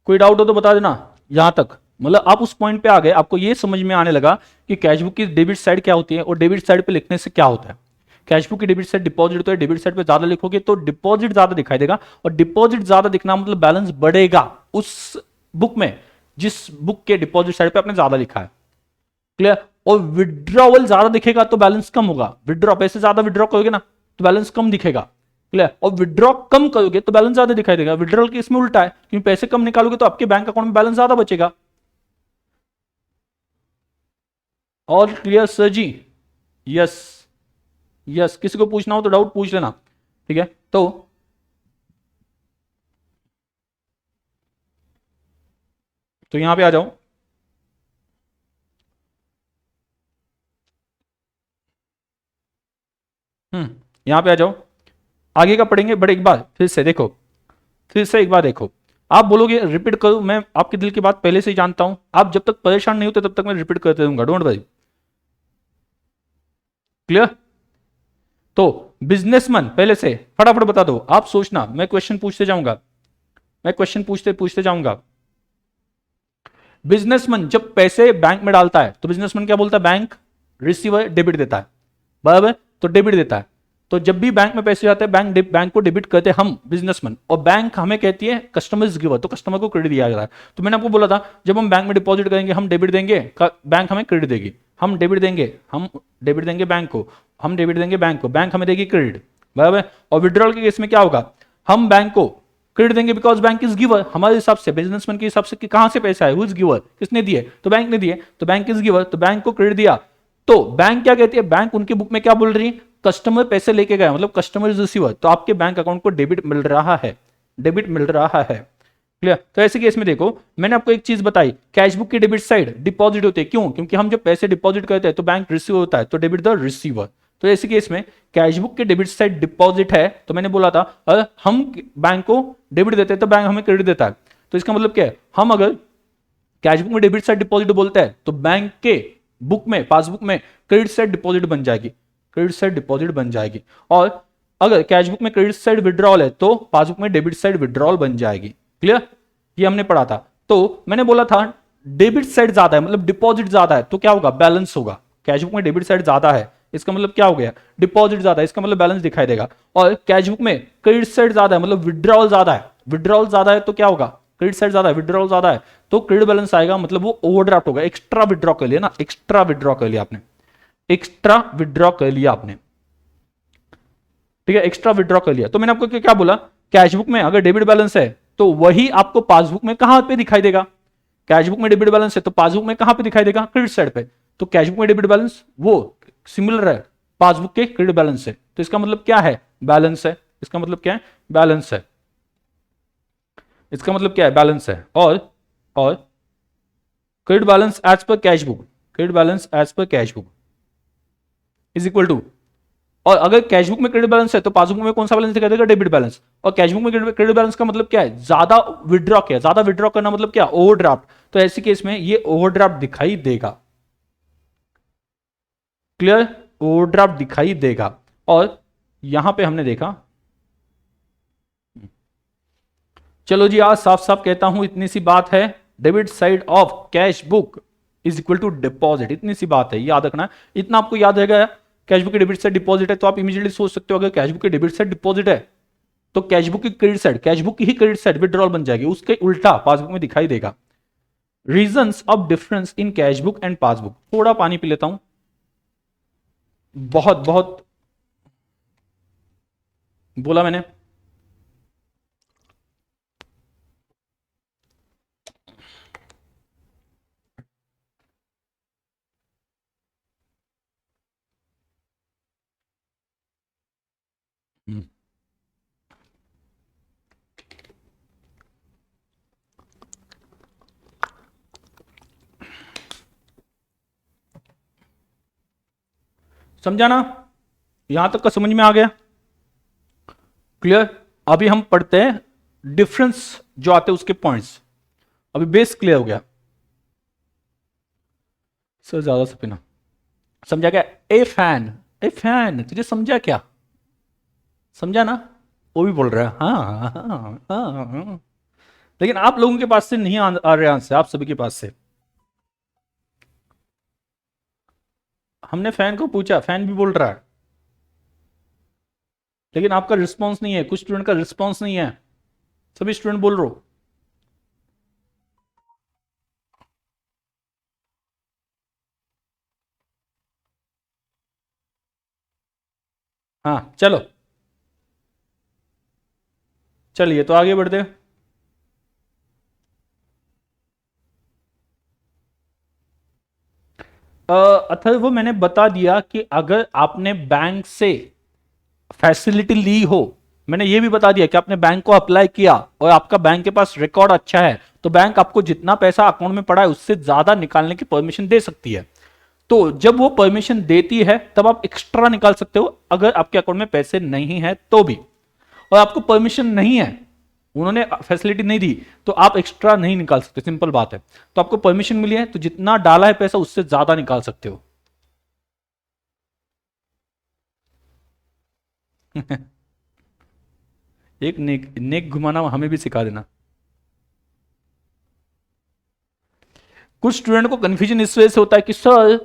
कोई डाउट हो तो बता देना। यहां तक मतलब आप उस पॉइंट पे आ गए, आपको ये समझ में आने लगा कि कैशबुक की डेबिट साइड क्या होती है और डेबिट साइड पे लिखने से क्या होता है। कैशबुक की डेबिट साइड डिपॉजिट तो है, डेबिट साइड पे ज्यादा लिखोगे तो डिपॉजिट ज्यादा दिखाई देगा, और डिपॉजिट ज्यादा दिखना मतलब बैलेंस बढ़ेगा। उस बुक में, जिस बुक के डिपॉजिट साइड पे आपने ज्यादा लिखा है। क्लियर। और विड्रॉवल ज्यादा दिखेगा तो बैलेंस कम होगा, विड्रॉ पैसे ज्यादा विड्रॉ करोगे ना तो बैलेंस कम दिखेगा। क्लियर। और विड्रॉ कम करोगे तो बैलेंस ज्यादा दिखाई देगा। विड्रॉल के इसमें उल्टा है, क्योंकि पैसे कम निकालोगे तो आपके बैंक अकाउंट में बैलेंस ज्यादा बचेगा। और क्लियर सर जी? यस यस, किसी को पूछना हो तो डाउट पूछ लेना, ठीक है। तो यहां पे आ जाओ। यहां पे आ जाओ, आगे का पढ़ेंगे। बट एक बार फिर से देखो, फिर से एक बार देखो, आप बोलोगे रिपीट करो, मैं आपके दिल की बात पहले से ही जानता हूं। आप जब तक परेशान नहीं होते तब तक मैं रिपीट करते रहूंगा, डोंट वरी। क्लियर। तो बिजनेसमैन, पहले से फटाफट बता दो, आप सोचना, मैं क्वेश्चन पूछते जाऊंगा, मैं क्वेश्चन पूछते पूछते जाऊंगा। बिजनेसमैन जब पैसे बैंक में डालता है तो बिजनेसमैन क्या बोलता है? बैंक रिसीवर डेबिट देता है, बराबर। तो डेबिट देता है, तो जब भी बैंक में पैसे जाते हैं बैंक को डेबिट करते हैं हम बिजनेसमैन, और बैंक हमें कहती है कस्टमर इज गिवर, तो कस्टमर को क्रेडिट दिया जाता है। तो मैंने आपको बोला था जब हम बैंक में डिपॉजिट करेंगे हम डेबिट देंगे, बैंक हमें क्रेडिट देगी। हम डेबिट देंगे, हम डेबिट देंगे बैंक को, हम डेबिट देंगे बैंक को, बैंक हमें देगी क्रेडिट, बराबर। और विड्रॉल के केस में क्या होगा? हम बैंक को क्रेडिट देंगे बिकॉज बैंक इज गिवर, हमारे हिसाब से, बिजनेसमैन के हिसाब से कि कहां से पैसा है, हु इज गिवर, किसने दिए? तो बैंक ने दिए, तो बैंक इज गिवर, तो बैंक को क्रेडिट दिया। तो बैंक क्या कहती है? बैंक उनकी बुक में क्या बोल रही है? कस्टमर पैसे लेके गया, मतलब कस्टमर इज रिसीवर, तो आपके बैंक अकाउंट को डेबिट मिल रहा है, डेबिट मिल रहा है। क्लियर। तो ऐसे केस में देखो, मैंने आपको एक चीज बताई, कैशबुक की डेबिट साइड डिपॉजिट होते हैं, क्यों? क्योंकि हम जब पैसे डिपॉजिट करते हैं तो बैंक रिसीव होता है, तो डेबिट द रिसीवर। तो ऐसे केस में कैशबुक के डेबिट साइड डिपॉजिट है, तो मैंने बोला था अगर हम बैंक को डेबिट देते हैं तो बैंक हमें क्रेडिट देता है। तो इसका मतलब क्या है? हम अगर कैशबुक में डेबिट साइड डिपॉजिट बोलते हैं तो बैंक के बुक में, पासबुक में क्रेडिट साइड डिपॉजिट बन जाएगी, क्रेडिट साइड डिपॉजिट बन जाएगी। और अगर कैशबुक में क्रेडिट साइड विड्रॉल है तो पासबुक में डेबिट साइड विड्रॉल बन जाएगी। क्लियर। ये हमने पढ़ा था। तो मैंने बोला था डेबिट साइड ज्यादा है, मतलब डिपॉजिट ज्यादा है, तो क्या होगा? बैलेंस होगा। कैशबुक में डेबिट साइड ज्यादा है, इसका मतलब क्या हो गया? डिपॉजिट ज्यादा है, इसका मतलब बैलेंस दिखाई देगा। और कैशबुक में क्रेडिट साइड ज्यादा है, मतलब विड्रॉल ज्यादा है, विड्रॉल ज्यादा है तो क्या होगा? क्रेडिट साइड ज्यादा है, विड्रॉल ज्यादा है, तो क्रेडिट बैलेंस आएगा, मतलब वो ओवरड्राफ्ट होगा। एक्स्ट्रा विड्रॉ कर लिया ना, एक्स्ट्रा विड्रॉ कर लिया आपने, एक्स्ट्रा विड्रॉ कर लिया आपने, ठीक है, एक्स्ट्रा विड्रॉ कर लिया। तो मैंने आपको क्या बोला? कैशबुक में अगर डेबिट बैलेंस है तो वही आपको पासबुक में कहां पे दिखाई देगा? कैशबुक में डेबिट बैलेंस है तो पासबुक में कहां पे दिखाई देगा? क्रेडिट साइड पे। तो कैशबुक में डेबिट बैलेंस वो सिमिलर है पासबुक के क्रेडिट बैलेंस से, तो इसका मतलब क्या है? बैलेंस है। इसका मतलब क्या है? बैलेंस है। इसका मतलब क्या है? बैलेंस है। और credit balance as per cashbook, credit balance as per cashbook is equal to, और अगर कैशबुक में क्रेडिट बैलेंस है तो पासबुक में कौन सा बैलेंस दिखाई देगा? Debit balance. और कैशबुक में क्रेडिट बैलेंस का मतलब क्या है? ज्यादा विड्रॉ किया, ज्यादा विड्रॉ करना मतलब क्या? ओवरड्राफ्ट। तो ऐसे केस में ये ओवरड्राफ्ट दिखाई देगा। क्लियर। ओवरड्राफ्ट दिखाई देगा। और यहां पे हमने देखा, चलो जी आज साफ साफ कहता हूं, इतनी सी बात है, debit side of cash book is equal to deposit, इतनी सी बात है, याद रखना। इतना आपको याद रहेगा। कैशबुक की डेबिट साइड डिपॉजिट है तो आप इमीडिएटली सोच सकते हो अगर कैशबुक की डेबिट साइड डिपॉजिट है तो कैशबुक की क्रेडिट साइड, कैशबुक की ही क्रेडिट साइड विड्रॉल बन जाएगी, उसके उल्टा पासबुक में दिखाई देगा। Reasons of difference in cashbook and passbook. थोड़ा पानी पी लेता हूं, बहुत बहुत बोला मैंने। समझा ना? यहां तक का समझ में आ गया? क्लियर। अभी हम पढ़ते हैं डिफरेंस जो आते हैं उसके पॉइंट्स। अभी बेस क्लियर हो गया। सर ज्यादा से पीना। समझा क्या? ए फैन, ए फैन, तुझे समझा क्या? समझा ना? वो भी बोल रहा है हाँ हाँ हाँ हाँ। लेकिन आप लोगों के पास से नहीं आ रहे आंसर, आप सभी के पास से। हमने फैन को पूछा, फैन भी बोल रहा है, लेकिन आपका रिस्पॉन्स नहीं है, कुछ स्टूडेंट का रिस्पॉन्स नहीं है, सभी स्टूडेंट बोल रहे हो। हाँ चलो, चलिए तो आगे बढ़ते हैं। अथर्व वो मैंने बता दिया कि अगर आपने बैंक से फैसिलिटी ली हो, मैंने ये भी बता दिया कि आपने बैंक को अप्लाई किया और आपका बैंक के पास रिकॉर्ड अच्छा है, तो बैंक आपको जितना पैसा अकाउंट में पड़ा है उससे ज्यादा निकालने की परमिशन दे सकती है। तो जब वो परमिशन देती है तब आप एक्स्ट्रा निकाल सकते हो, अगर आपके अकाउंट में पैसे नहीं है तो भी। और आपको परमिशन नहीं है, उन्होंने फैसिलिटी नहीं दी, तो आप एक्स्ट्रा नहीं निकाल सकते, सिंपल बात है। तो आपको परमिशन मिली है तो जितना डाला है पैसा उससे ज्यादा निकाल सकते हो। एक नेक नेक घुमाना हमें भी सिखा देना। कुछ स्टूडेंट को कंफ्यूजन इस वजह से होता है कि सर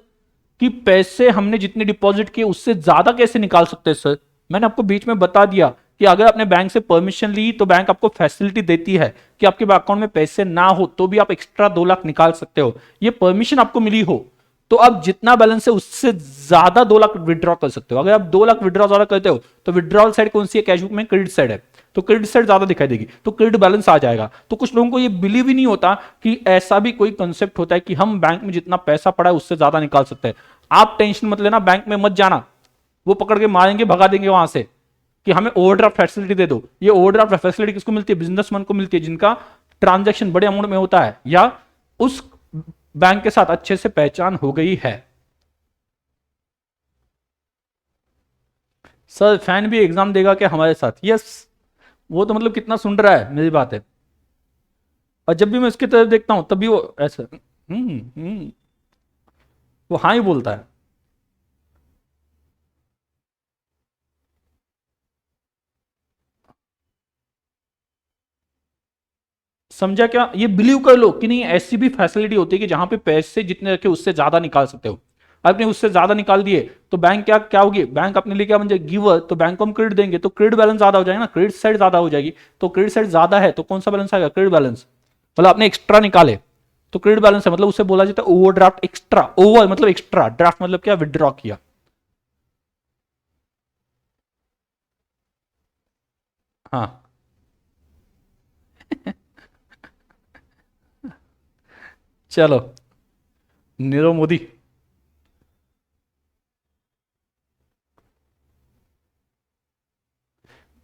कि पैसे हमने जितने डिपॉजिट किए उससे ज्यादा कैसे निकाल सकते हैं सर। मैंने आपको बीच में बता दिया कि अगर आपने बैंक से परमिशन ली तो बैंक आपको फैसिलिटी देती है कि आपके अकाउंट में पैसे ना हो तो भी आप एक्स्ट्रा 2 लाख निकाल सकते हो, ये परमिशन आपको मिली हो तो आप जितना बैलेंस है उससे ज्यादा 2 लाख विड्रॉ कर सकते हो। अगर आप 2 लाख विड्रॉ ज्यादा करते हो तो विड्रॉल साइड कौन सी है, कैशबुक में क्रेडिट साइड है, तो क्रेडिट साइड ज्यादा दिखाई देगी, तो क्रेडिट बैलेंस आ जाएगा। तो कुछ लोगों को ये बिलीव ही नहीं होता कि ऐसा भी कोई कंसेप्ट होता है कि हम बैंक में जितना पैसा पड़ा है उससे ज्यादा निकाल सकते हैं। आप टेंशन मत लेना, बैंक में मत जाना, वो पकड़ के मारेंगे, भगा देंगे वहां से कि हमें ओवरड्राफ्ट फैसिलिटी दे दो। ये ओवरड्राफ्ट फैसिलिटी किसको मिलती है, बिजनेसमैन को मिलती है जिनका ट्रांजैक्शन बड़े अमाउंट में होता है या उस बैंक के साथ अच्छे से पहचान हो गई है। सर फैन भी एग्जाम देगा क्या हमारे साथ, यस। वो तो मतलब कितना सुन रहा है मेरी बात है, और जब भी मैं उसकी तरफ देखता हूं तब भी वो ऐसा वो हाँ ही बोलता है। समझा क्या, ये बिलीव कर लो कि नहीं ऐसी भी फैसिलिटी होती है कि जहां पे पैसे जितने रखे उससे ज्यादा निकाल सकते हो। आपने उससे ज्यादा निकाल दिए तो बैंक क्या क्या होगी, बैंक अपने लिए क्या बन जाएगी, गिवर, तो बैंक को हम क्रेडिट देंगे तो क्रेडिट बैलेंस ज्यादा हो जाएगा ना, क्रेडिट साइड ज्यादा हो जाएगी। तो क्रेडिट साइड ज्यादा है तो कौन सा बैलेंस आएगा, क्रेडिट बैलेंस। मतलब आपने एक्स्ट्रा निकाले तो क्रेडिट बैलेंस है, मतलब उसे बोला जाता है ओवरड्राफ्ट एक्स्ट्रा। ओवर मतलब एक्स्ट्रा, ड्राफ्ट मतलब क्या, विदड्रॉ किया। हाँ चलो, नीरव मोदी।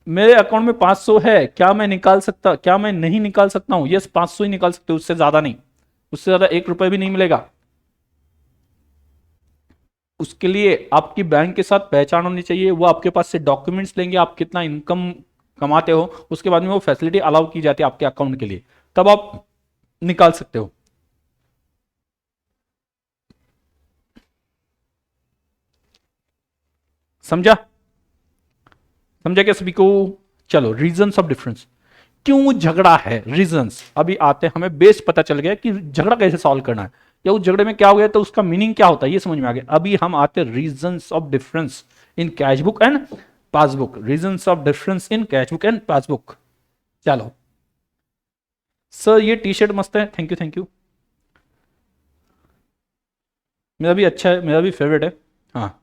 मेरे अकाउंट में 500 है, क्या मैं निकाल सकता, क्या मैं नहीं निकाल सकता हूं, यस 500 ही निकाल सकते हो, उससे ज्यादा नहीं, उससे ज्यादा 1 रुपए भी नहीं मिलेगा। उसके लिए आपकी बैंक के साथ पहचान होनी चाहिए, वो आपके पास से डॉक्यूमेंट्स लेंगे आप कितना इनकम कमाते हो, उसके बाद में वो फैसिलिटी अलाउ की जाती है आपके अकाउंट के लिए, तब आप निकाल सकते हो। समझा, समझा क्या सभी को। चलो रीजंस ऑफ डिफरेंस, क्यों झगड़ा है, रीजंस अभी आते हैं, हमें बेस पता चल गया कि झगड़ा कैसे सॉल्व करना है या उस झगड़े में क्या हो गया तो उसका मीनिंग क्या होता है ये समझ में आ गया। अभी हम आते हैं reasons of difference in cashbook and passbook, reasons of difference in cashbook and passbook. चलो सर ये टी शर्ट मस्त है, थैंक यू थैंक यू, मेरा भी अच्छा है, मेरा भी फेवरेट है। हाँ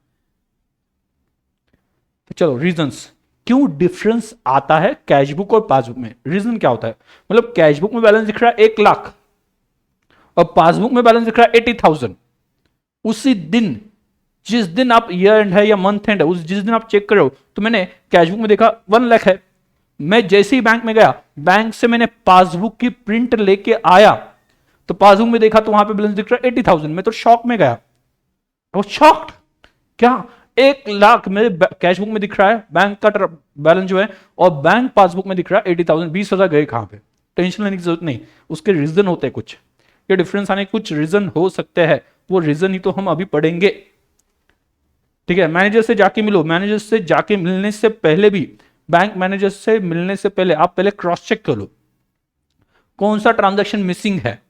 तो चलो रीजंस, क्यों डिफरेंस आता है कैशबुक और पासबुक में, रीजन क्या होता है। मतलब कैशबुक में बैलेंस दिख रहा है 1 लाख और पासबुक में बैलेंस दिख रहा है 80,000, उसी दिन जिस दिन आप ईयर एंड है या मंथ एंड है उस जिस दिन आप चेक कर रहे हो तो मैंने कैशबुक में देखा 1 लाख है, मैं जैसे ही बैंक में गया, बैंक से मैंने पासबुक की प्रिंट लेके आया तो पासबुक में देखा तो वहां पे बैलेंस दिख रहा है 80,000, मैं तो शॉक में गया, वो शॉक्ड, क्या 1 लाख मेरे कैशबुक में दिख रहा है, बैंक का बैलेंस जो है, और बैंक पासबुक में दिख रहा है 80,000, 20,000 गए कहां पे। टेंशन लेने की जरूरत नहीं, उसके रीजन होते हैं कुछ, ये डिफरेंस आने के कुछ रीजन हो सकते हैं, वो रीजन ही तो हम अभी पढ़ेंगे। ठीक है, मैनेजर से जाके मिलो, मैनेजर से जाके मिलने से पहले भी, बैंक मैनेजर से मिलने से पहले आप पहले क्रॉस चेक कर लो कौन सा ट्रांजैक्शन मिसिंग है,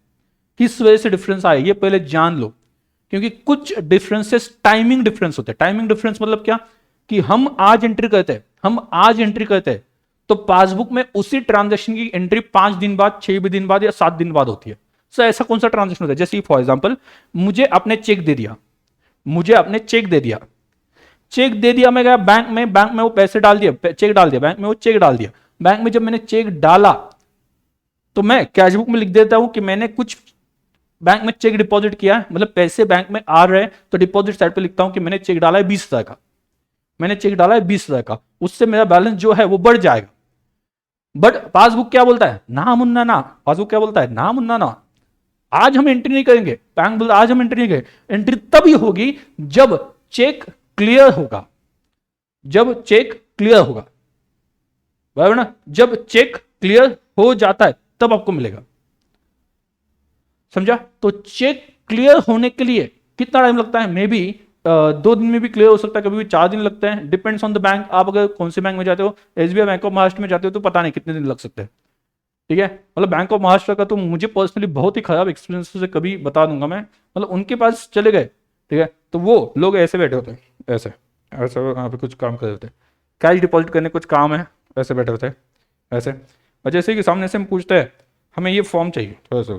किस वजह से डिफरेंस आए, ये पहले जान लो। क्योंकि कुछ डिफरेंसेस टाइमिंग डिफरेंस होते हैं, टाइमिंग डिफरेंस मतलब क्या, कि हम आज एंट्री करते हैं, हम आज एंट्री करते हैं तो पासबुक में उसी ट्रांजैक्शन की एंट्री 5 दिन बाद, 6 दिन बाद या 7 दिन बाद होती है। सो ऐसा कौन सा ट्रांजैक्शन होता है, जैसे फॉर एग्जांपल मुझे आपने चेक दे दिया, मुझे आपने चेक दे दिया, चेक दे दिया, मैं गया बैंक में, बैंक में वो पैसे डाल दिया, चेक डाल दिया, बैंक में वो चेक डाल दिया। बैंक में जब मैंने चेक डाला तो मैं कैश बुक में लिख देता हूं कि मैंने कुछ बैंक में चेक डिपॉजिट किया है, मतलब पैसे बैंक में आ रहे हैं, तो डिपॉजिट साइड पे लिखता हूं कि मैंने चेक डाला है 20,000 का, मैंने चेक डाला है 20,000 का, उससे मेरा बैलेंस जो है वो बढ़ जाएगा। बट पासबुक क्या बोलता है, ना मुन्ना ना, पासबुक क्या बोलता है, ना मुन्ना ना, आज हम एंट्री नहीं करेंगे। बैंक बोलता आज हम एंट्री नहीं करेंगे। एंट्री तभी होगी जब चेक क्लियर होगा, जब चेक क्लियर होगा, बराबर ना, जब चेक क्लियर हो जाता है तब आपको मिलेगा, समझा। तो चेक क्लियर होने के लिए कितना टाइम लगता है, मे बी 2 दिन में भी क्लियर हो सकता है, कभी भी 4 दिन लगते हैं, डिपेंड्स ऑन द बैंक। आप अगर कौन से बैंक में जाते हो, एसबीआई बैंक ऑफ महाराष्ट्र में जाते हो तो पता नहीं कितने दिन लग सकते हैं, ठीक है। मतलब बैंक ऑफ महाराष्ट्र का तो मुझे पर्सनली बहुत ही खराब एक्सपीरियंस से कभी बता दूंगा मैं, मतलब उनके पास चले गए, ठीक है, तो वो लोग ऐसे बैठे होते हैं, ऐसे ऐसे वहाँ पे कुछ काम कर रहे होते हैं, कैश डिपॉजिट करने कुछ काम है, ऐसे बैठे होते हैं ऐसे, और जैसे कि सामने से हम पूछते हैं हमें ये फॉर्म चाहिए, थोड़ा सा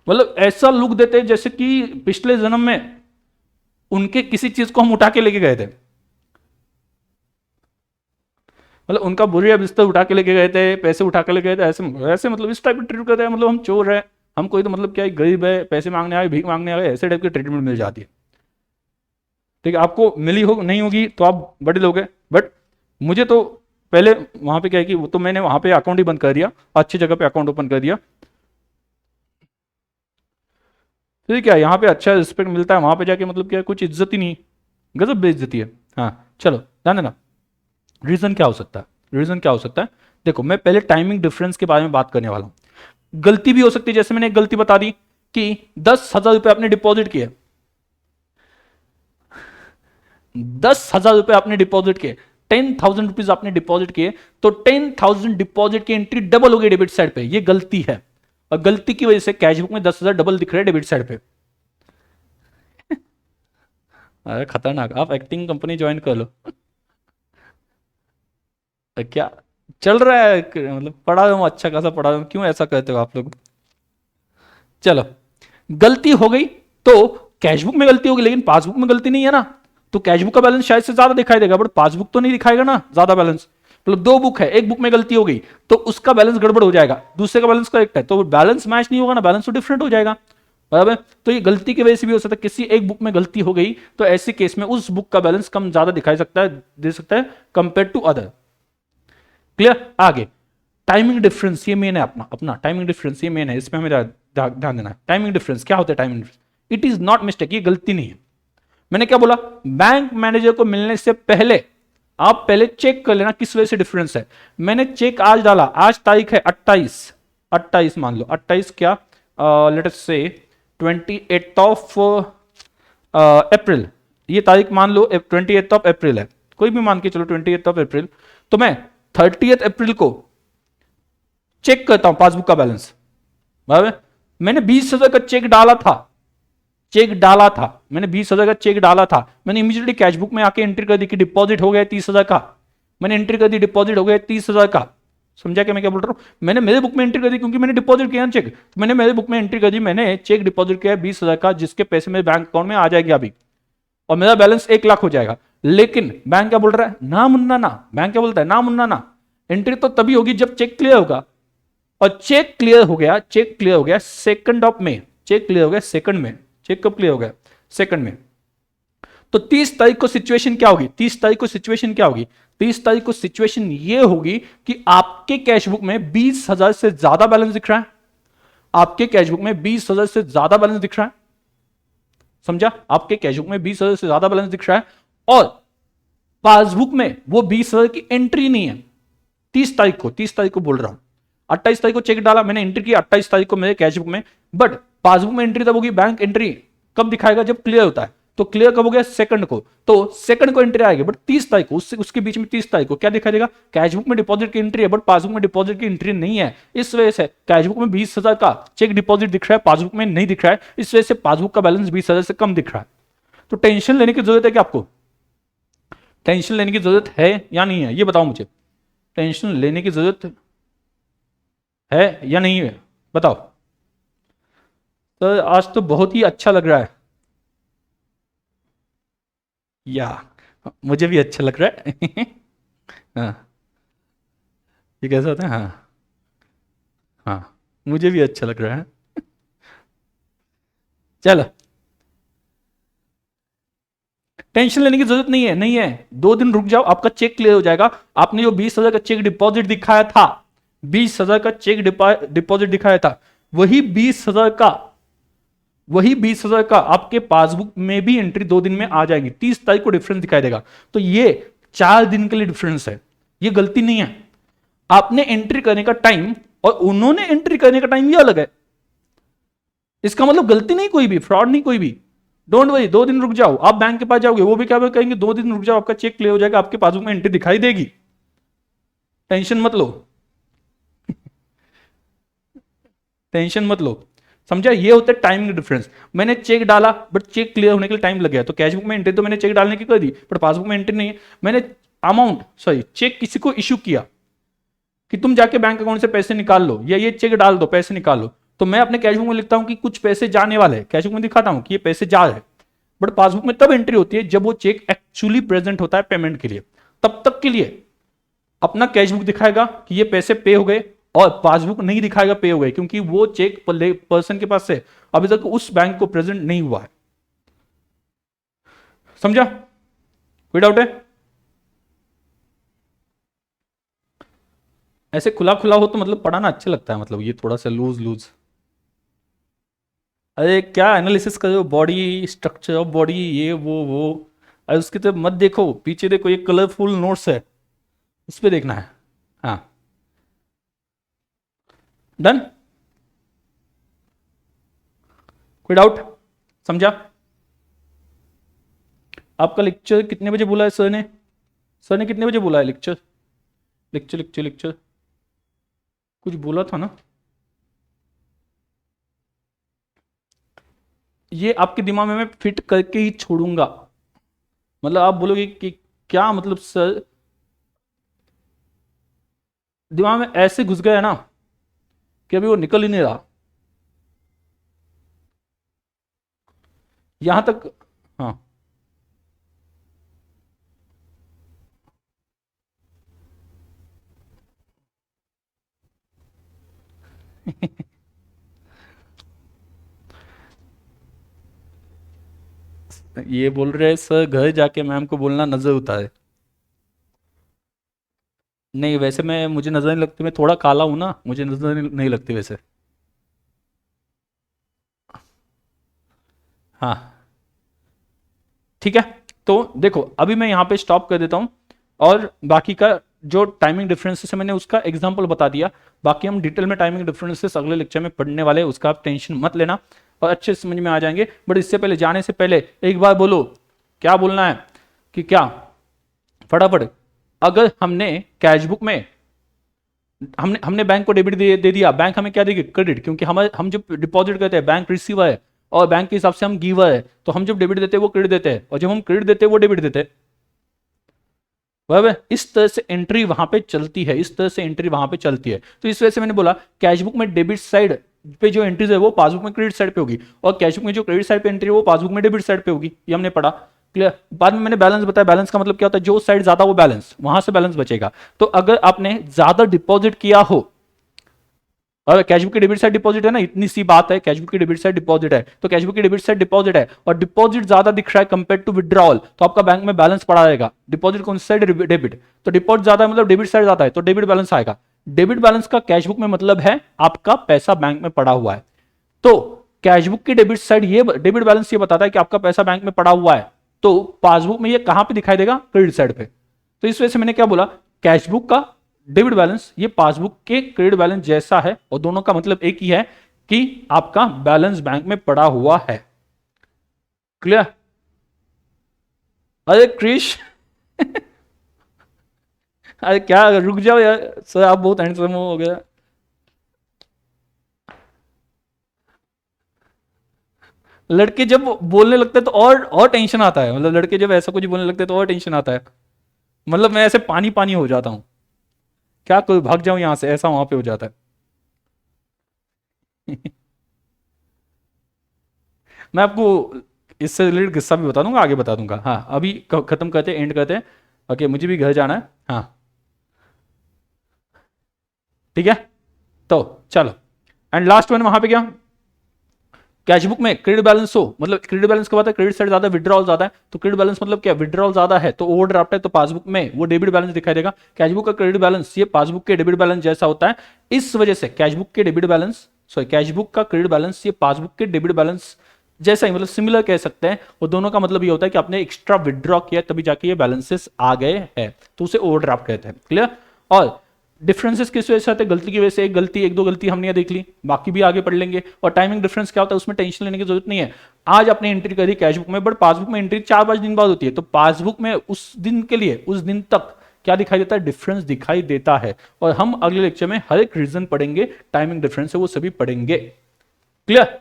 मतलब ऐसा लुक देते हैं जैसे कि पिछले जन्म में उनके किसी चीज को हम उठा के लेके गए थे, मतलब उनका बुरी बिस्तर उठा के लेके गए थे, पैसे उठा के लेके गए थे, ऐसे ऐसे मतलब इस टाइप की ट्रीट करते हैं, मतलब हम चोर है, हम कोई तो मतलब क्या गरीब है, पैसे मांगने आए, भीख मांगने आए, ऐसे टाइप की ट्रीटमेंट मिल जाती है, ठीक है। आपको मिली हो नहीं होगी तो आप बड़े लोग हैं, बट मुझे तो पहले वहां पे क्या है कि वो तो मैंने वहां पे अकाउंट ही बंद कर दिया, अच्छी जगह पे अकाउंट ओपन कर दिया, ठीक है। यहाँ पे अच्छा रिस्पेक्ट मिलता है, वहां पे जाके मतलब क्या कुछ इज्जत ही नहीं, गजब बेइज्जती है। हाँ चलो ध्यान देना, रीजन क्या हो सकता है, रीजन क्या हो सकता है, देखो मैं पहले टाइमिंग डिफरेंस के बारे में बात करने वाला हूं। गलती भी हो सकती है, जैसे मैंने एक गलती बता दी कि 10,000 रुपए आपने डिपॉजिट किए, 10,000 रुपए आपने डिपॉजिट किए, 10,000 रुपीज आपने डिपॉजिट किए, तो 10,000 डिपॉजिट की एंट्री डबल हो गई डेबिट साइड पे, ये गलती है, और गलती की वजह से कैश बुक में 10,000 डबल दिख रहे हैं डेबिट साइड पे। अरे खतरनाक, आप एक्टिंग कंपनी ज्वाइन कर लो। क्या चल रहा है, मतलब पढ़ा रहा हूं, अच्छा खासा पढ़ा रहा हूं, क्यों ऐसा करते हो आप लोग। चलो गलती हो गई तो कैश बुक में गलती होगी, लेकिन पासबुक में गलती नहीं है ना, तो कैश बुक का बैलेंस शायद से ज्यादा दिखाई देगा, बट पासबुक तो नहीं दिखाएगा ना ज्यादा बैलेंस। मतलब 2 बुक है, एक बुक में गलती हो गई तो उसका बैलेंस गड़बड़ हो जाएगा, दूसरे का बैलेंस करेक्ट है, तो बैलेंस मैच नहीं होगा ना, बैलेंस तो डिफरेंट हो जाएगा, बराबर। तो ये गलती की वजह से भी हो सकता है, किसी एक बुक में गलती हो गई तो ऐसे केस में उस बुक का बैलेंस कम ज्यादा दिखाई सकता है, दे सकता है कंपेयर टू अदर। क्लियर, आगे टाइमिंग डिफरेंस, ये मेन है अपना अपना टाइमिंग डिफरेंस, ये मेन है, इसमें हमें ध्यान देना है। टाइमिंग डिफरेंस क्या होता है, timing difference it is not mistake, ये गलती नहीं है। मैंने क्या बोला, बैंक मैनेजर को मिलने से पहले आप पहले चेक कर लेना किस वजह से डिफरेंस है। मैंने चेक आज डाला, आज तारीख है 28, 28 मान लो, 28 क्या, लेट अस से 28 ऑफ अप्रैल, ये तारीख मान लो 28 ऑफ अप्रैल है, कोई भी मान के चलो 28 ऑफ अप्रैल, तो मैं 30 अप्रैल को चेक करता हूं पासबुक का बैलेंस, बराबर। मैंने 20,000 का चेक डाला था, चेक डाला था, मैंने 20,000 का चेक डाला था, मैंने इमीडिएटली कैश बुक में आके एंट्री कर दी कि डिपॉजिट हो गया 30,000 का, मैंने एंट्री कर दी डिपॉजिट हो गया 30,000 का, समझा क्या मैं क्या बोल रहा हूं। मैंने मेरे बुक में एंट्री कर दी क्योंकि मैंने डिपॉजिट किया चेक, तो मैंने मेरे बुक में एंट्री कर दी, मैंने चेक डिपॉजिट किया 20,000 का, जिसके पैसे मेरे बैंक अकाउंट में आ जाएगी अभी, और मेरा बैलेंस 1 लाख हो जाएगा। लेकिन बैंक क्या बोल रहा है, ना मुन्ना ना, बैंक क्या बोलता है, ना मुन्ना ना, एंट्री तो तभी होगी जब चेक क्लियर होगा, और चेक क्लियर हो गया, चेक क्लियर हो गया 2 मई, चेक क्लियर हो गया 2 में, चेक कब क्लियर हो गया 2 में, तो 30 तारीख को सिचुएशन क्या होगी, 30 तारीख को सिचुएशन क्या होगी, 30 तारीख को सिचुएशन ये होगी कि आपके कैश बुक में 20,000 से ज्यादा बैलेंस दिख रहा है, आपके कैश बुक में 20,000 से ज्यादा बैलेंस दिख रहा है, समझा, आपके कैश बुक में 20,000 से ज्यादा बैलेंस दिख रहा है, और पासबुक में वो 20,000 की एंट्री नहीं है। 30 तारीख को, 30 तारीख को बोल रहा हूं, 28 तारीख को चेक डाला मैंने, एंट्री की 28 तारीख को मेरे कैश बुक में, बट पासबुक में एंट्री तब होगी, बैंक एंट्री कब दिखाएगा, जब क्लियर होता है, तो क्लियर कब हो गया 2 को, तो 2 को एंट्री आएगी, बट 30 तारीख को, उसके बीच में 30 तारीख को क्या दिखाई देगा, कैश बुक में डिपॉजिट की एंट्री है, बट पासबुक में डिपॉजिट की एंट्री नहीं है, इस वजह से कैश बुक में 20,000 का चेक डिपॉजिट दिख रहा है, पासबुक में नहीं दिख रहा है, इस वजह से पासबुक का बैलेंस 20,000 से कम दिख रहा है। तो टेंशन लेने की जरूरत है क्या, आपको टेंशन लेने की जरूरत है या नहीं है, ये बताओ मुझे, टेंशन लेने की जरूरत है या नहीं है, बताओ। तो आज तो बहुत ही अच्छा लग रहा है, या मुझे भी अच्छा लग रहा है। हाँ, ये कैसा होता है? हाँ हाँ, मुझे भी अच्छा लग रहा है। चलो, टेंशन लेने की जरूरत नहीं है, नहीं है। 2 दिन रुक जाओ, आपका चेक क्लियर हो जाएगा। आपने जो 20,000 का चेक डिपॉजिट दिखाया था, 20,000 का चेक डिपॉजिट दिखाया था, वही 20,000 का वही 20,000 का आपके पासबुक में भी एंट्री 2 दिन में आ जाएगी। 30 तारीख को डिफरेंस दिखाई देगा। तो ये 4 दिन के लिए डिफरेंस है, ये गलती नहीं है। आपने एंट्री करने का टाइम और उन्होंने एंट्री करने का टाइम ये अलग है। इसका मतलब गलती नहीं कोई भी, फ्रॉड नहीं कोई भी। डोंट वरी, 2 दिन रुक जाओ, आप बैंक के पास जाओगे, वो भी क्या कहेंगे, 2 दिन रुक जाओ, आपका चेक क्लियर हो जाएगा, आपके पासबुक में एंट्री दिखाई देगी। टेंशन मत लो, टेंशन मत लो। समझा? ये होता है टाइमिंग डिफरेंस। मैंने चेक डाला बट चेक क्लियर होने के लिए टाइम लग गया, तो कैशबुक में एंट्री तो मैंने चेक डालने की कर दी, बट पासबुक में एंट्री नहीं है। मैंने अमाउंट सॉरी चेक किसी को इशू किया कि तुम जाके बैंक अकाउंट से पैसे निकाल लो या ये चेक डाल दो, पैसे निकाल लो, तो मैं अपने कैशबुक में लिखता हूं कि कुछ पैसे जाने वाले हैं, कैशबुक में दिखाता हूं कि ये पैसे जा रहे हैं। बट पासबुक में तब एंट्री होती है जब वो चेक एक्चुअली प्रेजेंट होता है पेमेंट के लिए। तब तक के लिए अपना कैशबुक दिखाएगा कि ये पैसे पे हो गए, और पासबुक नहीं दिखाएगा पे हो गए, क्योंकि वो चेक पर्सन के पास से अभी तक उस बैंक को प्रेजेंट नहीं हुआ है। समझा? कोई डाउट है? ऐसे खुला खुला हो तो मतलब पढ़ाना अच्छा लगता है, मतलब ये थोड़ा सा लूज लूज। अरे क्या एनालिसिस कर रहे हो, बॉडी स्ट्रक्चर ऑफ बॉडी, ये वो। अरे उसकी तरफ मत देखो, पीछे देखो, ये कलरफुल नोट्स है, उस पर देखना है। हाँ, डन। कोई डाउट? समझा? आपका लेक्चर कितने बजे बोला है सर ने? सर ने कितने बजे बोला है लेक्चर? लेक्चर लेक्चर लेक्चर कुछ बोला था ना? ये आपके दिमाग में मैं फिट करके ही छोड़ूंगा। मतलब आप बोलोगे कि क्या मतलब सर, दिमाग में ऐसे घुस गया ना कि अभी वो निकल ही नहीं रहा। यहां तक। हाँ। ये बोल रहे सर घर जाके मैम को बोलना नजर उतारे। नहीं वैसे मैं, मुझे नजर नहीं लगती, मैं थोड़ा काला हूं ना, मुझे नजर नहीं लगती वैसे। हाँ ठीक है। तो देखो अभी मैं यहाँ पे स्टॉप कर देता हूँ, और बाकी का जो टाइमिंग डिफरेंसेस है मैंने उसका एग्जांपल बता दिया। बाकी हम डिटेल में टाइमिंग डिफरेंसेस अगले लेक्चर में पढ़ने वाले हैं, उसका आप टेंशन मत लेना, और अच्छे से समझ में आ जाएंगे। बट इससे पहले, जाने से पहले एक बार बोलो, क्या बोलना है कि क्या, फटाफट। अगर हमने कैशबुक में, हमने हमने बैंक को डेबिट दे दिया, बैंक हमें क्या देगी? क्रेडिट, क्योंकि हम जो डिपॉजिट करते हैं बैंक रिसीवर है, और बैंक के हिसाब से हम गिवर है, तो हम जब डेबिट देते हैं वो क्रेडिट देते हैं, और जब हम क्रेडिट देते हैं वो डेबिट देते हैं। बराबर, इस तरह से एंट्री वहां पे चलती है, इस तरह से एंट्री वहां पे चलती है। तो इस वजह से मैंने बोला कैशबुक में डेबिट साइड पे जो एंट्रीज है वो पासबुक में क्रेडिट साइड पे होगी, और कैशबुक में जो क्रेडिट साइड पे एंट्री है वो पासबुक में डेबिट साइड पे होगी। ये हमने पढ़ा। क्लियर? बाद में मैंने बैलेंस बताया, बैलेंस का मतलब क्या होता है, जो साइड ज्यादा वो बैलेंस, वहां से बैलेंस बचेगा। तो अगर आपने ज्यादा डिपॉजिट किया हो, और कैशबुक की डेबिट साइड डिपॉजिट है ना, इतनी सी बात है, कैशबुक की डेबिट साइड डिपॉजिट है, तो कैशबुक की डेबिट साइड डिपॉजिट है, और डिपॉजिट ज्यादा दिख रहा है कंपेयर टू विड्रॉल, तो आपका बैंक में बैलेंस पड़ा रहेगा। डिपॉजिट कौन सी साइड? डेबिट। तो डिपॉजिट ज्यादा है मतलब डेबिट साइड ज्यादा है, तो डेबिट बैलेंस आएगा। डेबिट बैलेंस का कैशबुक में मतलब है आपका पैसा बैंक में पड़ा हुआ है। तो कैशबुक की डेबिट साइड, ये डेबिट बैलेंस ये बताता है कि आपका पैसा बैंक में पड़ा हुआ है, तो पासबुक में ये कहां पे दिखाई देगा? क्रेडिट साइड पे। तो इस वजह से मैंने क्या बोला, कैशबुक का डेबिट बैलेंस ये पासबुक के क्रेडिट बैलेंस जैसा है, और दोनों का मतलब एक ही है कि आपका बैलेंस बैंक में पड़ा हुआ है। क्लियर? अरे क्रिश, अरे क्या, रुक जाओ यार सर, आप बहुत हैंडसम हो गया। लड़के जब बोलने लगते हैं तो और टेंशन आता है, मतलब लड़के जब ऐसा कुछ बोलने लगते हैं तो और टेंशन आता है। मतलब मैं ऐसे पानी पानी हो जाता हूं, क्या कोई भाग जाऊं यहां से, ऐसा वहां पे हो जाता है। मैं आपको इससे रिलेटेड किस्सा भी बता दूंगा, आगे बता दूंगा। हाँ अभी खत्म करते, एंड करते हैं। ओके मुझे भी घर जाना है। हाँ ठीक है, तो चलो। एंड लास्ट वन वहां पे क्या, कैश बुक में क्रेडिट बैलेंस हो, मतलब क्रेडिट बैलेंस का बात है, क्रेडिट साइड ज्यादा विड्रॉल ज्यादा है, तो क्रेडिट बैलेंस मतलब क्या, विड्रॉल ज्यादा है तो ओवरड्राफ्ट है, तो पासबुक में वो डेबिट बैलेंस दिखाई देगा। कैश बुक का क्रेडिट बैलेंस ये पासबुक के डेबिट बैलेंस जैसा होता है, इस वजह से कैश बुक के debit balance, sorry cash book का क्रेडिट बैलेंस ये पासबुक के डेबिट बैलेंस जैसा ही, मतलब सिमिलर कह सकते हैं। और दोनों का मतलब ये होता है कि आपने एक्स्ट्रा विड्रॉ किया तभी जाके ये बैलेंसेस आ गए हैं, तो उसे ओवरड्राफ्ट कहते हैं। क्लियर। और डिफरेंसेस किस वजह से आते हैं, गलती की वजह से। एक दो गलती हमने देख ली, बाकी भी आगे पढ़ लेंगे। और टाइमिंग डिफरेंस क्या होता है उसमें टेंशन लेने की जरूरत नहीं है। आज आपने एंट्री करी कैश बुक में, बट पासबुक में एंट्री 4-5 दिन बाद होती है, तो पासबुक में उस दिन के लिए, उस दिन तक क्या दिखाई देता है, डिफरेंस दिखाई देता है। और हम अगले लेक्चर में हर एक रीजन पढ़ेंगे, टाइमिंग डिफरेंस है वो सभी पढ़ेंगे। क्लियर।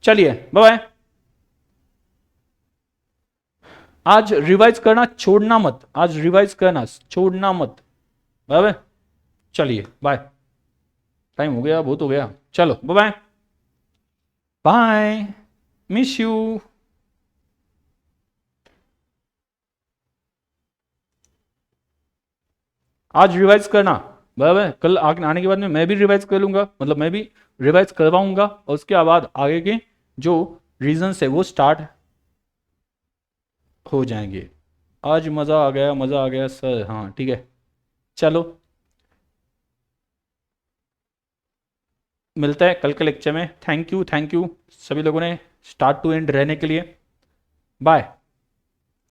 चलिए बाय बाय। आज रिवाइज करना छोड़ना मत, आज रिवाइज करना छोड़ना मत। Bye bye. चलिए बाय, टाइम हो गया, बहुत हो गया, चलो bye bye. Bye, miss you. आज रिवाइज करना, बाय बाय। कल आने के बाद में मैं भी रिवाइज कर लूंगा, मतलब मैं भी रिवाइज करवाऊंगा, और उसके बाद आगे के जो रीजंस है वो स्टार्ट हो जाएंगे। आज मज़ा आ गया, मज़ा आ गया सर। हाँ ठीक है, चलो मिलते हैं कल के लेक्चर में। थैंक यू सभी लोगों ने स्टार्ट टू एंड रहने के लिए। बाय।